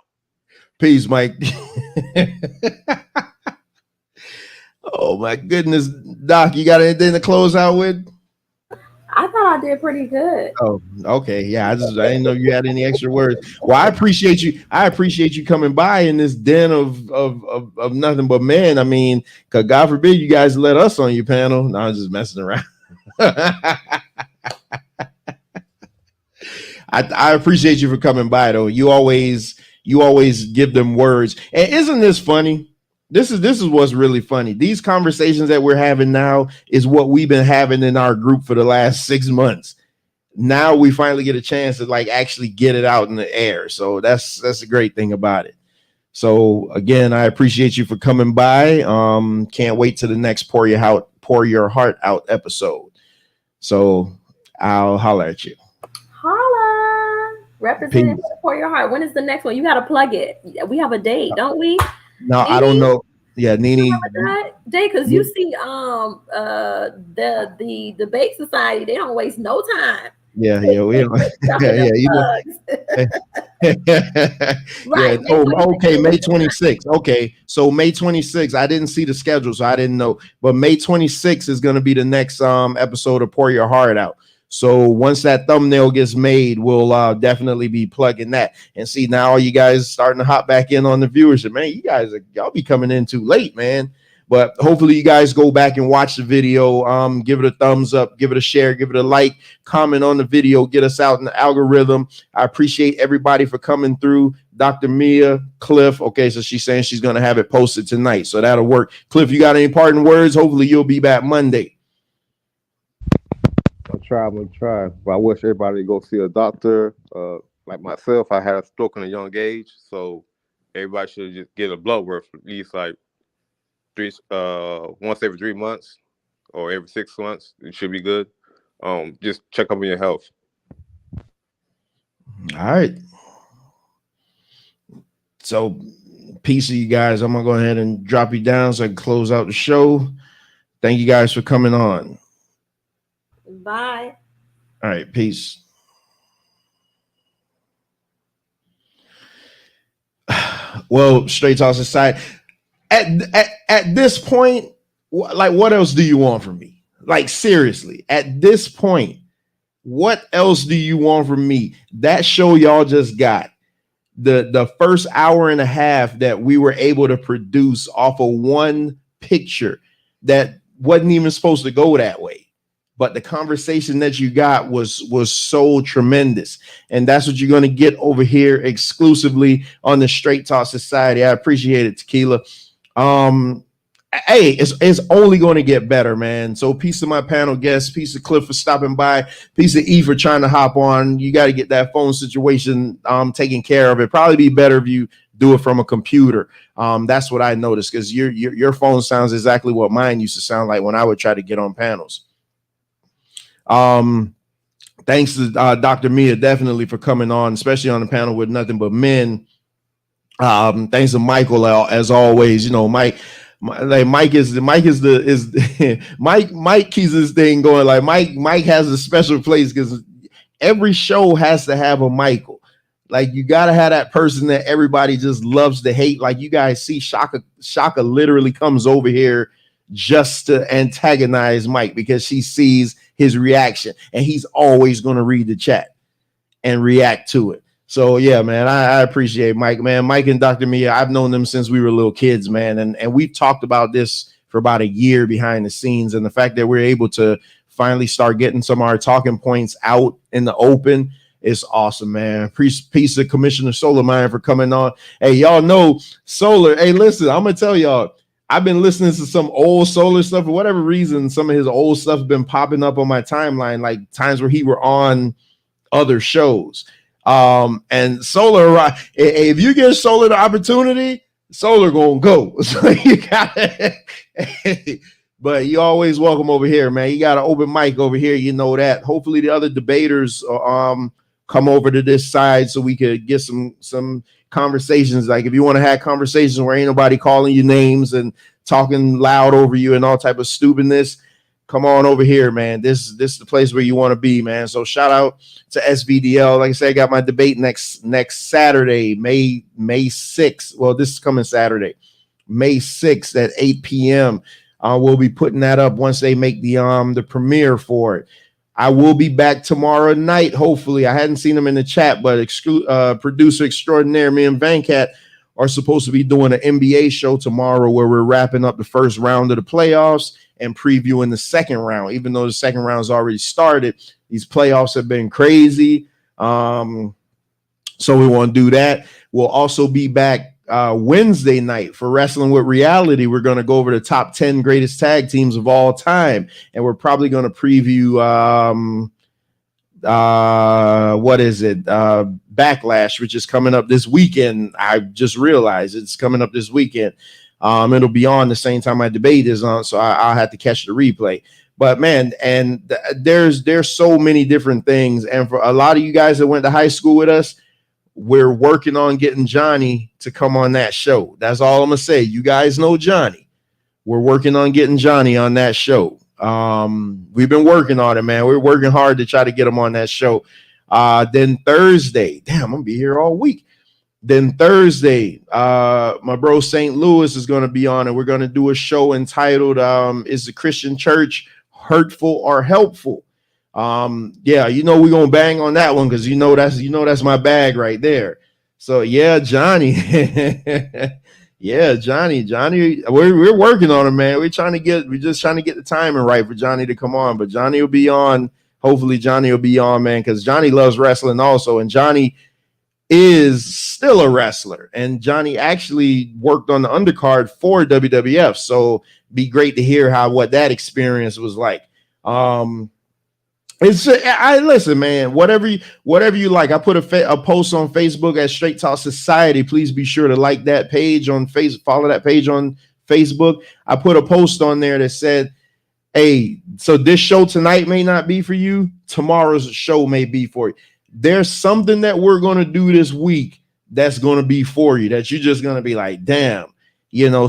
Speaker 2: Peace, Mike. Oh my goodness, Doc, you got anything to close out with?
Speaker 6: I thought I did pretty good.
Speaker 2: Oh, okay. Yeah, I didn't know you had any extra words. Well, I appreciate you coming by in this den of nothing but men. I mean, because God forbid you guys let us on your panel. No, I'm just messing around. I appreciate you for coming by, though. You always give them words. And isn't this funny? This is what's really funny. These conversations that we're having now is what we've been having in our group for the last 6 months. Now we finally get a chance to like actually get it out in the air. So that's a great thing about it. So again, I appreciate you for coming by. Can't wait to the next pour your heart out episode. So I'll holler at you.
Speaker 6: Holla. Representative Pour Your Heart. When is the next one? You got to plug it. We have a date, don't we?
Speaker 2: No, Nene? I don't know. Yeah, Nene.
Speaker 6: Day, because you see, the debate society, they don't waste no time.
Speaker 2: Yeah, we don't. Yeah, you know. Yeah.
Speaker 6: Right.
Speaker 2: Oh, okay. May 26th. Okay. So May 26th. I didn't see the schedule, so I didn't know. But May 26th is going to be the next episode of Pour Your Heart Out. So once that thumbnail gets made, we'll definitely be plugging that. And see, now you guys starting to hop back in on the viewership. Man, y'all be coming in too late, man. But hopefully you guys go back and watch the video. Give it a thumbs up, give it a share, give it a like, comment on the video, get us out in the algorithm. I appreciate everybody for coming through. Dr. Mia, Cliff. Okay, so she's saying she's going to have it posted tonight. So that'll work. Cliff, you got any parting words? Hopefully you'll be back Monday.
Speaker 8: I'm gonna try. But I wish everybody go see a doctor. Like myself, I had a stroke at a young age, so everybody should just get a blood work at least like once every 3 months or every 6 months. It should be good. Just check up on your health.
Speaker 2: All right. So peace to you guys. I'm gonna go ahead and drop you down so I can close out the show. Thank you guys for coming on.
Speaker 6: Bye.
Speaker 2: All right, peace. Well, Straight Talk Society. At this point, like, what else do you want from me? Like, seriously, at this point, what else do you want from me? That show y'all just got, the first hour and a half that we were able to produce off of one picture that wasn't even supposed to go that way. But the conversation that you got was so tremendous. And that's what you're going to get over here exclusively on the Straight Talk Society. I appreciate it, Tequila. Hey, it's only going to get better, man. So peace to my panel guests, peace to Cliff for stopping by, peace to E for trying to hop on. You got to get that phone situation taken care of. It'd probably be better if you do it from a computer. That's what I noticed, because your phone sounds exactly what mine used to sound like when I would try to get on panels. Thanks to Dr. Mia definitely for coming on, especially on the panel with nothing but men. Thanks to Michael as always. You know, Mike keeps this thing going. Like Mike has a special place because every show has to have a Michael. Like, you gotta have that person that everybody just loves to hate. Like, you guys see Shaka literally comes over here just to antagonize Mike because she sees his reaction, and he's always going to read the chat and react to it. So yeah, man, I appreciate Mike, man. Mike and Dr. Mia, I've known them since we were little kids, man. And we've talked about this for about a year behind the scenes. And the fact that we're able to finally start getting some of our talking points out in the open is awesome, man. Peace to Commissioner Solarmine for coming on. Hey, y'all know Solar. Hey, listen, I'm going to tell y'all, I've been listening to some old Solar stuff. For whatever reason, some of his old stuff has been popping up on my timeline, like times where he were on other shows. And Solar, if you give Solar the opportunity, Solar gonna go. So you got it. But you always welcome over here, man. You got an open mic over here, you know that. Hopefully the other debaters come over to this side so we could get some conversations. Like, if you want to have conversations where ain't nobody calling you names and talking loud over you and all type of stupidness, come on over here, man. This is the place where you want to be, man. So shout out to SVDL. Like I said, I got my debate next Saturday, May 6th. Well, this is coming Saturday, May 6th at 8 p.m. We'll be putting that up once they make the premiere for it. I will be back tomorrow night, hopefully. I hadn't seen them in the chat, but producer extraordinaire, me and Vancat are supposed to be doing an NBA show tomorrow where we're wrapping up the first round of the playoffs and previewing the second round. Even though the second round's already started, these playoffs have been crazy. So we want to do that. We'll also be back Wednesday night for Wrestling with Reality. We're going to go over the top 10 greatest tag teams of all time, and we're probably going to preview Backlash, which is coming up this weekend. I just realized it's coming up this weekend. It'll be on the same time my debate is on, so I'll have to catch the replay. But man, and there's so many different things, and for a lot of you guys that went to high school with us, we're working on getting Johnny to come on that show. That's all I'm gonna say. You guys know Johnny. We're working on getting Johnny on that show. We've been working on it, man. We're working hard to try to get him on that show. Then Thursday, damn, I'm gonna be here all week. Then Thursday, my bro St. Louis is going to be on, and we're going to do a show entitled "Is the Christian Church Hurtful or Helpful?" Yeah, we're gonna bang on that one because that's my bag right there. So yeah, Johnny, yeah, Johnny, we're working on it, man. We're just trying to get the timing right for Johnny to come on, but Johnny will be on. Hopefully, Johnny will be on, man, because Johnny loves wrestling also, and Johnny is still a wrestler, and Johnny actually worked on the undercard for WWF, so be great to hear what that experience was like. I listen, man, whatever you like. I put a post on Facebook at Straight Talk Society. Please be sure to like that page on Facebook, follow that page on Facebook. I put a post on there that said, hey, so this show tonight may not be for you, tomorrow's show may be for you. There's something that we're going to do this week that's going to be for you, that you're just going to be like, damn,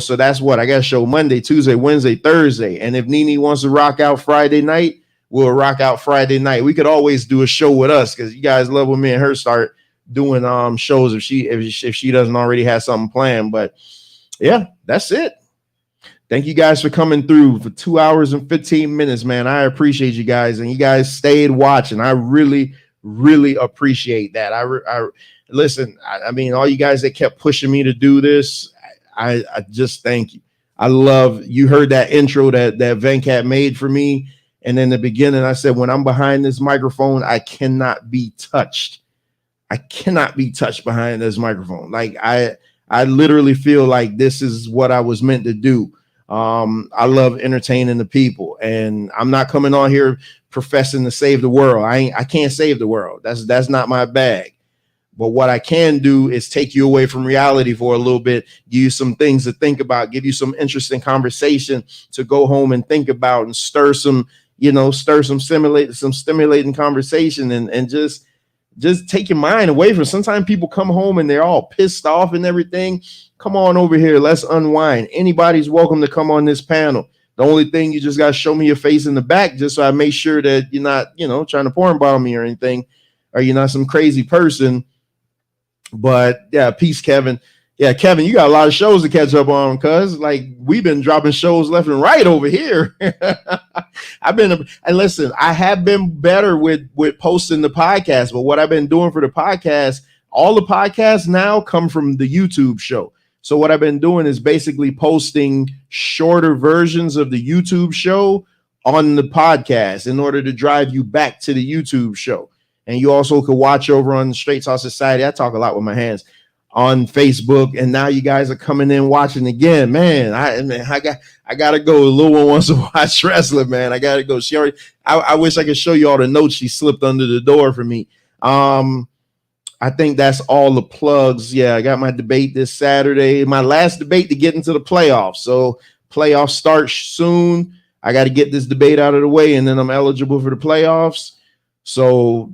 Speaker 2: so that's what I got to show Monday, Tuesday, Wednesday, Thursday. And if Nene wants to rock out Friday night, we'll rock out Friday night. We could always do a show with us because you guys love when me and her start doing shows if she doesn't already have something planned. But yeah, that's it. Thank you guys for coming through for 2 hours and 15 minutes, man. I appreciate you guys, and you guys stayed watching. I really appreciate that. Listen, I mean, all you guys that kept pushing me to do this, I just thank you. I love, you heard that intro that Venkat made for me. And in the beginning, I said, when I'm behind this microphone, I cannot be touched. I cannot be touched behind this microphone. Like I literally feel like this is what I was meant to do. I love entertaining the people, and I'm not coming on here professing to save the world. I can't save the world. That's not my bag. But what I can do is take you away from reality for a little bit, give you some things to think about, give you some interesting conversation to go home and think about, and stir some stimulating conversation, and just take your mind away from. Sometimes people come home and they're all pissed off and everything. Come on over here. Let's unwind. Anybody's welcome to come on this panel. The only thing, you just got to show me your face in the back just so I make sure that you're not, trying to porn bomb me or anything, or you're not some crazy person. But yeah, peace, Kevin. Yeah, Kevin, you got a lot of shows to catch up on, cuz we've been dropping shows left and right over here. Listen, I have been better with posting the podcast, but what I've been doing for the podcast, all the podcasts now come from the YouTube show. So what I've been doing is basically posting shorter versions of the YouTube show on the podcast in order to drive you back to the YouTube show. And you also could watch over on Straight Talk Society. I talk a lot with my hands on Facebook, and now you guys are coming in watching again. Man, I got to go. The little one wants to watch wrestling, man. I got to go. I wish I could show you all the notes she slipped under the door for me. I think that's all the plugs. Yeah, I got my debate this Saturday, my last debate to get into the playoffs. So playoffs start soon. I got to get this debate out of the way, and then I'm eligible for the playoffs. So,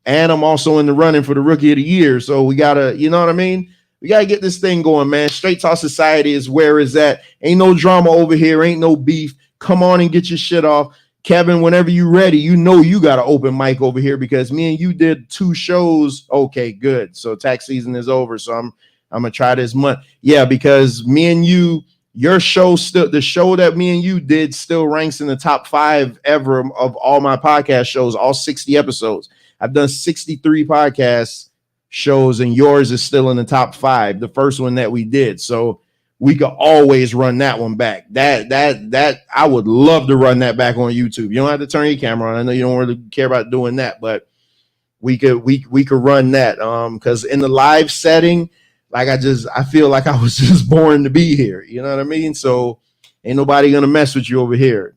Speaker 2: and I'm also in the running for the Rookie of the Year. So we got to, you know what I mean? We got to get this thing going, man. Straight Talk Society is where it's at. Ain't no drama over here. Ain't no beef. Come on and get your shit off. Kevin, whenever you're ready, you got an open mic over here because me and you did 2 shows. Okay, good. So tax season is over. So I'm going to try this month. Yeah, because me and you, your show still, the show that me and you did still ranks in the top 5 ever of all my podcast shows, all 60 episodes. I've done 63 podcast shows, and yours is still in the top 5, the first one that we did. So we could always run that one back. That I would love to run that back on YouTube. You don't have to turn your camera on. I know you don't really care about doing that, but we could run that. Because in the live setting, I feel like I was just born to be here. You know what I mean? So ain't nobody gonna mess with you over here.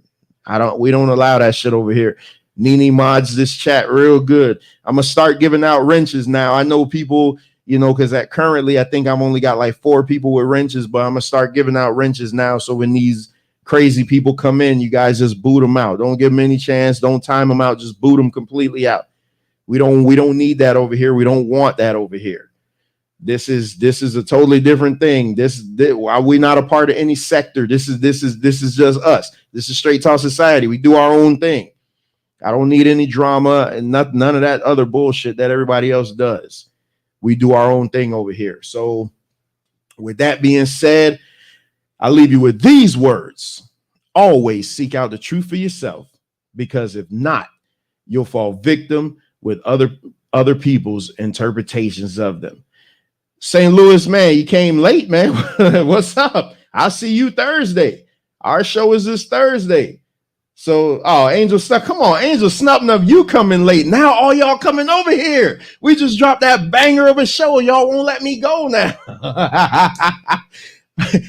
Speaker 2: We don't allow that shit over here. Nene mods this chat real good. I'm gonna start giving out wrenches now. I know people, because currently I think I've only got like 4 people with wrenches, but I'm gonna start giving out wrenches now. So when these crazy people come in, you guys just boot them out. Don't give them any chance. Don't time them out. Just boot them completely out. We don't need that over here. We don't want that over here. This is a totally different thing. Why we not a part of any sector. This is just us. This is Straight Talk Society. We do our own thing. I don't need any drama and none of that other bullshit that everybody else does. We do our own thing over here. So with that being said, I leave you with these words. Always seek out the truth for yourself, because if not, you'll fall victim with other people's interpretations of them. St. Louis, man, you came late, man. What's up? I'll see you Thursday. Our show is this Thursday. So, Angel Snuff, come on, Angel Snuffing up, you coming late. Now all y'all coming over here. We just dropped that banger of a show. Y'all won't let me go now.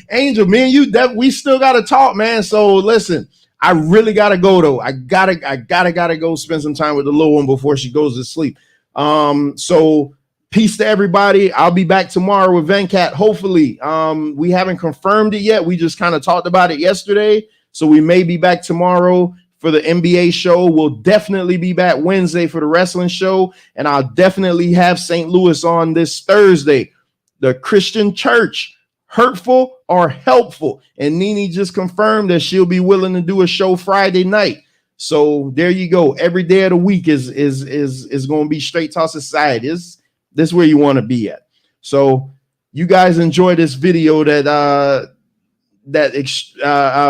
Speaker 2: Angel, me and you, we still got to talk, man. So listen, I really got to go though. I gotta go spend some time with the little one before she goes to sleep. So peace to everybody. I'll be back tomorrow with Venkat. Hopefully, we haven't confirmed it yet. We just kind of talked about it yesterday. So we may be back tomorrow for the NBA show. We'll definitely be back Wednesday for the wrestling show. And I'll definitely have St. Louis on this Thursday. The Christian church, hurtful or helpful? And Nene just confirmed that she'll be willing to do a show Friday night. So there you go. Every day of the week is going to be Straight Talk Society. This is where you want to be at. So you guys enjoy this video that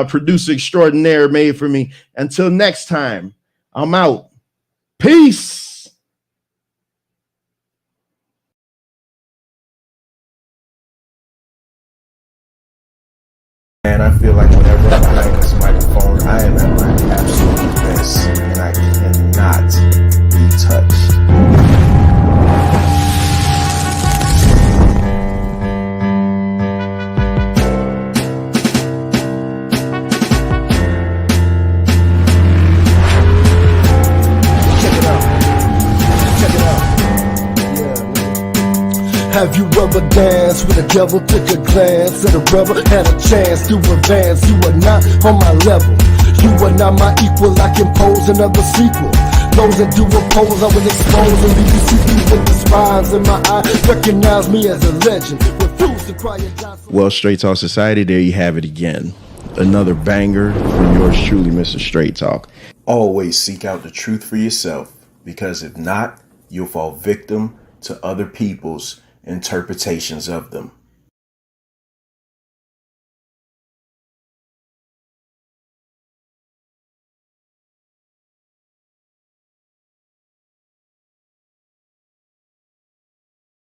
Speaker 2: producer extraordinaire made for me. Until next time, I'm out. Peace.
Speaker 9: And I feel like whenever I'm behind this microphone, I am at my absolute best, and I cannot be touched.
Speaker 1: Have you ever danced with the devil? Took a glance at a brother, had a chance to advance. You are not on my level. You are not my equal. I can pose another sequel. Those that do oppose, I will expose and leave you see with the spines in my eye. Recognize me as a legend. Refuse to cry a Johnson.
Speaker 2: Well, Straight Talk Society, there you have it again. Another banger from yours truly, Mr. Straight Talk.
Speaker 9: Always seek out the truth for yourself, because if not, you'll fall victim to other people's interpretations of them.